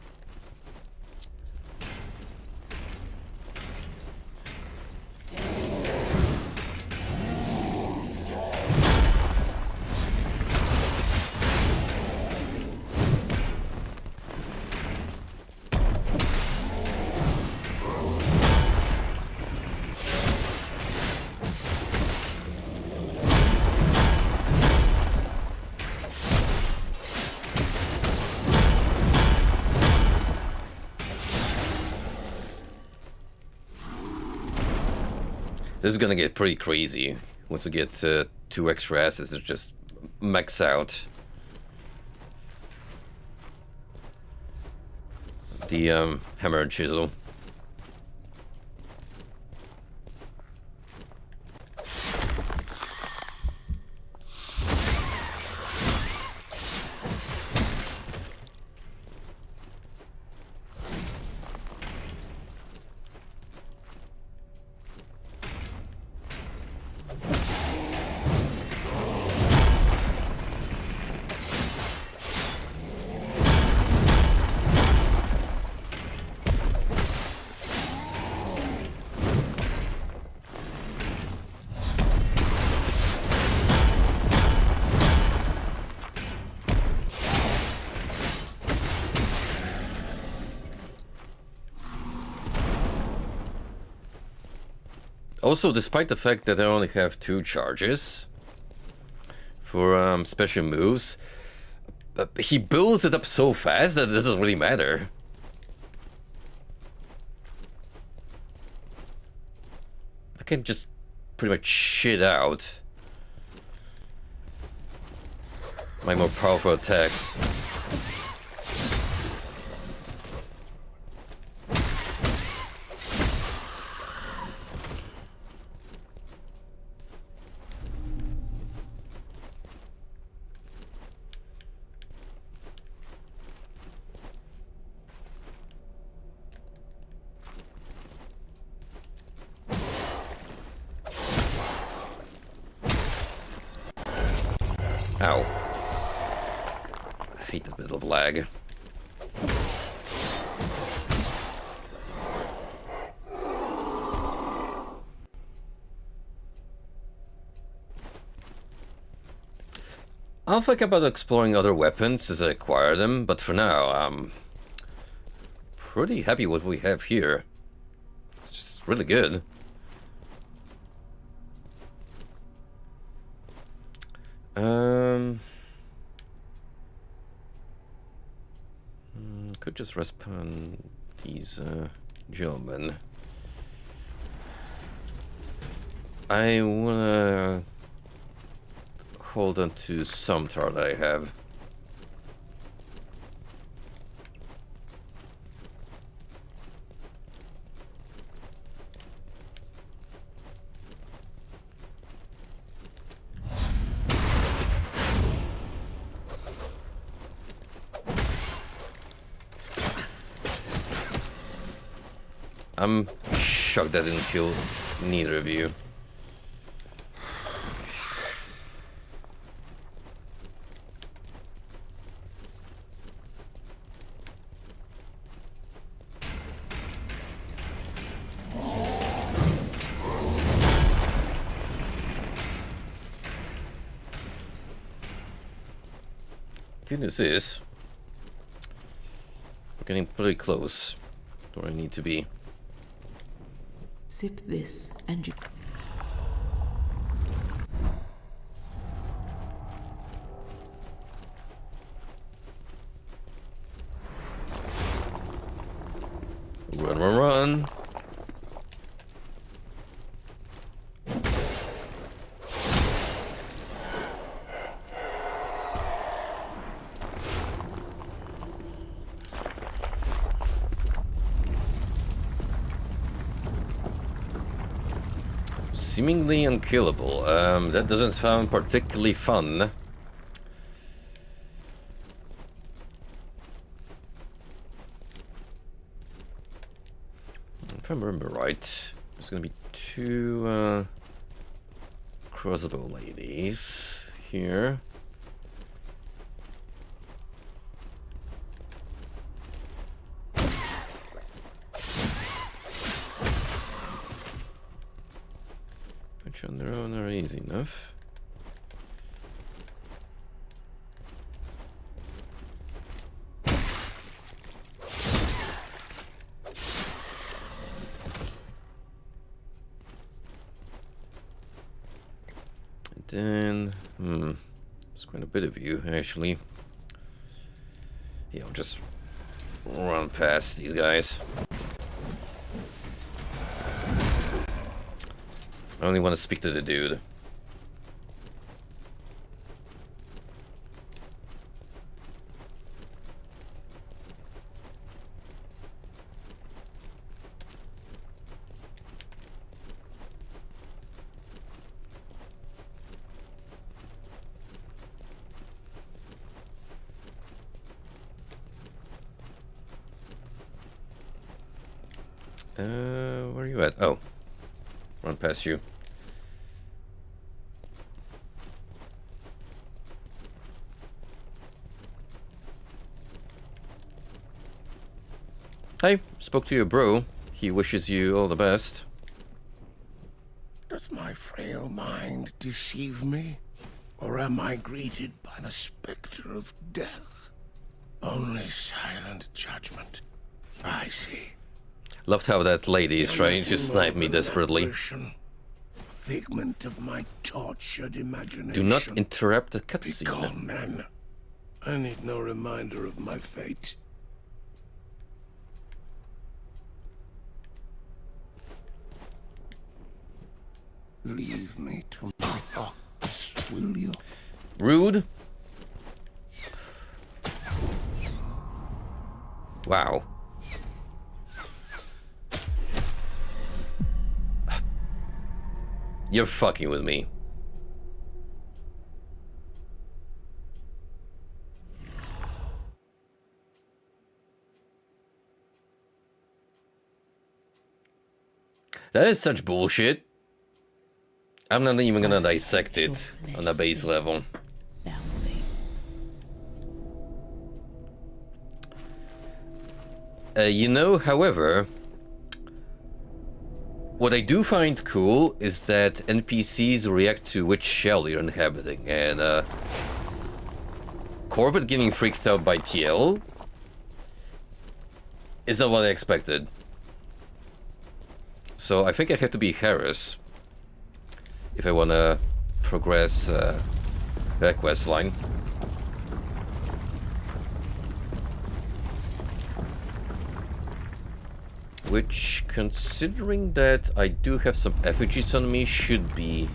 This is gonna get pretty crazy once I get 2 extra assets that just max out. The hammer and chisel. Also, despite the fact that I only have 2 charges for special moves, he builds it up so fast that it doesn't really matter. I can just pretty much shit out my more powerful attacks. Ow. I hate that bit of lag. I'll think about exploring other weapons as I acquire them, but for now, I'm pretty happy with what we have here. It's just really good. Could just respawn these gentlemen. I wanna hold on to some tar that I have. I'm shocked that didn't kill neither of you. Good news is, we're getting pretty close to where I need to be. Sip this and you... Run, run, run. Seemingly unkillable. That doesn't sound particularly fun. If I remember right, there's gonna be two crossbow ladies here. Which on their own are easy enough. And then, there's quite a bit of you, actually. Yeah, I'll just run past these guys. I only want to speak to the dude. Where are you at? Oh, run past you. Hey, spoke to your bro. He wishes you all the best. Does my frail mind deceive me? Or am I greeted by the specter of death? Only silent judgment. I see. Loved how that lady is trying to snipe me desperately. Figment of my tortured imagination. Do not interrupt the Be cutscene. calm, man. I need no reminder of my fate. Leave me to my thoughts, will you? Rude. Wow. You're fucking with me. That is such bullshit. I'm not even gonna dissect it on a base level. You know, however, what I do find cool is that NPCs react to which shell you're inhabiting, and Corbett getting freaked out by TL is not what I expected. So I think I have to be Harris if I want to progress that quest line. Which, considering that I do have some effigies on me, should be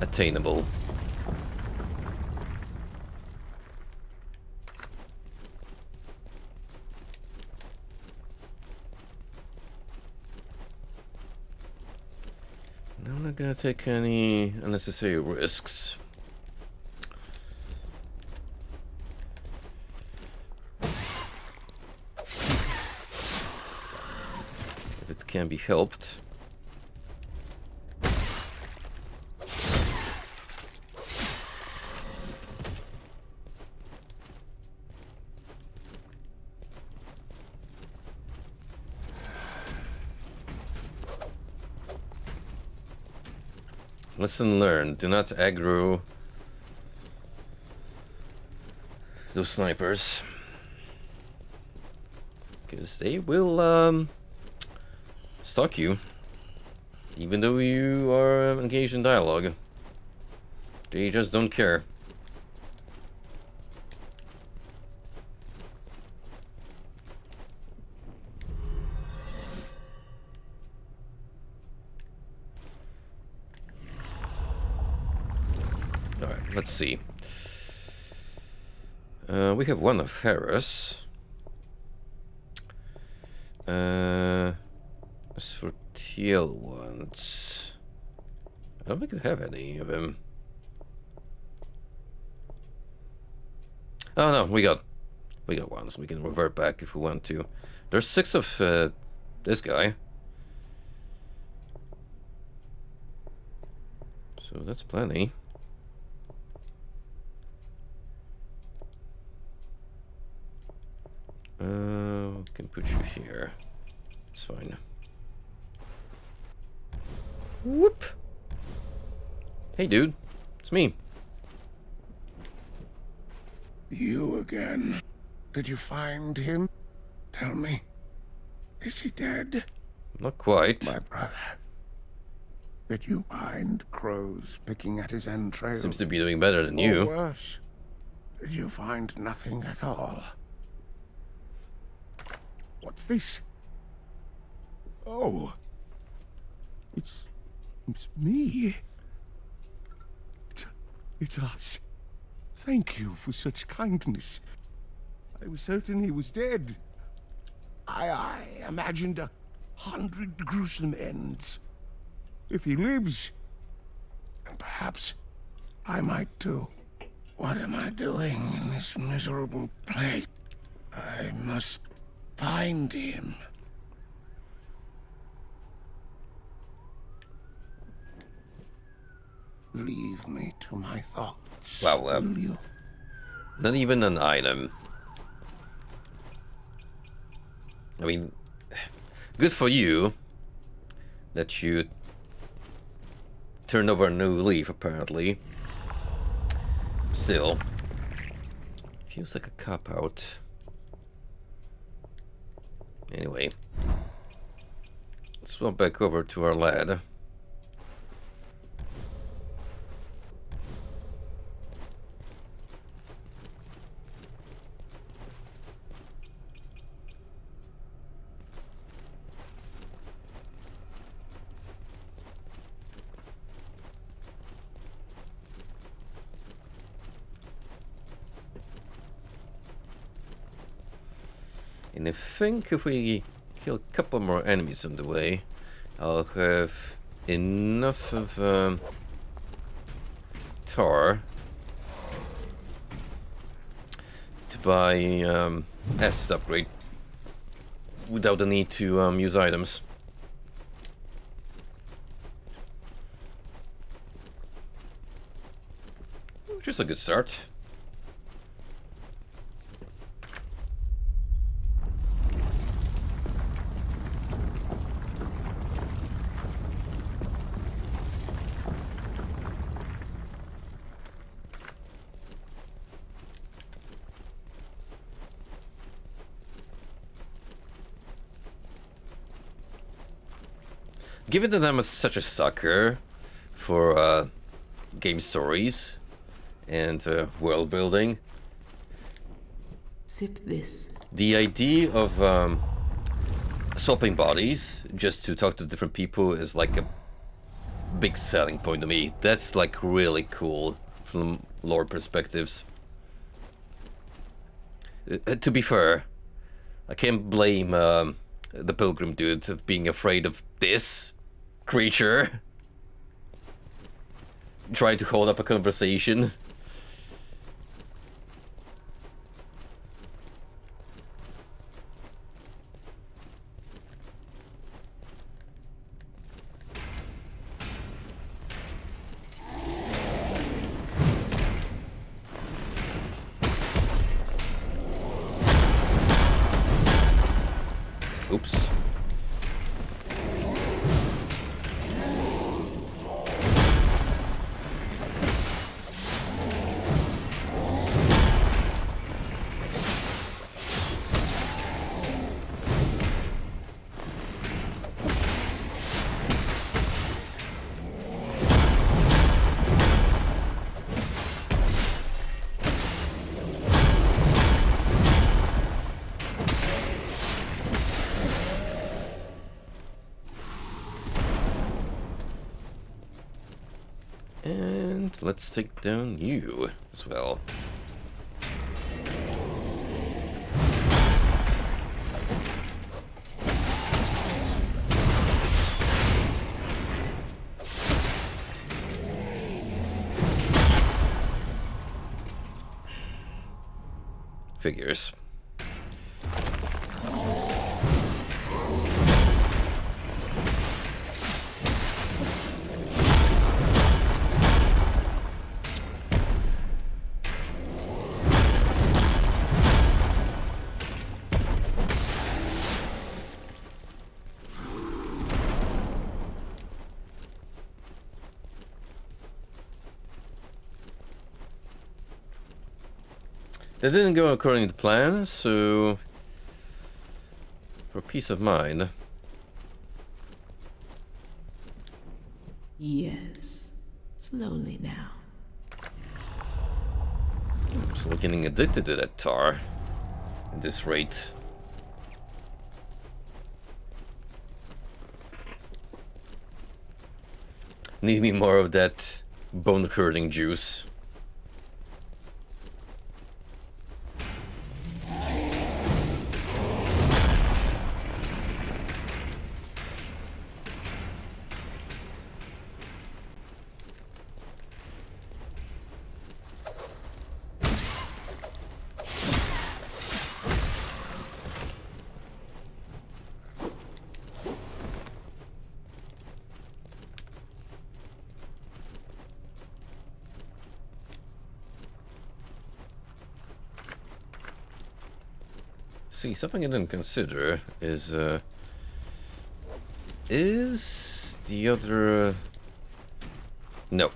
attainable. I'm not gonna take any unnecessary risks. If it can be helped. Lesson learned, do not aggro those snipers. Because they will stalk you. Even though you are engaged in dialogue. They just don't care. Alright, let's see. We have one of Harris. As for TL ones, I don't think we have any of them. Oh no, we got one, so we can revert back if we want to. There's 6 of this guy. So that's plenty. We can put you here. It's fine. Whoop! Hey dude, it's me. You again? Did you find him? Tell me. Is he dead? Not quite. My brother. Did you find crows picking at his entrails? Seems to be doing better than you. Or worse, did you find nothing at all? What's this? Oh. It's me. It's us. Thank you for such kindness. I was certain he was dead. I imagined 100 gruesome ends. If he lives, and perhaps I might too. What am I doing in this miserable place? I must find him. Leave me to my thoughts. Wow, will you? Not even an item. I mean, good for you that you turned over a new leaf, apparently. Still, feels like a cop-out. Anyway, let's swap back over to our lad. And I think if we kill a couple more enemies on the way, I'll have enough of tar to buy asset upgrade without the need to use items. Which is a good start. Given that I'm such a sucker for game stories and world building, Sip this. the idea of swapping bodies just to talk to different people is like a big selling point to me. That's like really cool from lore perspectives. To be fair, I can't blame the pilgrim dude of being afraid of this creature trying to hold up a conversation. Oops. And let's take down you as well. Figures. That didn't go according to plan, so for peace of mind. Yes. Slowly now. I'm still getting addicted to that tar at this rate. Need me more of that bone curdling juice. See, something I didn't consider is the other... No.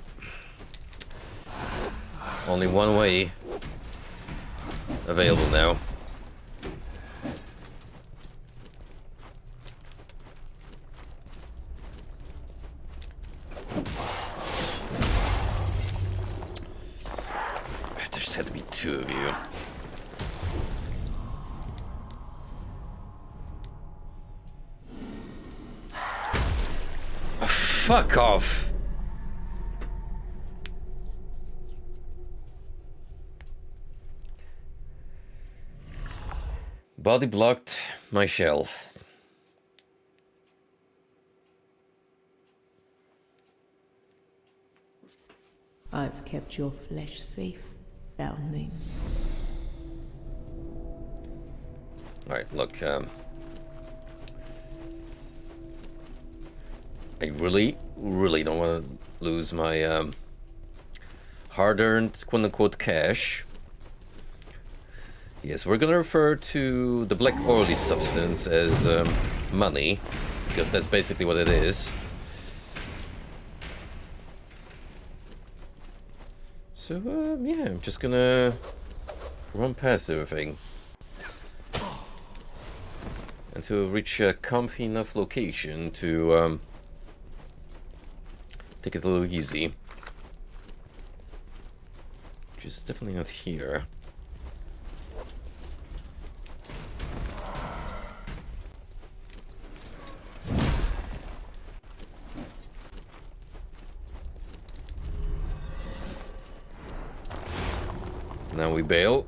Only one way available now. There's had to be two of you. Fuck off. Body blocked my shell. I've kept your flesh safe, foundling. Alright, look, I really don't want to lose my hard-earned quote-unquote cash. Yes, we're gonna refer to the black oily substance as money, because that's basically what it is. So, yeah, I'm just gonna run past everything until we reach a comfy enough location to take it a little easy. Which is definitely not here. Now we bail.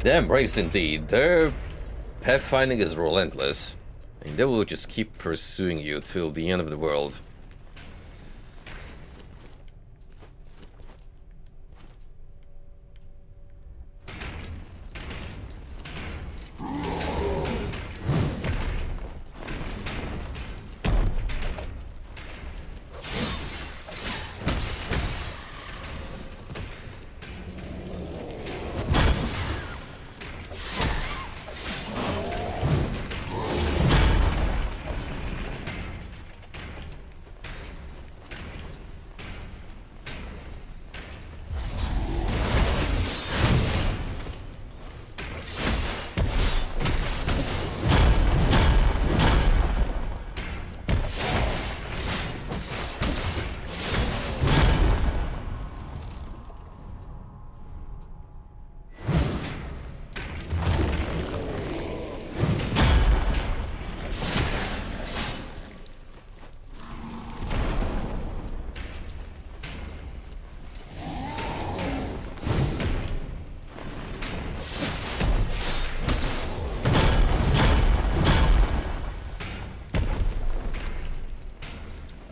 Damn braves indeed. Their pathfinding is relentless. And they will just keep pursuing you till the end of the world.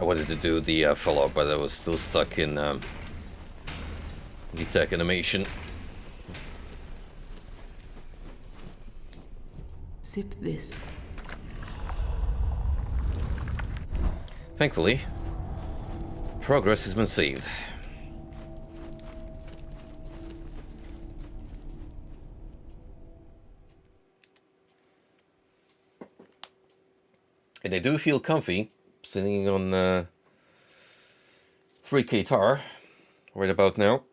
I wanted to do the follow-up, but I was still stuck in the tech animation. Sip this. Thankfully, progress has been saved. And I do feel comfy sitting on 3K tar right about now.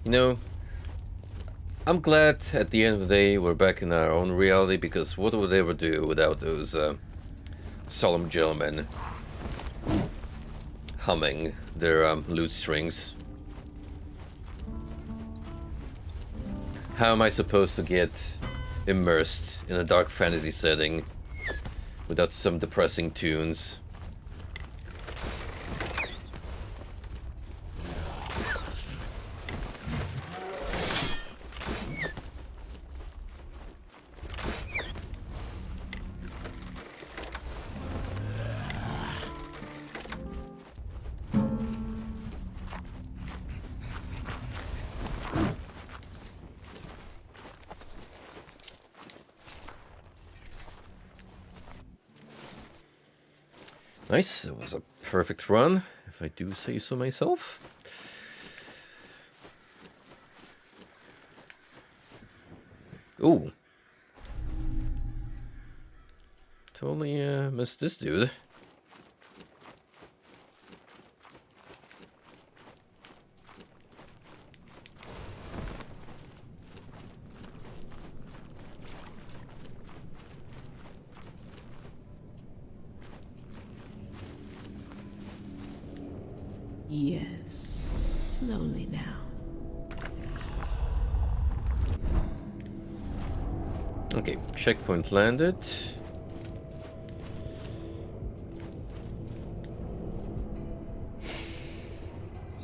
You know, I'm glad at the end of the day we're back in our own reality, because what would they ever do without those solemn gentlemen humming their lute strings? How am I supposed to get immersed in a dark fantasy setting without some depressing tunes? Nice, it was a perfect run, if I do say so myself. Ooh. Totally missed this dude. Yes, slowly now. Okay, checkpoint landed.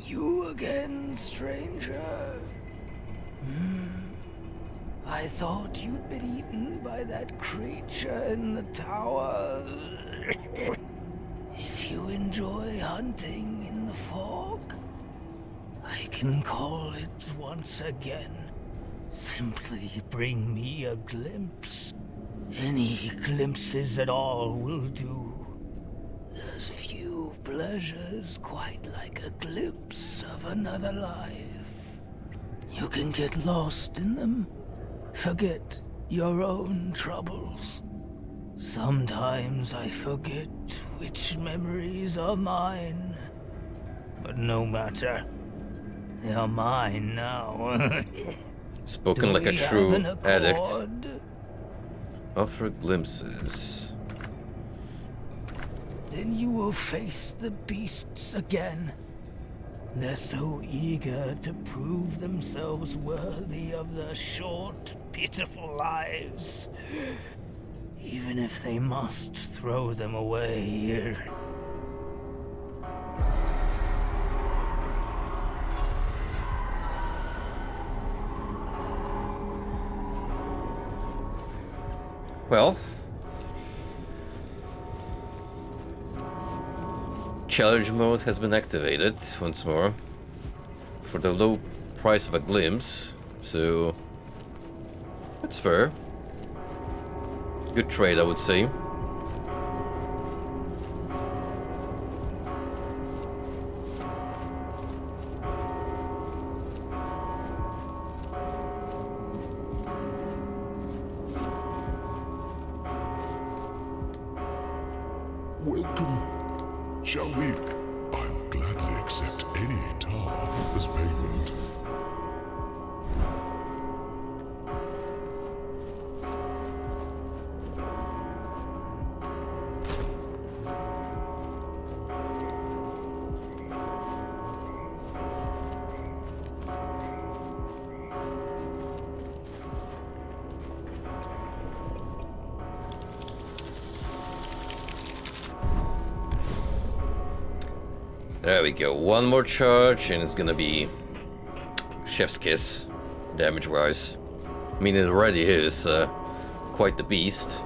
You again, stranger? I thought you'd been eaten by that creature in the tower. If you enjoy hunting in the fog, I can call it once again. Simply bring me a glimpse. Any glimpses at all will do. There's few pleasures quite like a glimpse of another life. You can get lost in them, forget your own troubles. Sometimes I forget which memories are mine. But no matter, they are mine now. Spoken Do like a we have true an addict. accord? Offer glimpses. Then you will face the beasts again. They're so eager to prove themselves worthy of their short, pitiful lives. Even if they must throw them away. Well, challenge mode has been activated once more for the low price of a glimpse, so it's fair. Good trade, I would say. Welcome. Shall we? I'll gladly accept any tar as payment. There we go. One more charge, and it's gonna be chef's kiss, damage-wise. I mean, it already is quite the beast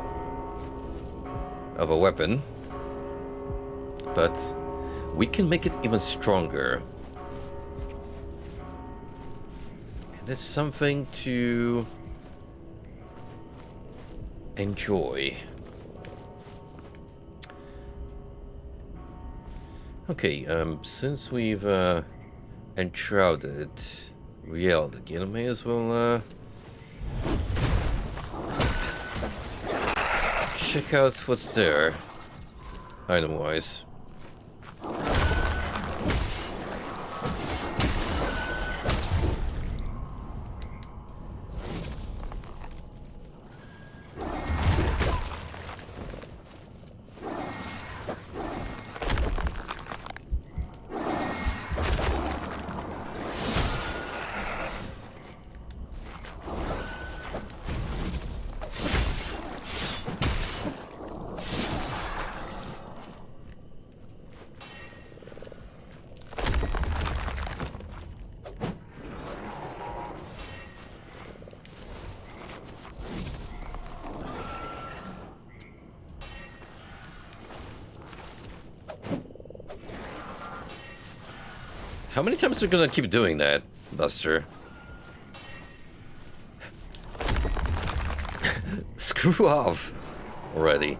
of a weapon, but we can make it even stronger. And it's something to enjoy. Okay, since we've enshrouded Riel again, I may as well check out what's there, item-wise. How many times are we gonna keep doing that, Buster? Screw off already.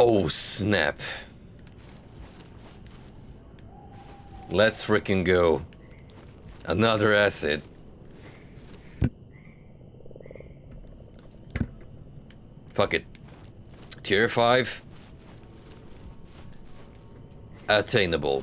Oh, snap. Let's frickin' go. Another acid. Fuck it. Tier 5. Attainable.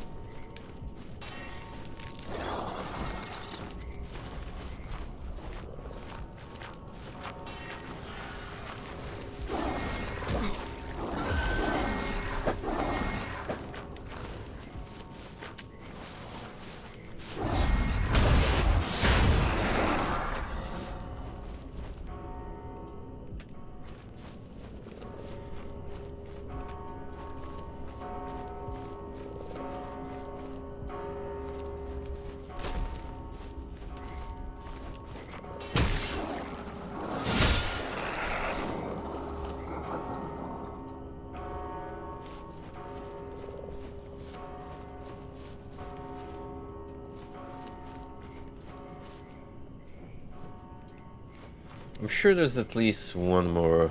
I'm sure there's at least one more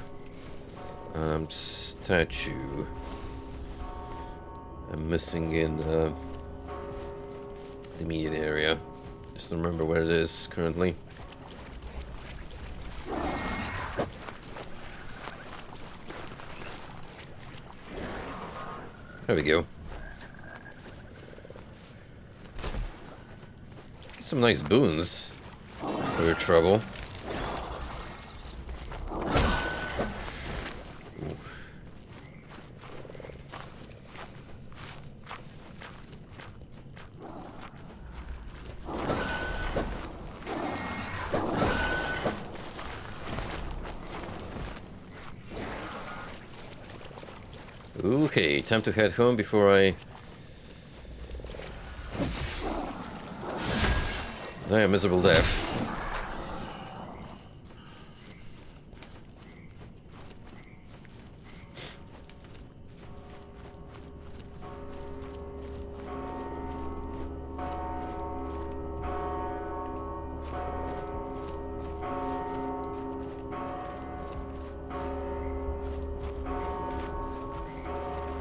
statue I'm missing in the immediate area. Just don't remember where it is currently. There we go. Some nice boons for your trouble. Okay, time to head home before I die a miserable death.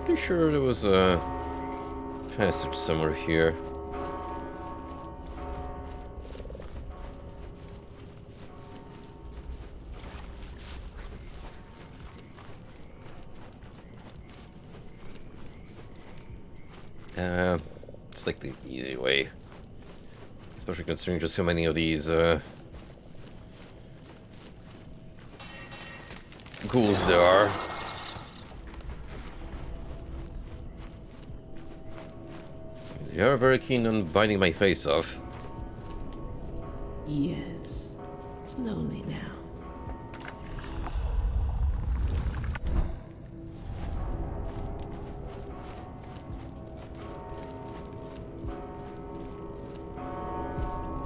Pretty sure there was a passage somewhere here. It's like the easy way. Especially considering just how many of these ghouls there are. They are very keen on biting my face off. Yes, slowly now.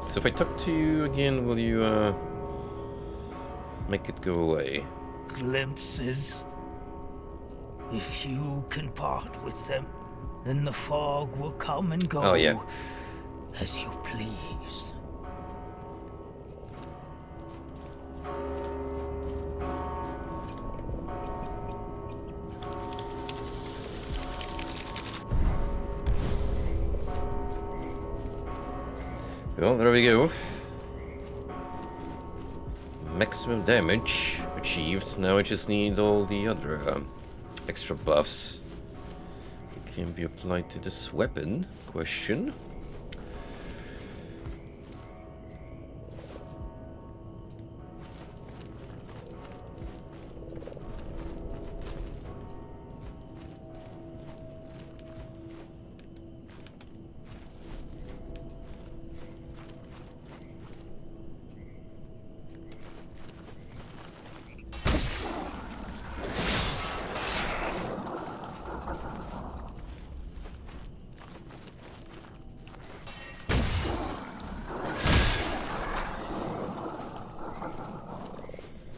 So if I talk to you again, will you make it go away? Glimpses. If you can part with them, then the fog will come and go. Oh, yeah. As you please. Well, there we go. Maximum damage achieved. Now I just need all the other extra buffs. It can be applied to this weapon. Question.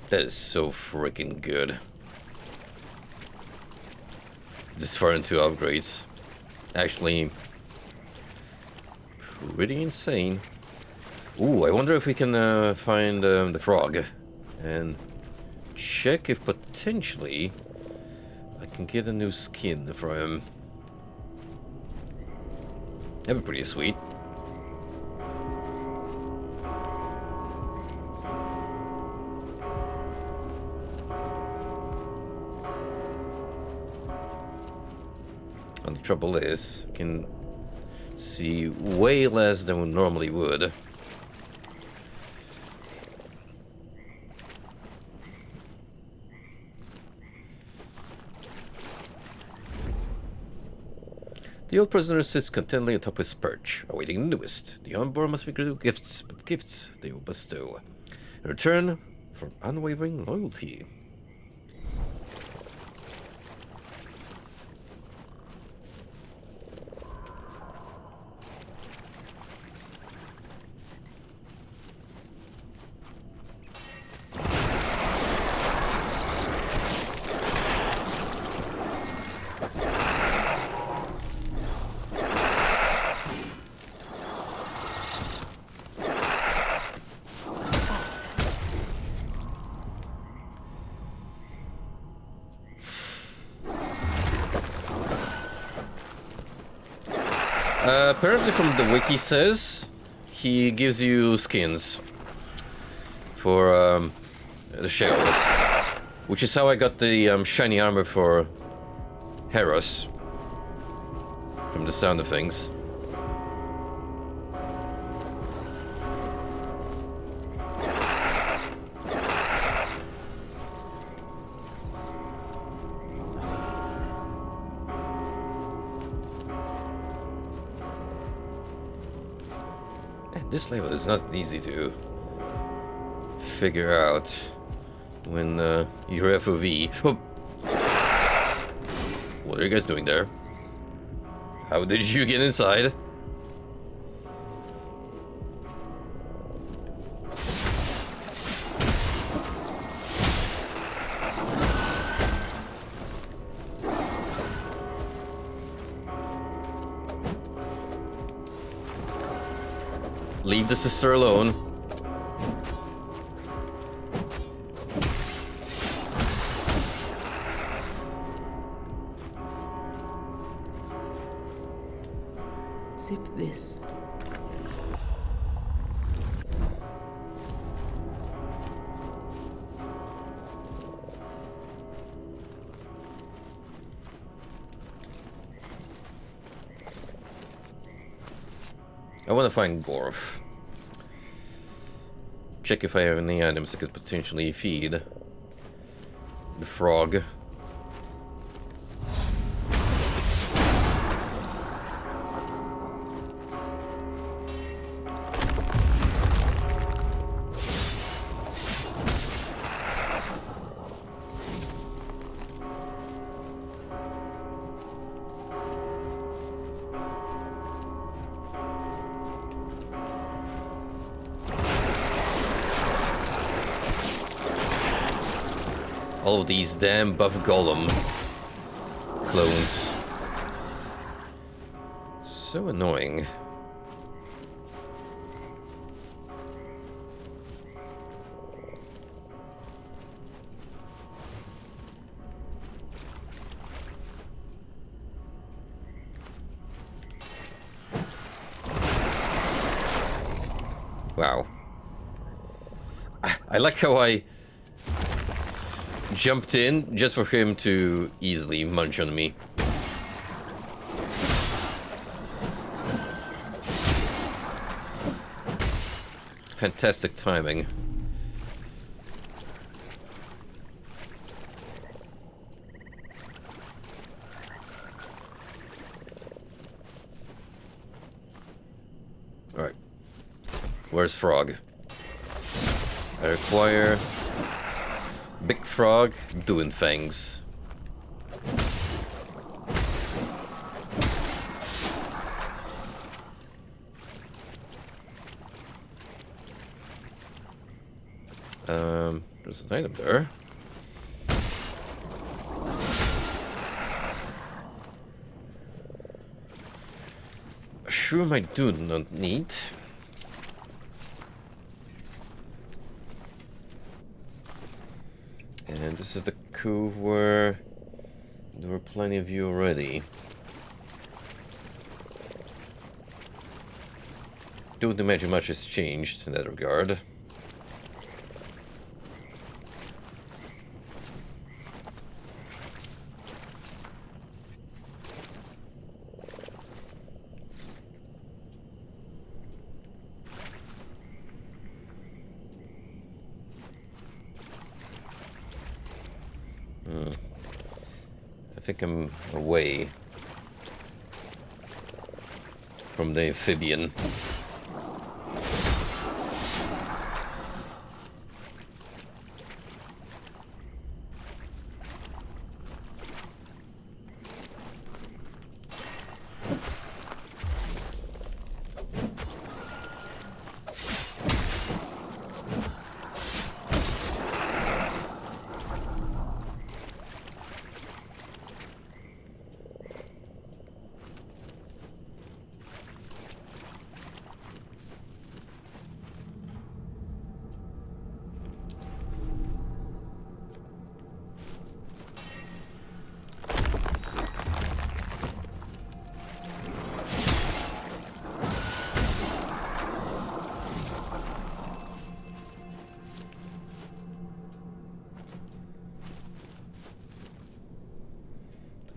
That is so freaking good. This far into upgrades. Actually, pretty insane. Ooh, I wonder if we can find the frog and check if potentially I can get a new skin for him. That'd be pretty sweet. And the trouble is, I can see way less than we normally would. The old prisoner sits contentedly atop his perch, awaiting the newest. The unborn must be greeted with gifts, but gifts they will bestow. In return for unwavering loyalty. Apparently from the wiki says, he gives you skins for the shells, which is how I got the shiny armor for Heros, from the sound of things. This level is not easy to figure out when you're FOV. Oh. What are you guys doing there? How did you get inside? Leave the sister alone. Sip this. I want to find Gorf. Check if I have any items that could potentially feed the frog. All of these damn buff golem clones. So annoying. Wow. I like how I jumped in just for him to easily munch on me. Fantastic timing. Alright. Where's Frog? I require Big Frog doing things. There's an item there. Sure, I do not need. And this is the cove where There were plenty of you already. Don't imagine much has changed in that regard. I think I'm away from the amphibian.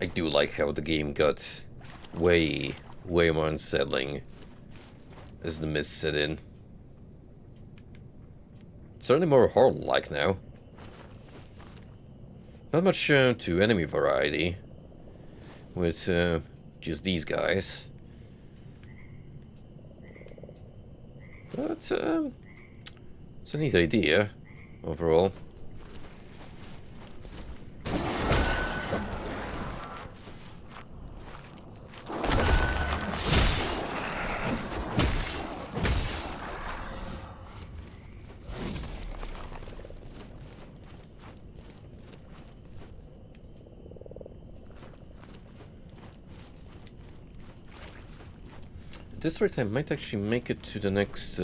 I do like how the game got way more unsettling as the mist set in. Certainly more horror-like now. Not much to enemy variety with just these guys. But it's a neat idea overall. This rate I might actually make it to the next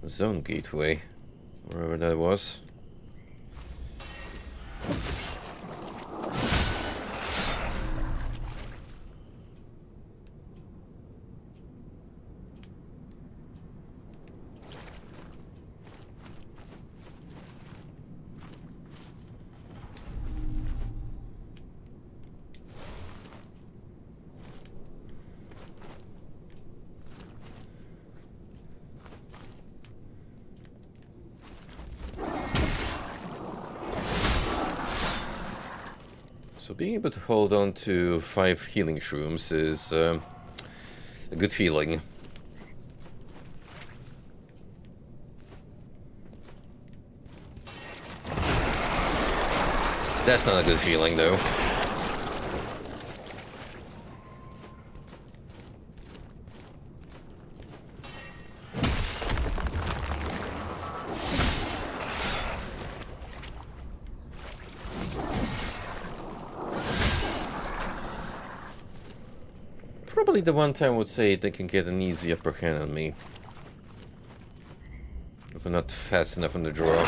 zone gateway, wherever that was. So being able to hold on to 5 healing shrooms is a good feeling. That's not a good feeling, though. Probably the one time I would say they can get an easy upper hand on me. If I'm not fast enough on the draw.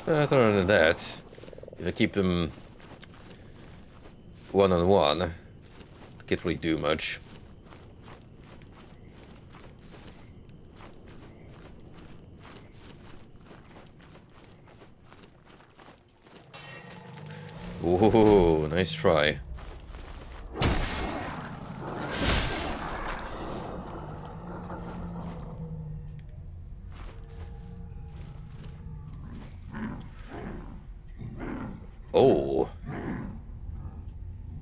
Other than that, if I keep them one-on-one, I can't really do much. Ooh, nice try. Oh.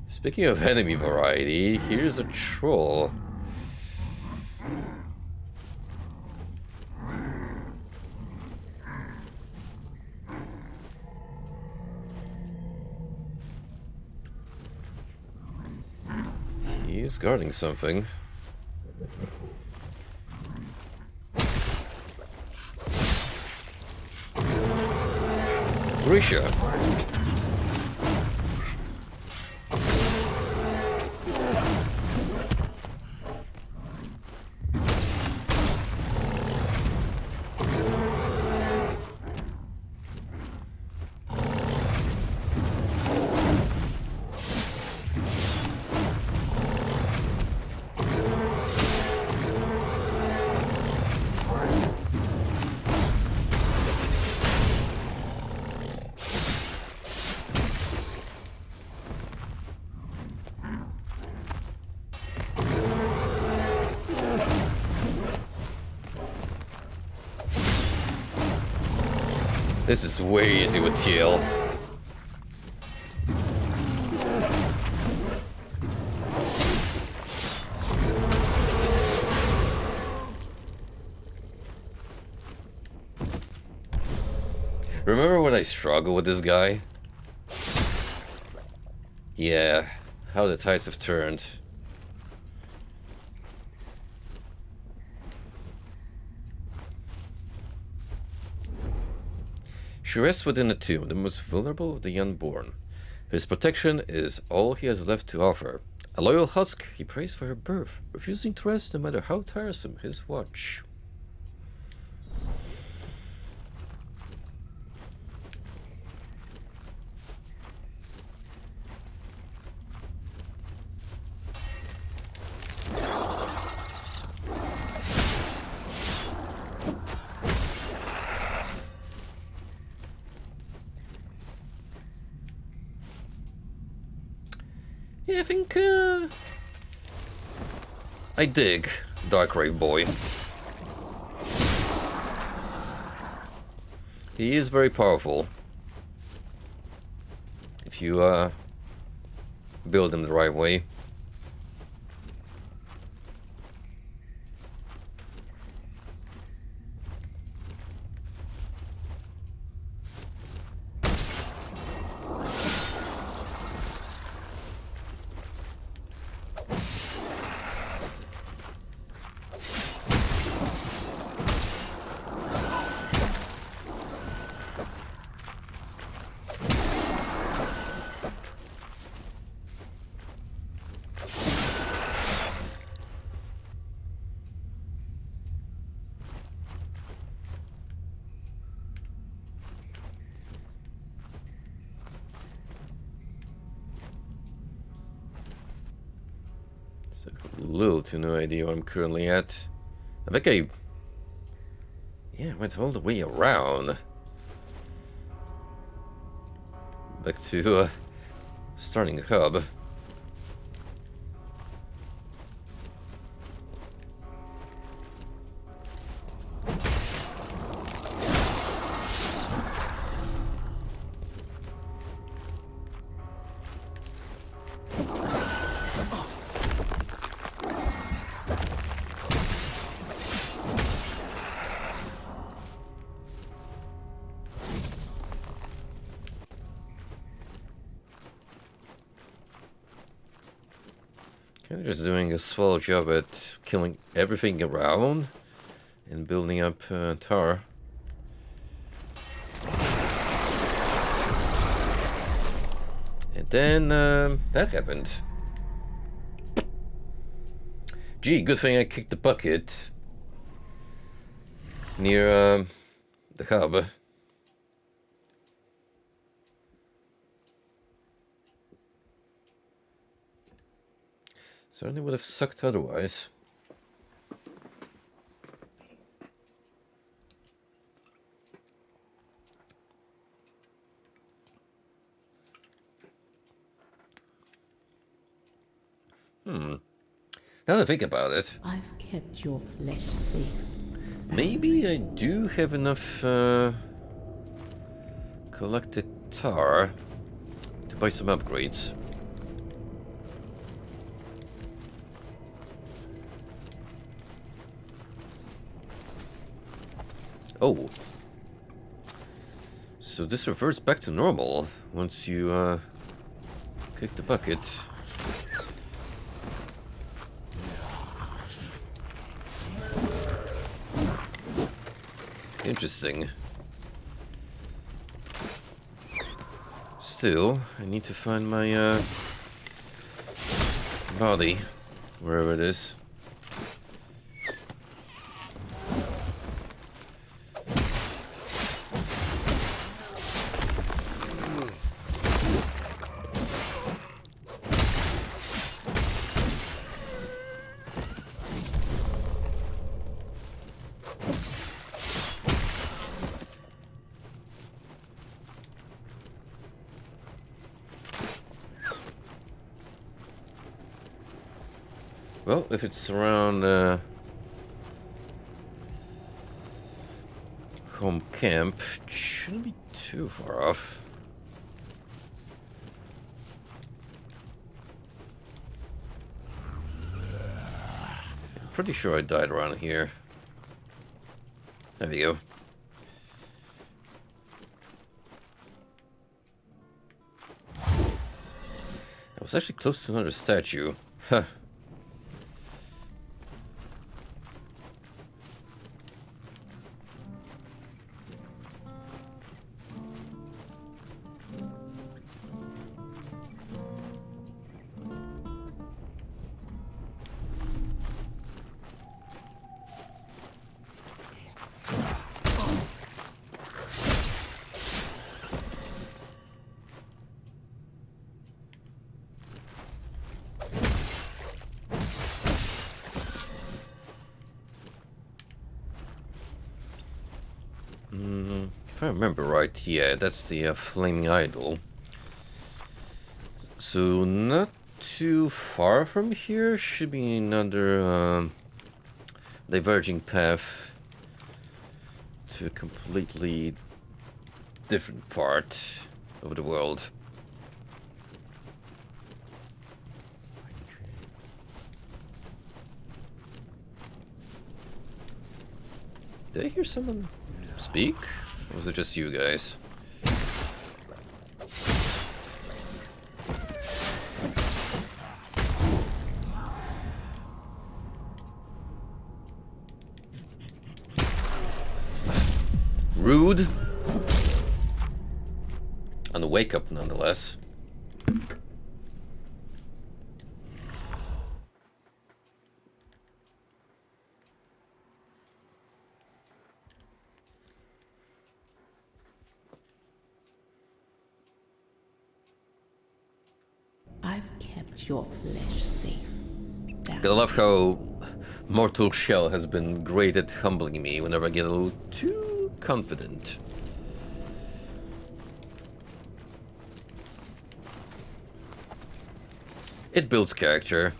Speaking of enemy variety, here's a troll. He's guarding something. Grisha. This is way easy with TL. Remember when I struggled with this guy? Yeah, how the tides have turned. She rests within a tomb, the most vulnerable of the unborn. His protection is all he has left to offer. A loyal husk, he prays for her birth, refusing to rest no matter how tiresome his watch. Yeah, I think, I dig Dark Rave Boy. He is very powerful. If you, build him the right way. So, little to no idea where I'm currently at. I think I went all the way around. Back to, starting hub. Kind of just doing a swell job at killing everything around and building up tower. And then that happened. Gee, good thing I kicked the bucket near the hub. Certainly would have sucked otherwise. Now that I think about it, I've kept your flesh safe. maybe I do have enough collected tar to buy some upgrades. Oh. So this reverts back to normal once you kick the bucket. Interesting. still, I need to find my body, wherever it is. Well, if it's around home camp, it shouldn't be too far off. I'm pretty sure I died around here. There we go. I was actually close to another statue. Huh. If I remember right, yeah, that's the flaming idol. So not too far from here should be another diverging path to a completely different part of the world. Did I hear someone speak? Or was it just you guys? Rude. On the wake up, nonetheless. I've kept your flesh safe. I love how Mortal Shell has been great at humbling me whenever I get a little too confident. It builds character.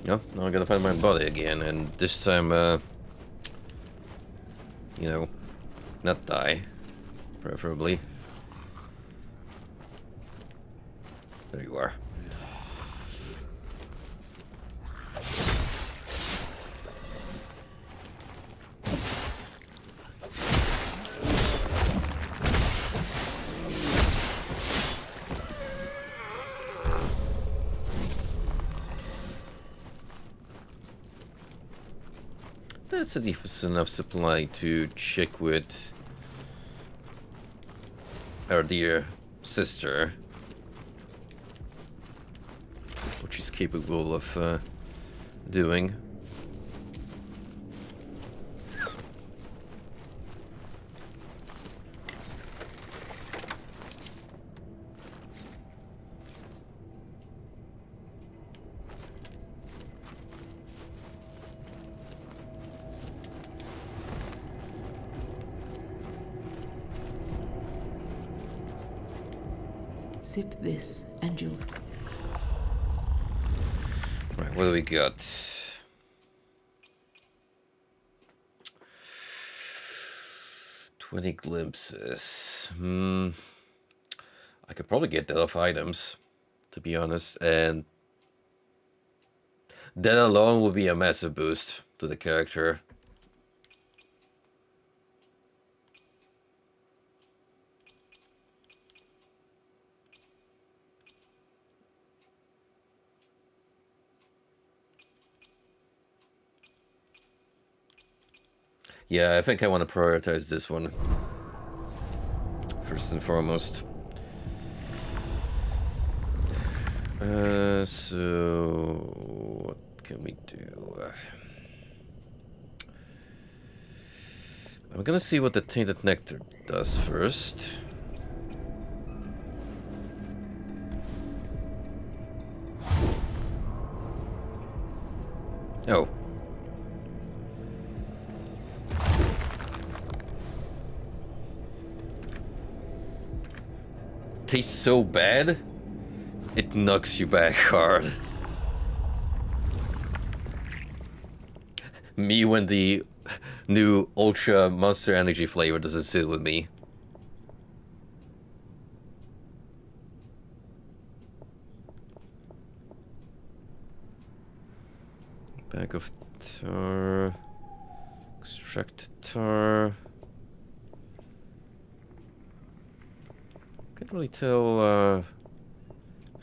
No, now I gotta find my body again, and this time, you know, not die, preferably. There you are. That's a decent enough supply to check with our dear sister, what she's capable of doing. Sip this and you'll... Right, what do we got? 20 glimpses. I could probably get that off items, to be honest, and that alone would be a massive boost to the character. Yeah, I think I want to prioritize this one first and foremost. So what can we do? I'm gonna see what the tainted nectar does first. Oh. Tastes so bad, it knocks you back hard. Me when the new Ultra Monster Energy flavor doesn't sit with me. Bag of tar. Extract tar. Can't really tell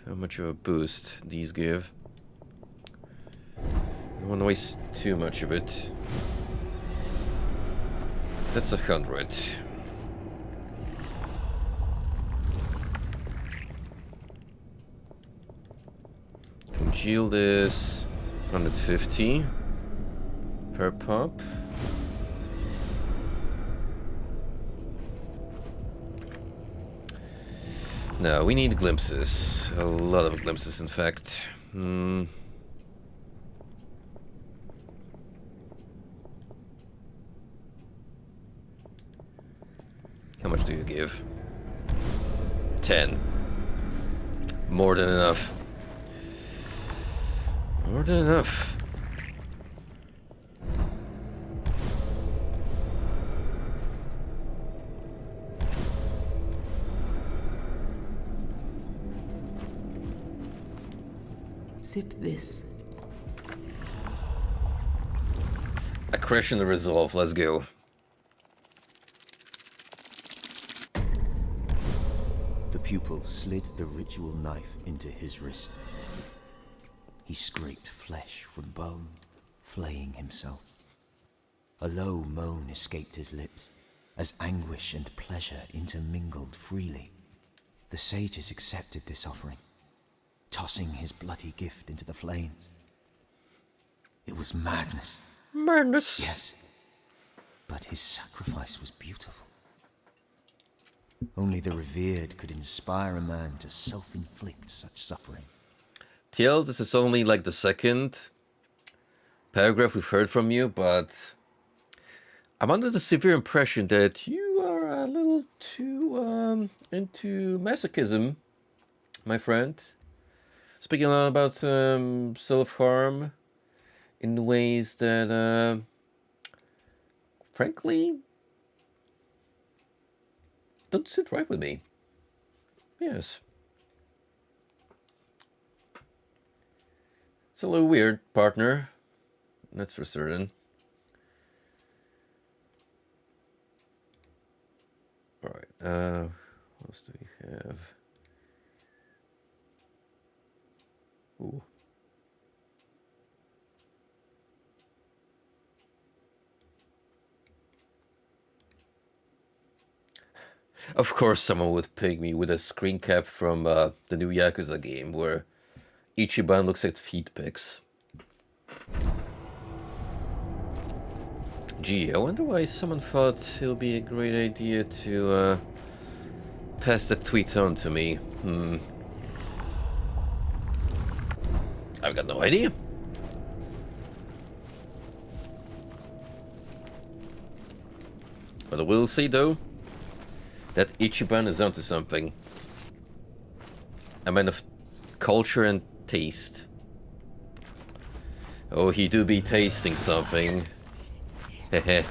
how much of a boost these give. Don't want to waste too much of it. That's 100. Congeal this 150 per pop. No, we need glimpses. A lot of glimpses, in fact. How much do you give? 10. More than enough. More than enough. Sip this. Aggression and resolve, let's go. The pupil slid the ritual knife into his wrist. He scraped flesh from bone, flaying himself. A low moan escaped his lips, as anguish and pleasure intermingled freely. The sages accepted this offering, tossing his bloody gift into the flames. It was madness. Madness. Yes, but his sacrifice was beautiful. Only the revered could inspire a man to self-inflict such suffering. TL, this is only like the second paragraph we've heard from you, but I'm under the severe impression that you are a little too into masochism, my friend. Speaking a lot about self-harm in ways that, frankly, don't sit right with me. Yes. It's a little weird, partner. That's for certain. Alright, what else do we have? Ooh. Of course someone would ping me with a screen cap from the new Yakuza game where Ichiban looks at feet pics. Gee, I wonder why someone thought it would be a great idea to pass that tweet on to me. I've got no idea. But I will say though, that Ichiban is onto something. A man of culture and taste. Oh, he do be tasting something. Heh.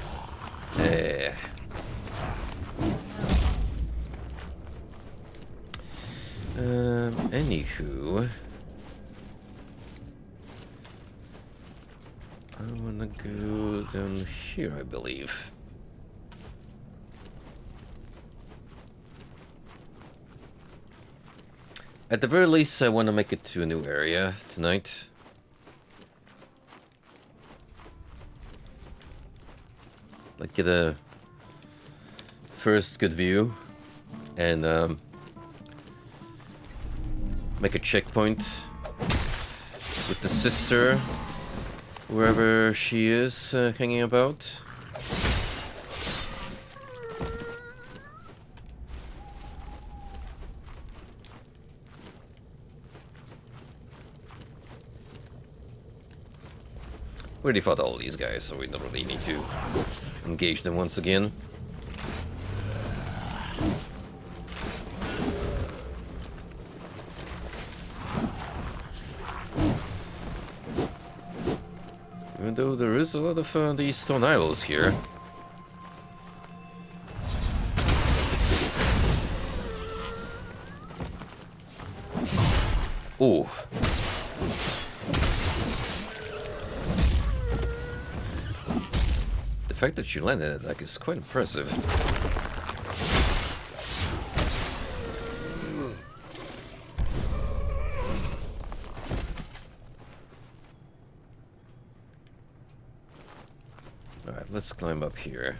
Anywho, I wanna go down here, I believe. At the very least, I want to make it to a new area tonight. Like, get a first good view, and make a checkpoint with the sister, wherever she is hanging about. We already fought all these guys, so we don't really need to engage them once again. Even though there is a lot of these stone idols here. Ooh. The fact that you landed it like is quite impressive. Alright, let's climb up here.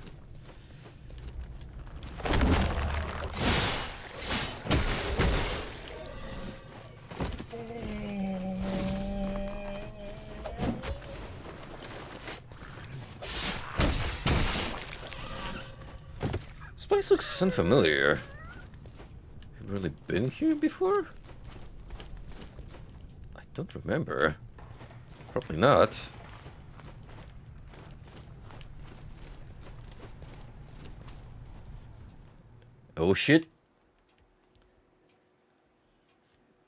This place looks unfamiliar. Have you really been here before? I don't remember. Probably not. Oh shit.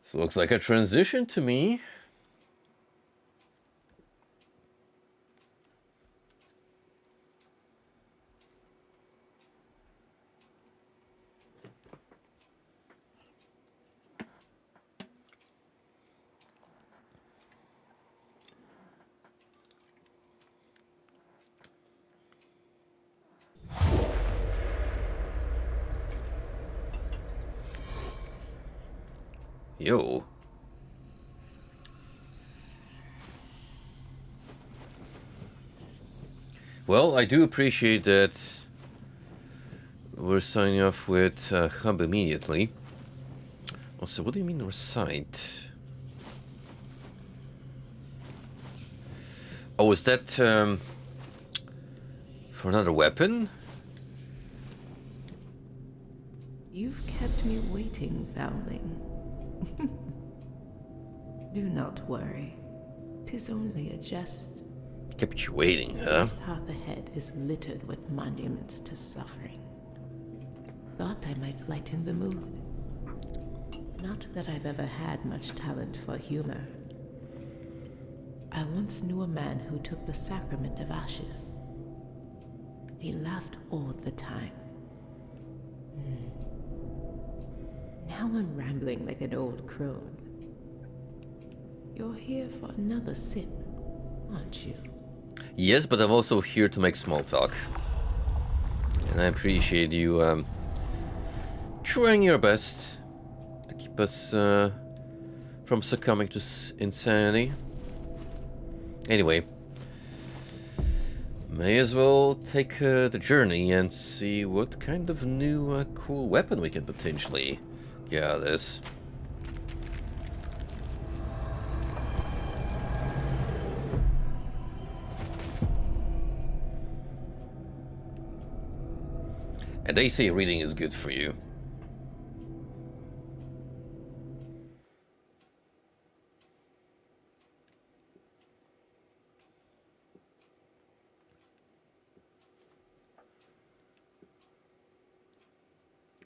This looks like a transition to me. Yo. Well, I do appreciate that we're signing off with Hub immediately. Also, what do you mean recite? Oh, is that for another weapon? You've kept me waiting, foundling. Do not worry. 'Tis only a jest. Kept you waiting, huh? This path ahead is littered with monuments to suffering. Thought I might lighten the mood. Not that I've ever had much talent for humor. I once knew a man who took the sacrament of ashes. He laughed all the time. Now I'm rambling like an old crone. You're here for another sip, aren't you? Yes, but I'm also here to make small talk. And I appreciate you trying your best to keep us from succumbing to insanity. Anyway, may as well take the journey and see what kind of new cool weapon we can potentially get out of this. And they say reading is good for you.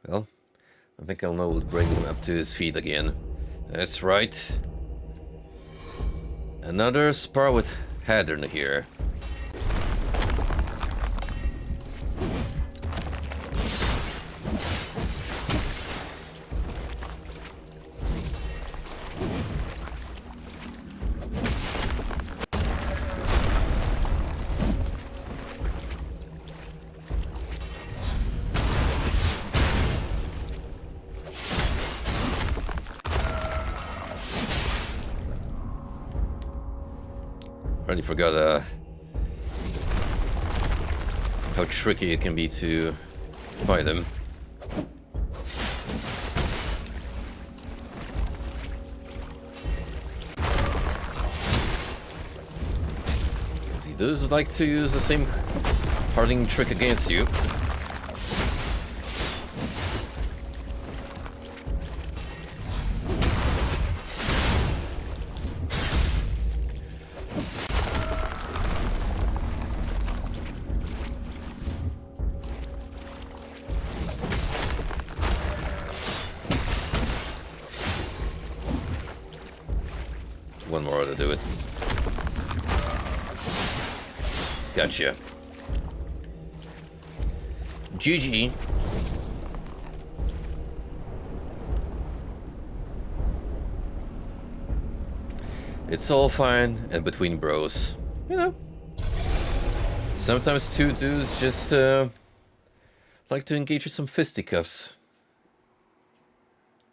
Well, I think I'll know what bring him up to his feet again. That's right. Another spar with Hadron here. already forgot how tricky it can be to fight him. Because he does like to use the same parting trick against you. One more to do it. Gotcha. GG. It's all fine and between bros. You know. Sometimes two dudes just like to engage in some fisticuffs.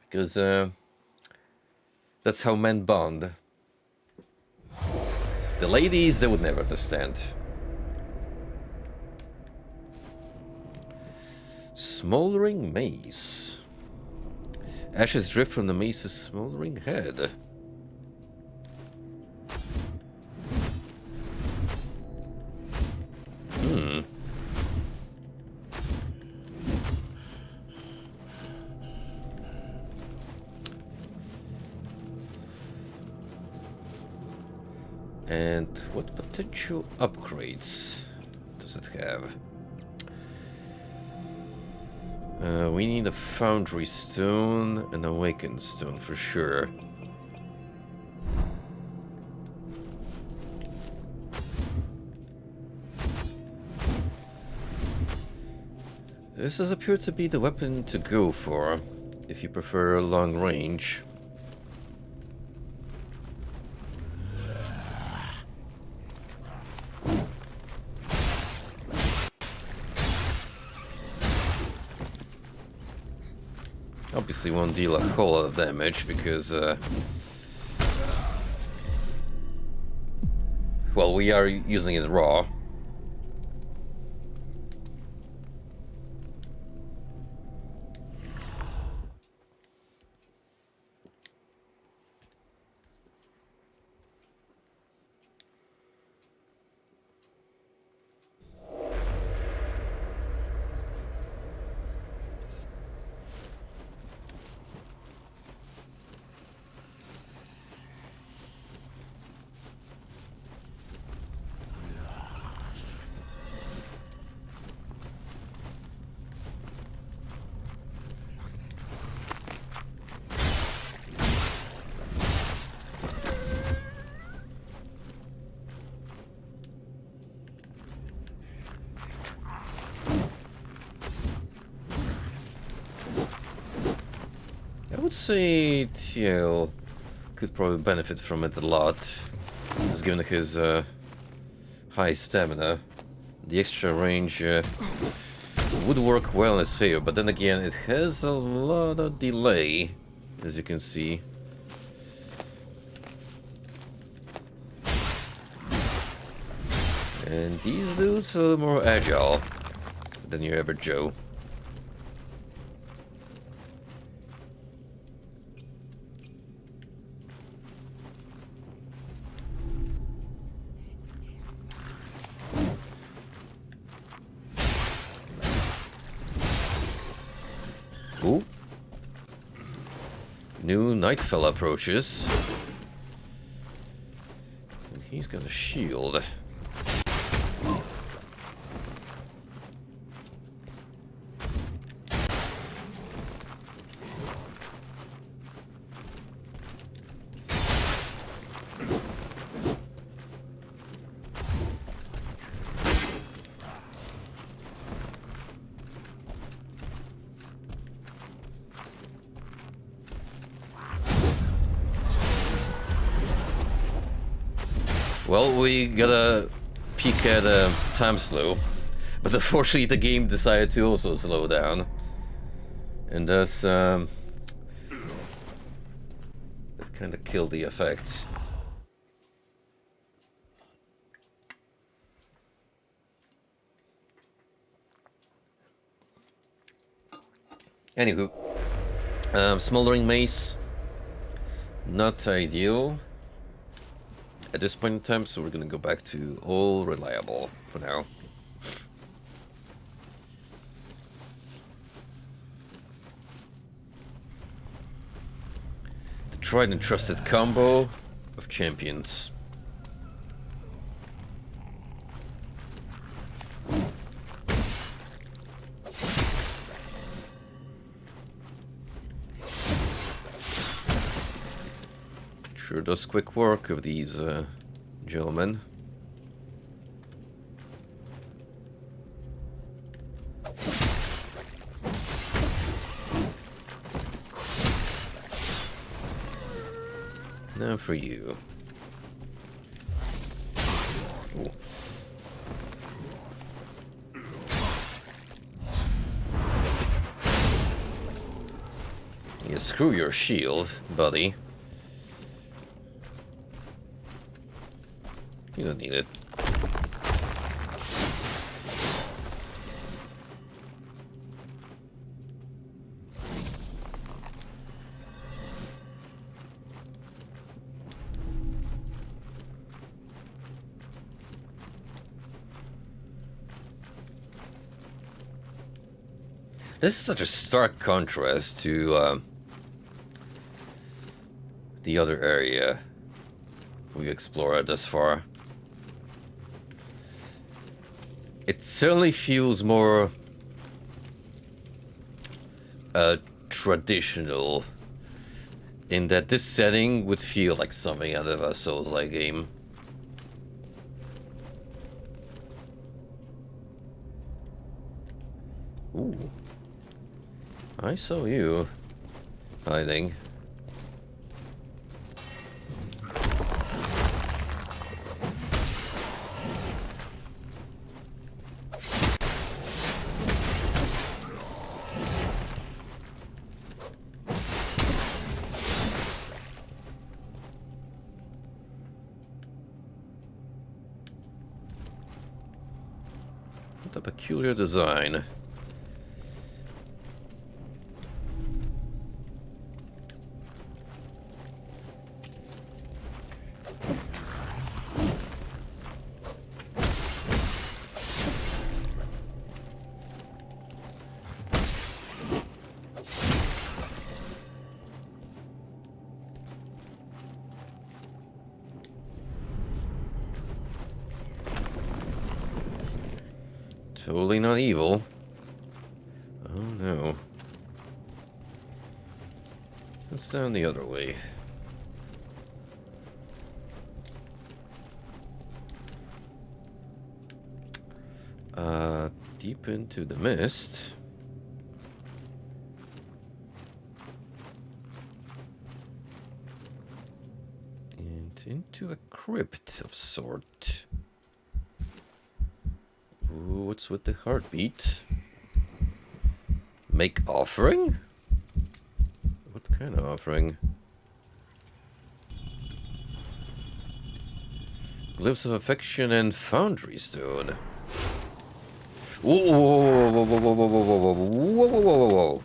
Because that's how men bond. The ladies, they would never understand. Smoldering maze. Ashes drift from the maze's smoldering head. And what potential upgrades does it have? We need a foundry stone and awakened stone for sure. This does appear to be the weapon to go for if you prefer long range. Obviously won't deal a whole lot of damage because well, we are using it raw. I would say TL could probably benefit from it a lot, just given his high stamina. The extra range would work well in his favor, but then again, it has a lot of delay, as you can see. And these dudes are more agile than your average Joe. Ooh. New Nightfell approaches. And he's got a shield. Well, we got a peek at time slow, but unfortunately the game decided to also slow down, and thus it kind of killed the effect. Anywho, smoldering mace, not ideal at this point in time, so we're gonna go back to all reliable for now. The tried and trusted combo of champions. Sure does quick work of these gentlemen. Now for you. Ooh. Yeah, screw your shield, buddy. You don't need it. This is such a stark contrast to the other area we explored thus far. It certainly feels more traditional, in that this setting would feel like something out of a Souls-like game. Ooh. I saw you hiding. What a peculiar design. Totally not evil. Oh no. Let's down the other way. Deep into the mist. And into a crypt of sort. Ooh, what's with the heartbeat? Make offering? What kind of offering? Glimpse of affection and foundry stone. Whoa, whoa, whoa, whoa, whoa, whoa, whoa, whoa, whoa, whoa, whoa, whoa.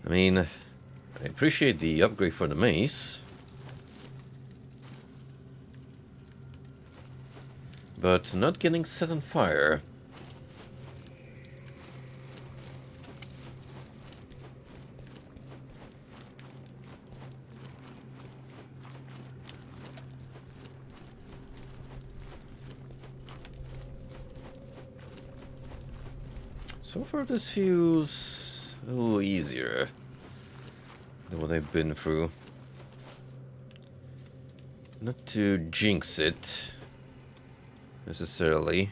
I mean, I appreciate the upgrade for the mace, but not getting set on fire. So far this feels a little easier than what I've been through. Not to jinx it necessarily.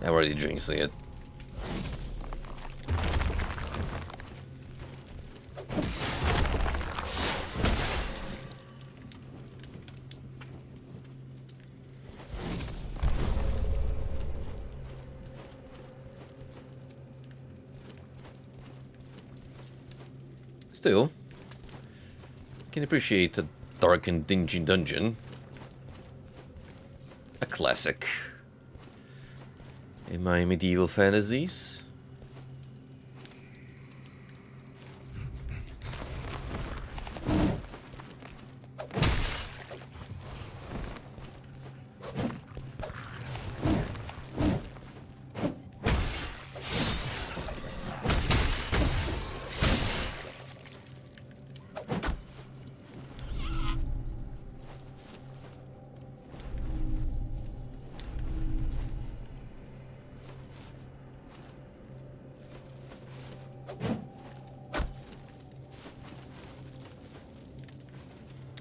I already jinxing it. Still, can appreciate a dark and dingy dungeon. A classic in my medieval fantasies.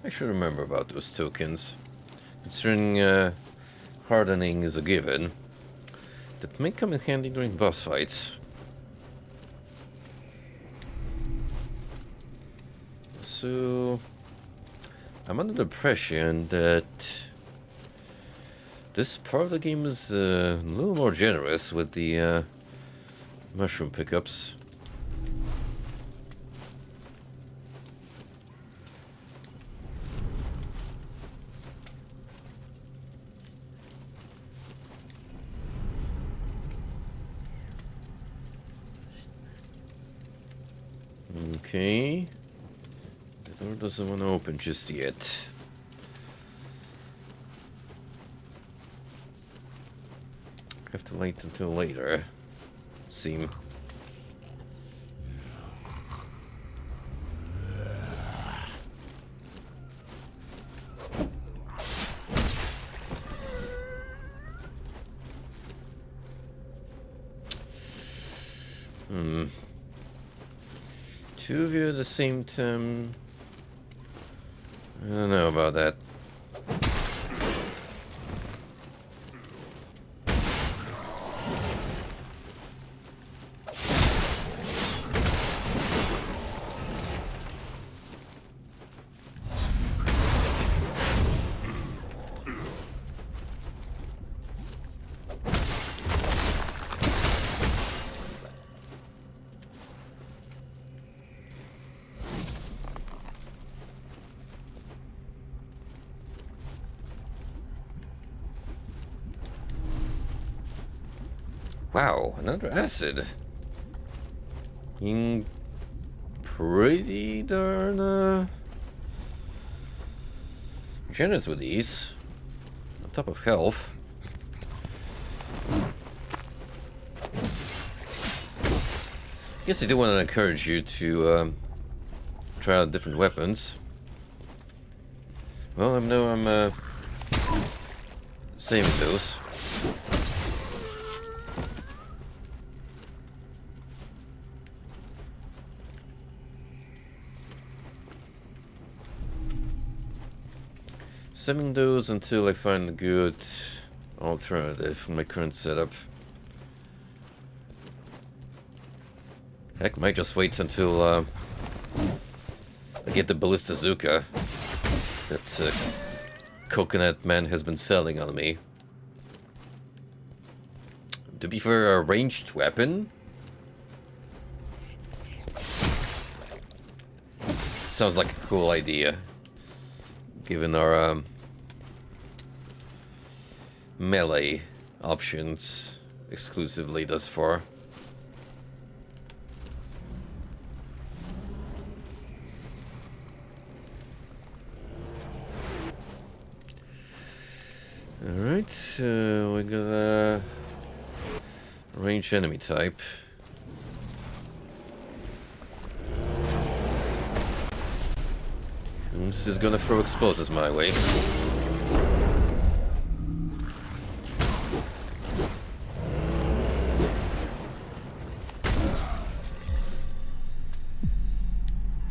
I should remember about those tokens. Considering hardening is a given, that may come in handy during boss fights. So, I'm under the impression that this part of the game is a little more generous with the mushroom pickups. Okay. The door doesn't want to open just yet. Have to wait until later. Seem. Two of you at the same time. I don't know about that. Wow, another acid. Being pretty darn generous with these. On top of health. Guess I do want to encourage you to try out different weapons. Well, I know I'm saving those. Saving those until I find a good alternative for my current setup. Heck, might just wait until I get the Ballista Zuka that Coconut Man has been selling on me. To be fair, a ranged weapon sounds like a cool idea, given our melee options exclusively thus far. Alright, we got a ranged enemy type. Who's is gonna throw explosives my way?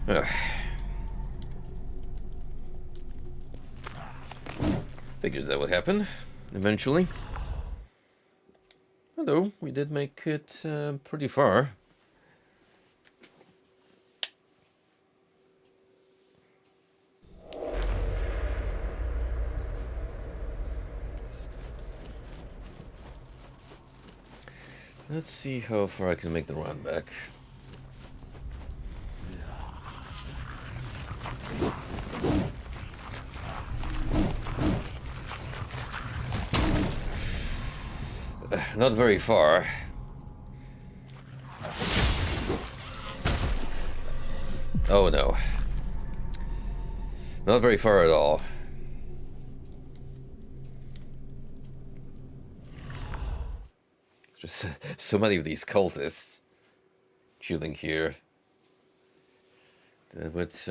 Ugh. Figures that would happen eventually. Although, we did make it pretty far. Let's see how far I can make the run back. Not very far. Oh no. Not very far at all. Just so many of these cultists chilling here. With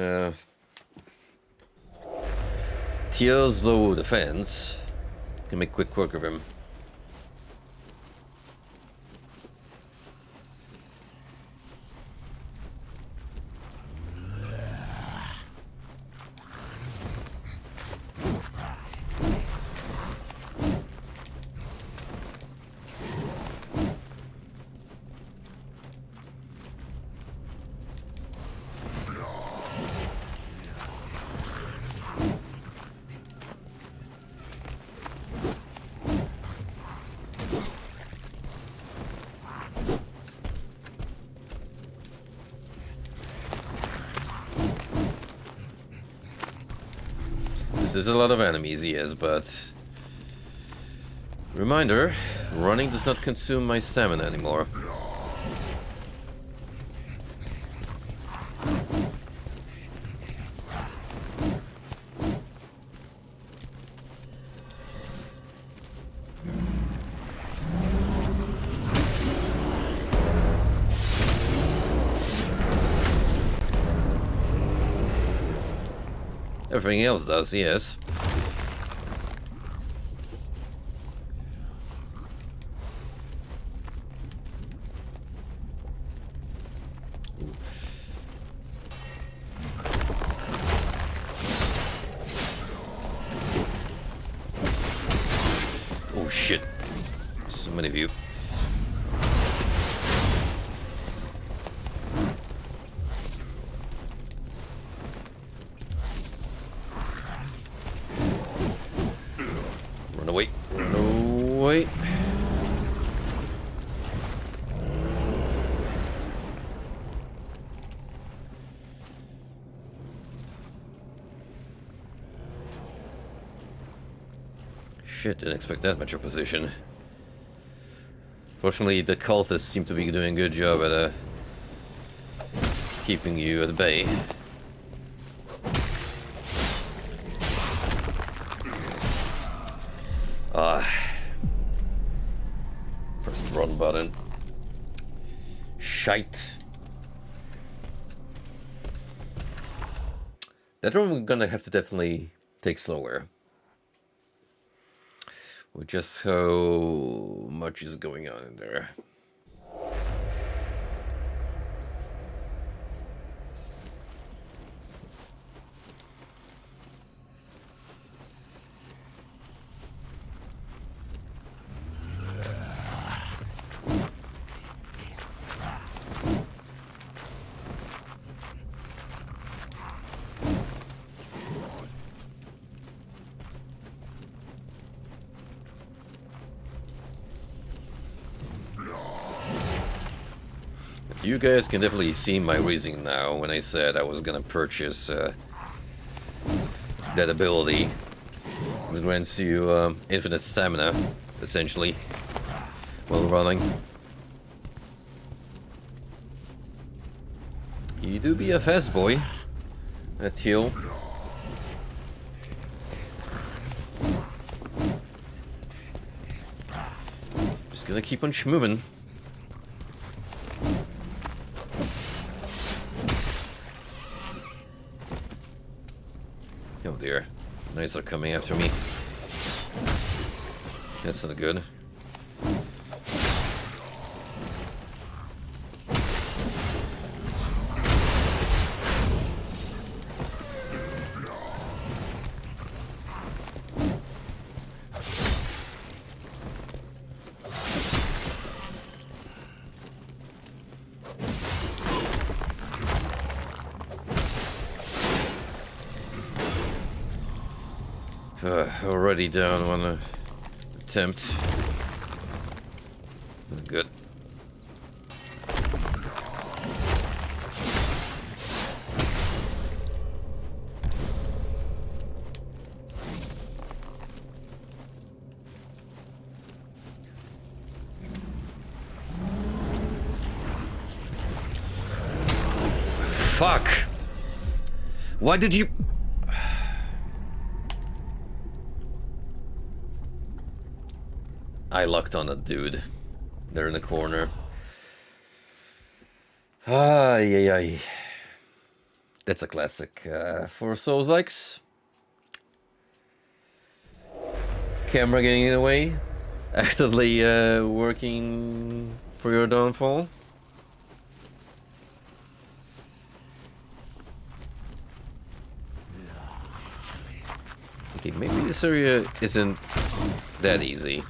Teal's low defense, can make quick work of him. There's a lot of enemies, yes, but... Reminder, running does not consume my stamina anymore. Everything else does, yes. Oh shit. So many of you. Run away. Run away. Shit, didn't expect that much opposition. Fortunately, the cultists seem to be doing a good job at keeping you at bay. Press the run button. Shite. That one we're gonna have to definitely take slower. With just how much is going on in there. You guys can definitely see my reasoning now when I said I was gonna purchase that ability that grants you infinite stamina, essentially, while running. You do be a fast boy, that heal. Just gonna keep on schmoving. Oh dear, knights are coming after me. That's not good. Already down one attempt. Good. Fuck! Why did you... I lucked on a dude. They're in the corner. Ay, ay, ay. That's a classic for Souls-likes. Camera getting in the way. Actively working for your downfall. Okay, maybe this area isn't that easy.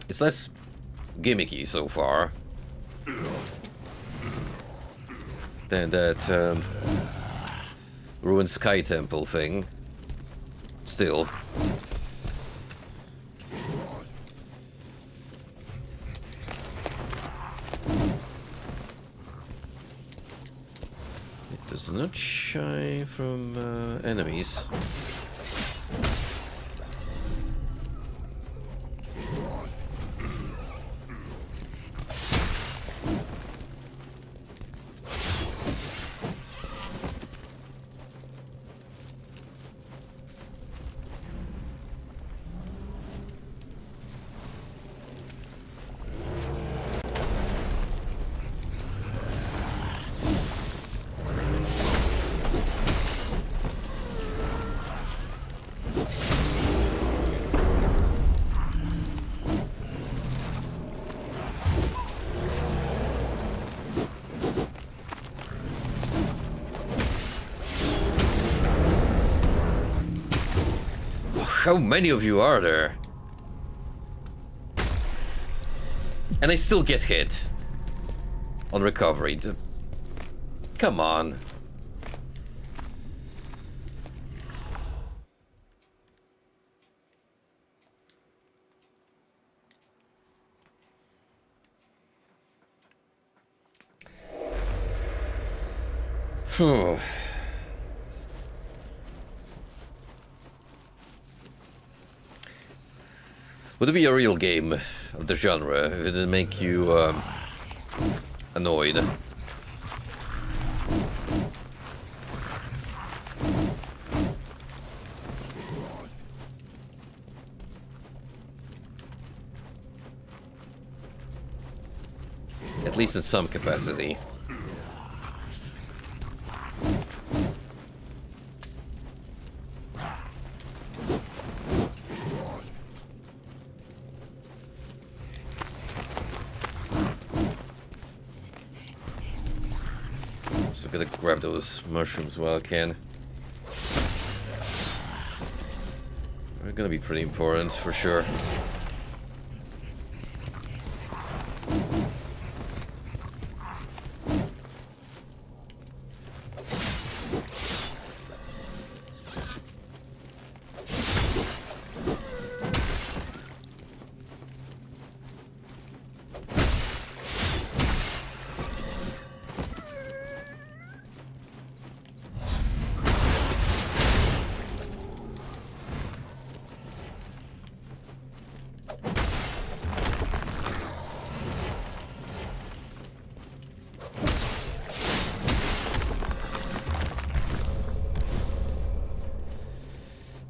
It's less gimmicky so far than that ruined Sky Temple thing. Still. It does not shy from enemies. How many of you are there? And I still get hit on recovery. Come on. Phew. Would it be a real game of the genre if it didn't make you annoyed? At least in some capacity. Gotta grab those mushrooms while I can. They're gonna be pretty important for sure.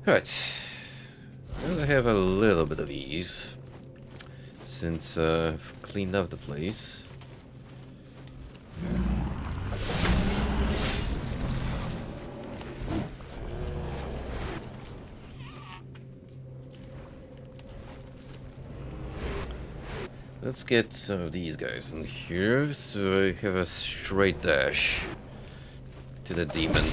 Right, now I have a little bit of ease since I've cleaned up the place. Let's get some of these guys in here so I have a straight dash to the demon.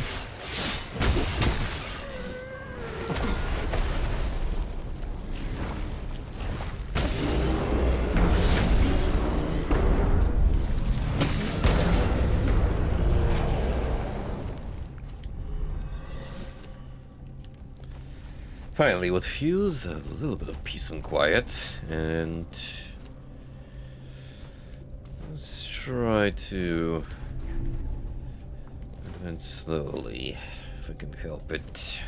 Finally, with Fuse, a little bit of peace and quiet, and let's try to advance slowly, if I can help it.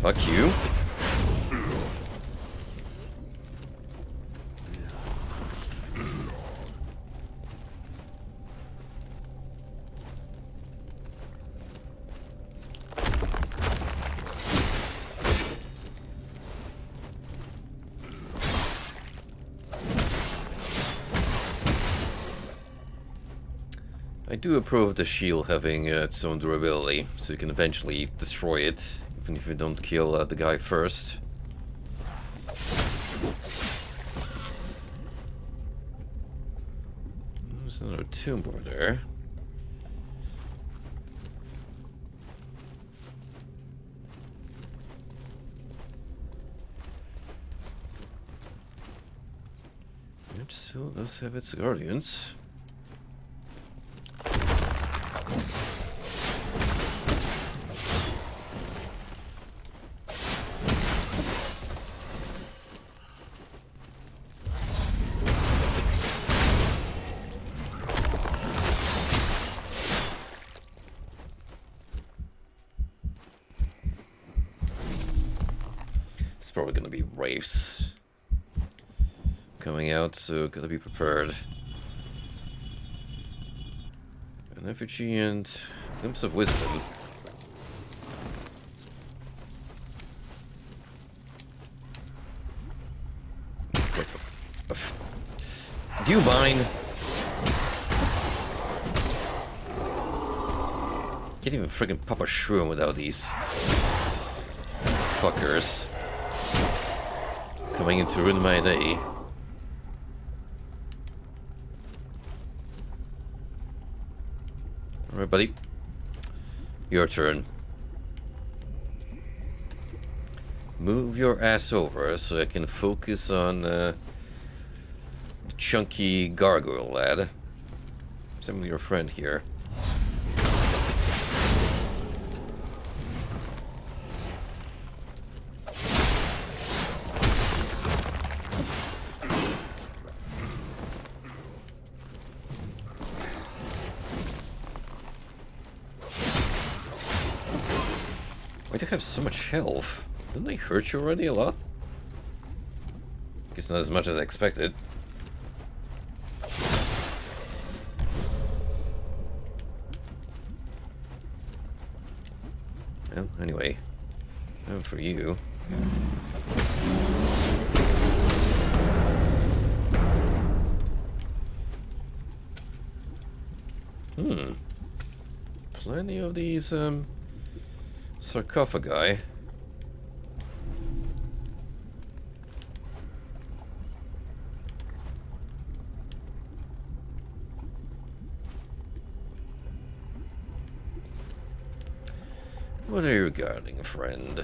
Fuck you. I do approve of the shield having its own durability, so you can eventually destroy it, even if you don't kill the guy first. There's another tomb over there. It still does have its guardians. It's probably gonna be wraiths coming out, so gotta be prepared. An effigy and glimpse of wisdom. Do you mind? Can't even friggin' pop a shroom without these fuckers coming in to ruin my day. Alright, buddy. Your turn. Move your ass over so I can focus on the chunky gargoyle lad. Same with your friend here. Why do you have so much health? Didn't they hurt you already a lot? Guess not as much as I expected. Well, anyway. Now for you. Plenty of these, sarcophagi. What are you guarding, friend?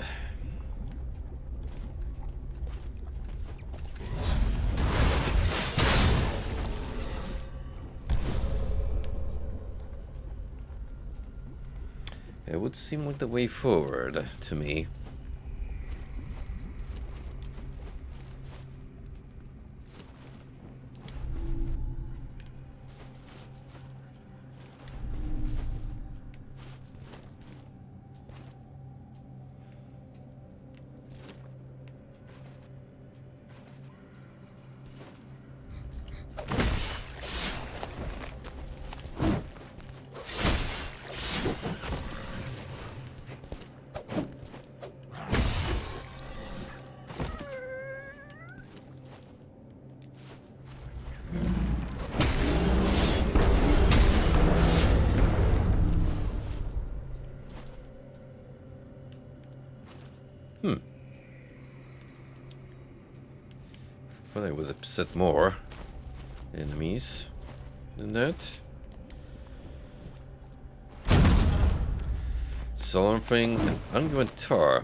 It would seem like the way forward to me. But I would have set more enemies than that. solar thing, and ungiven tar.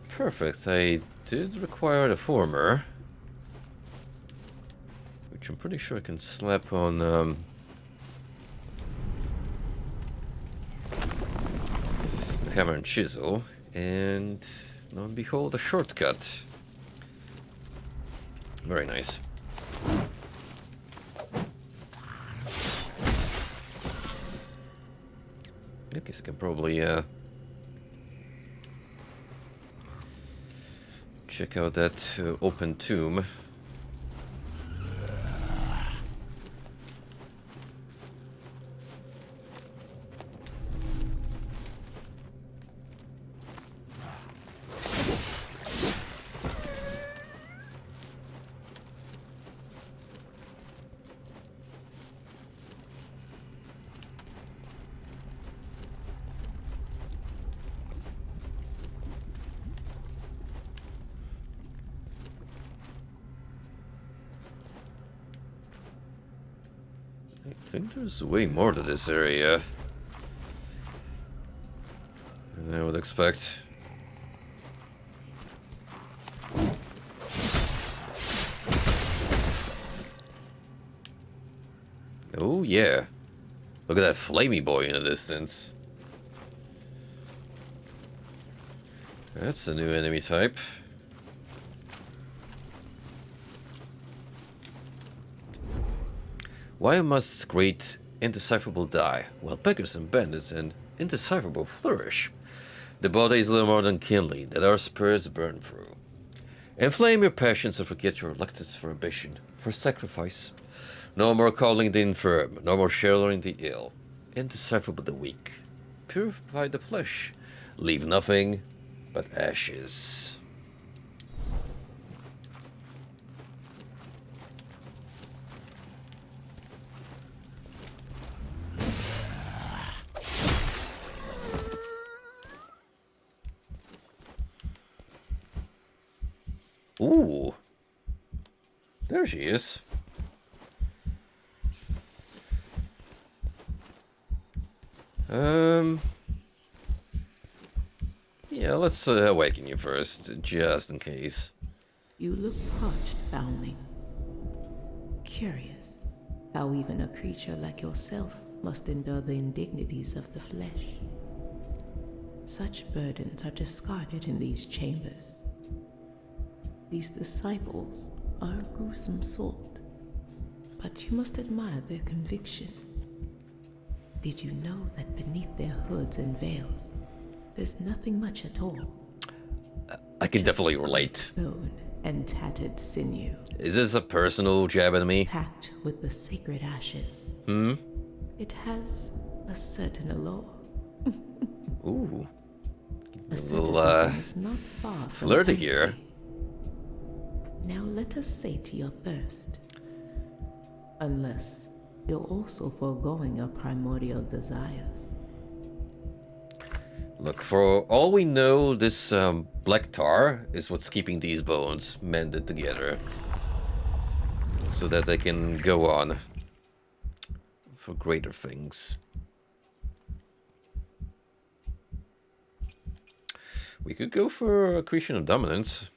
Perfect. I did require the former, which I'm pretty sure I can slap on the hammer and chisel, and lo and behold, a shortcut. Very nice. I guess I can probably check out that open tomb. I think there's way more to this area than I would expect. Oh yeah. Look at that flamey boy in the distance. That's a new enemy type. Why must great indecipherable die, while beggars and bandits and indecipherable flourish? The body is little more than kindling that our spirits burn through. Inflame your passions and forget your reluctance for ambition, for sacrifice. No more calling the infirm, no more sheltering the ill. Indecipherable the weak. Purify the flesh. Leave nothing but ashes. Ooh. There she is. Yeah, let's awaken you first, just in case. You look parched, foundling. Curious how even a creature like yourself must endure the indignities of the flesh. Such burdens are discarded in these chambers. These disciples are a gruesome sort, but you must admire their conviction. Did you know that beneath their hoods and veils, there's nothing much at all? I can Just definitely relate. bone and tattered sinew, Is this a personal jab at me? packed with the sacred ashes. It has a certain allure. Ooh. Asceticism is not far from flirty vanity. here. Now let us sate your thirst. Unless you're also foregoing your primordial desires. Look, for all we know, this black tar is what's keeping these bones mended together. So that they can go on for greater things. We could go for accretion of dominance.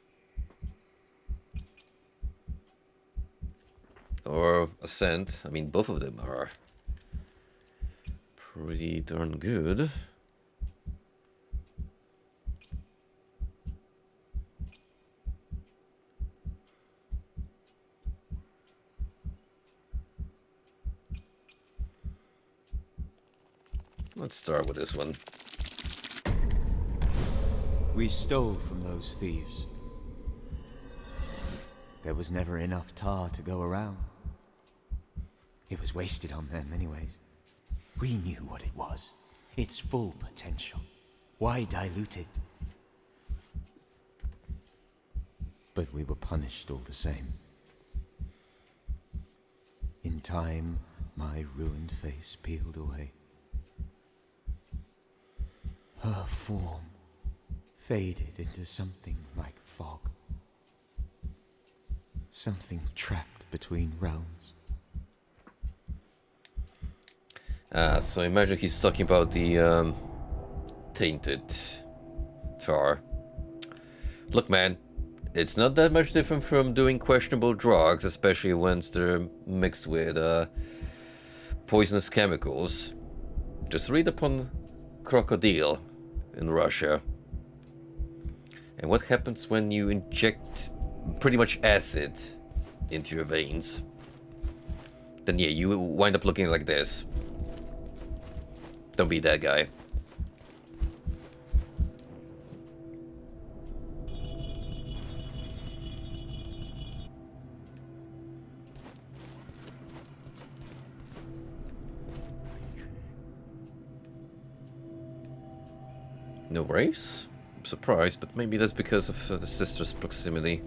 Or ascent. I mean, both of them are pretty darn good. Let's start with this one. We stole from those thieves. There was never enough tar to go around. It was wasted on them anyways. We knew what it was. Its full potential. Why dilute it? But we were punished all the same. In time, my ruined face peeled away. Her form faded into something like fog. Something trapped between realms. So I imagine he's talking about the tainted tar. Look, man, it's not that much different from doing questionable drugs, especially once they're mixed with poisonous chemicals. Just read upon crocodile in Russia. And what happens when you inject pretty much acid into your veins? Then yeah, you wind up looking like this. Don't be that guy. No race? I'm surprised, but maybe that's because of the sister's proximity.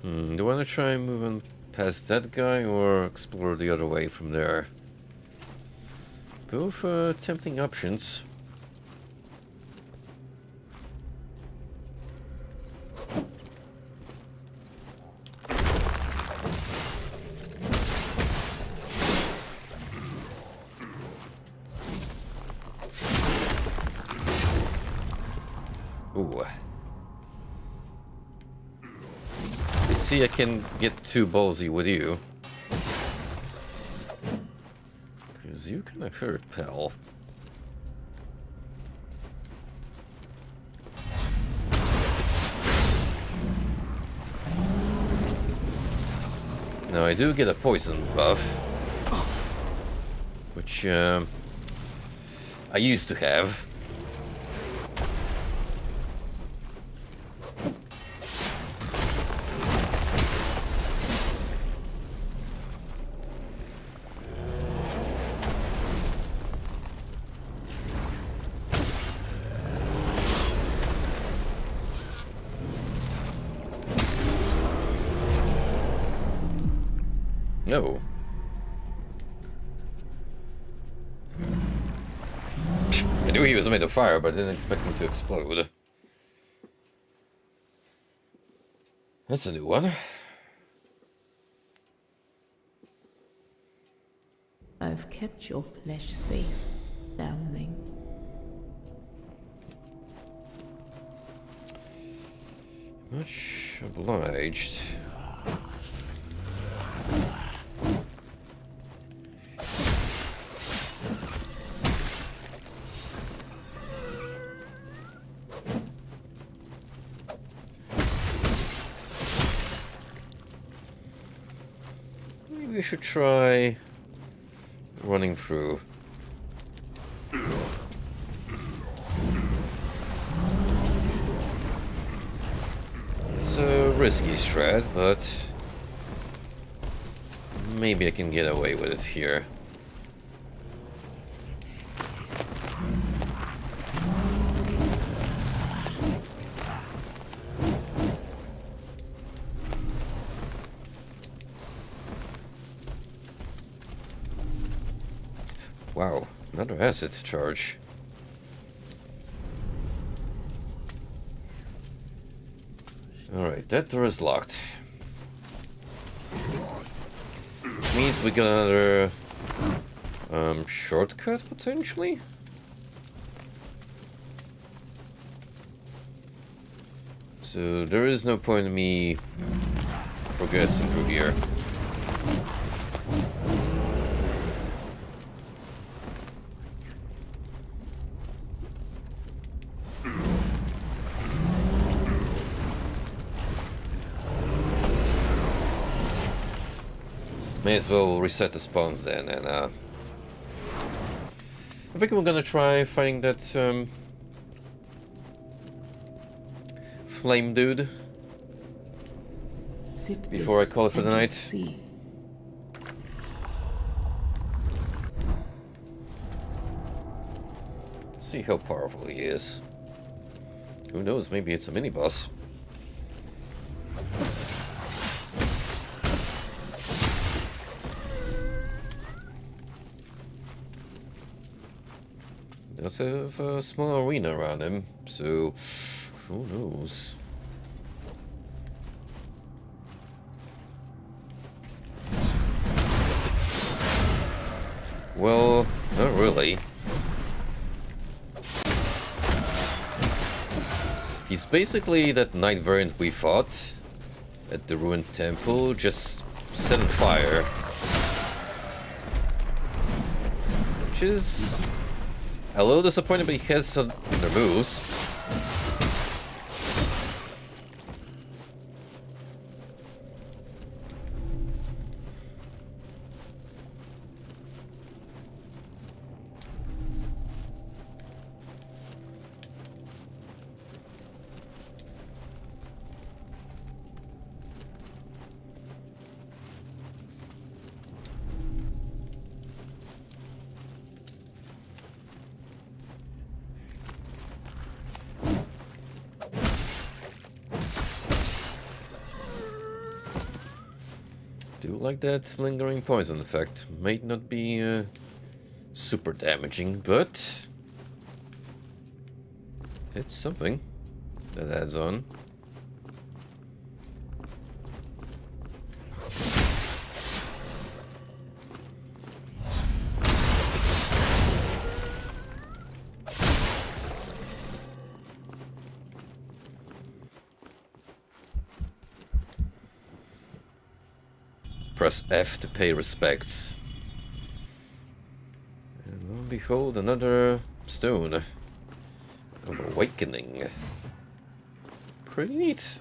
Do I want to try moving past that guy or explore the other way from there? Both tempting options. Ooh. You see, I can get too ballsy with you. Because you kinda hurt, pal. Now I do get a poison buff. Which, I used to have. No. I knew he was made of fire, but I didn't expect him to explode. That's a new one. I've kept your flesh safe, foundling. Much obliged. Maybe we should try running through. It's a risky strat, but maybe I can get away with it here. Wow, another acid charge. Alright, that door is locked. Means we got another shortcut potentially? So there is no point in me progressing through here. May as well reset the spawns then, and I think we're gonna try fighting that flame dude before I call it for the night. See. See how powerful he is. Who knows, maybe it's a mini boss. does have a small arena around him, so who knows? Well, not really. He's basically that knight variant we fought at the ruined temple, just set on fire. Which is a little disappointing, but he has some other moves. Do like that lingering poison effect. Might not be super damaging, but it's something that adds on. Press F to pay respects. And lo and behold, another stone of awakening. Pretty neat.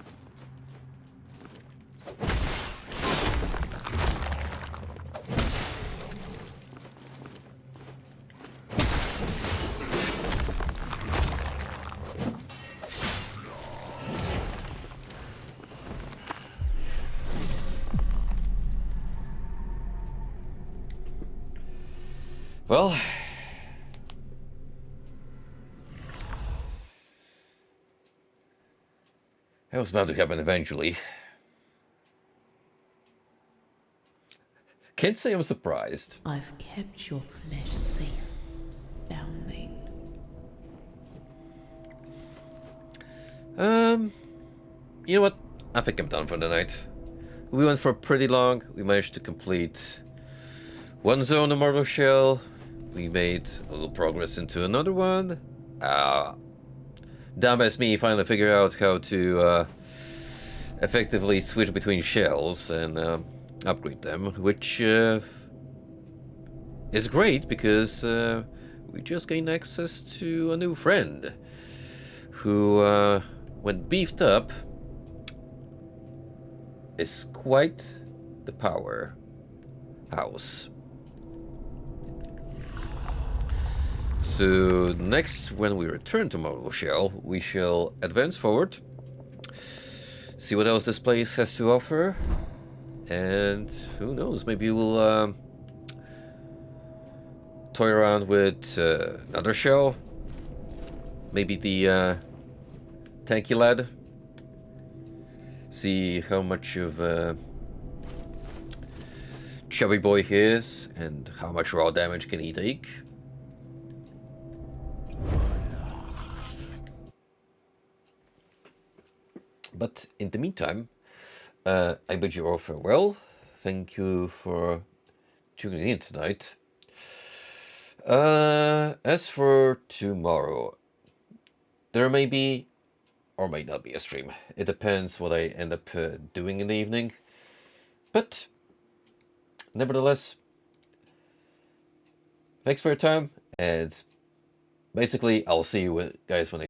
Well, that was bound to happen eventually. Can't say I'm surprised. I've kept your flesh safe, foundling. You know what? I think I'm done for the night. We went for pretty long. We managed to complete one zone of Marble Shell. We made a little progress into another one. Dumb as me finally figured out how to effectively switch between shells and upgrade them, which is great because we just gained access to a new friend who, when beefed up, is quite the powerhouse. So next, when we return to Marble Shell, we shall advance forward, see what else this place has to offer, and who knows, maybe we'll toy around with another shell, maybe the tanky lad, see how much of a chubby boy he is, and how much raw damage can he take. But in the meantime, I bid you all farewell. Thank you for tuning in tonight. As for tomorrow, there may be or may not be a stream. It depends what I end up doing in the evening. But nevertheless, thanks for your time, and basically I'll see you guys when I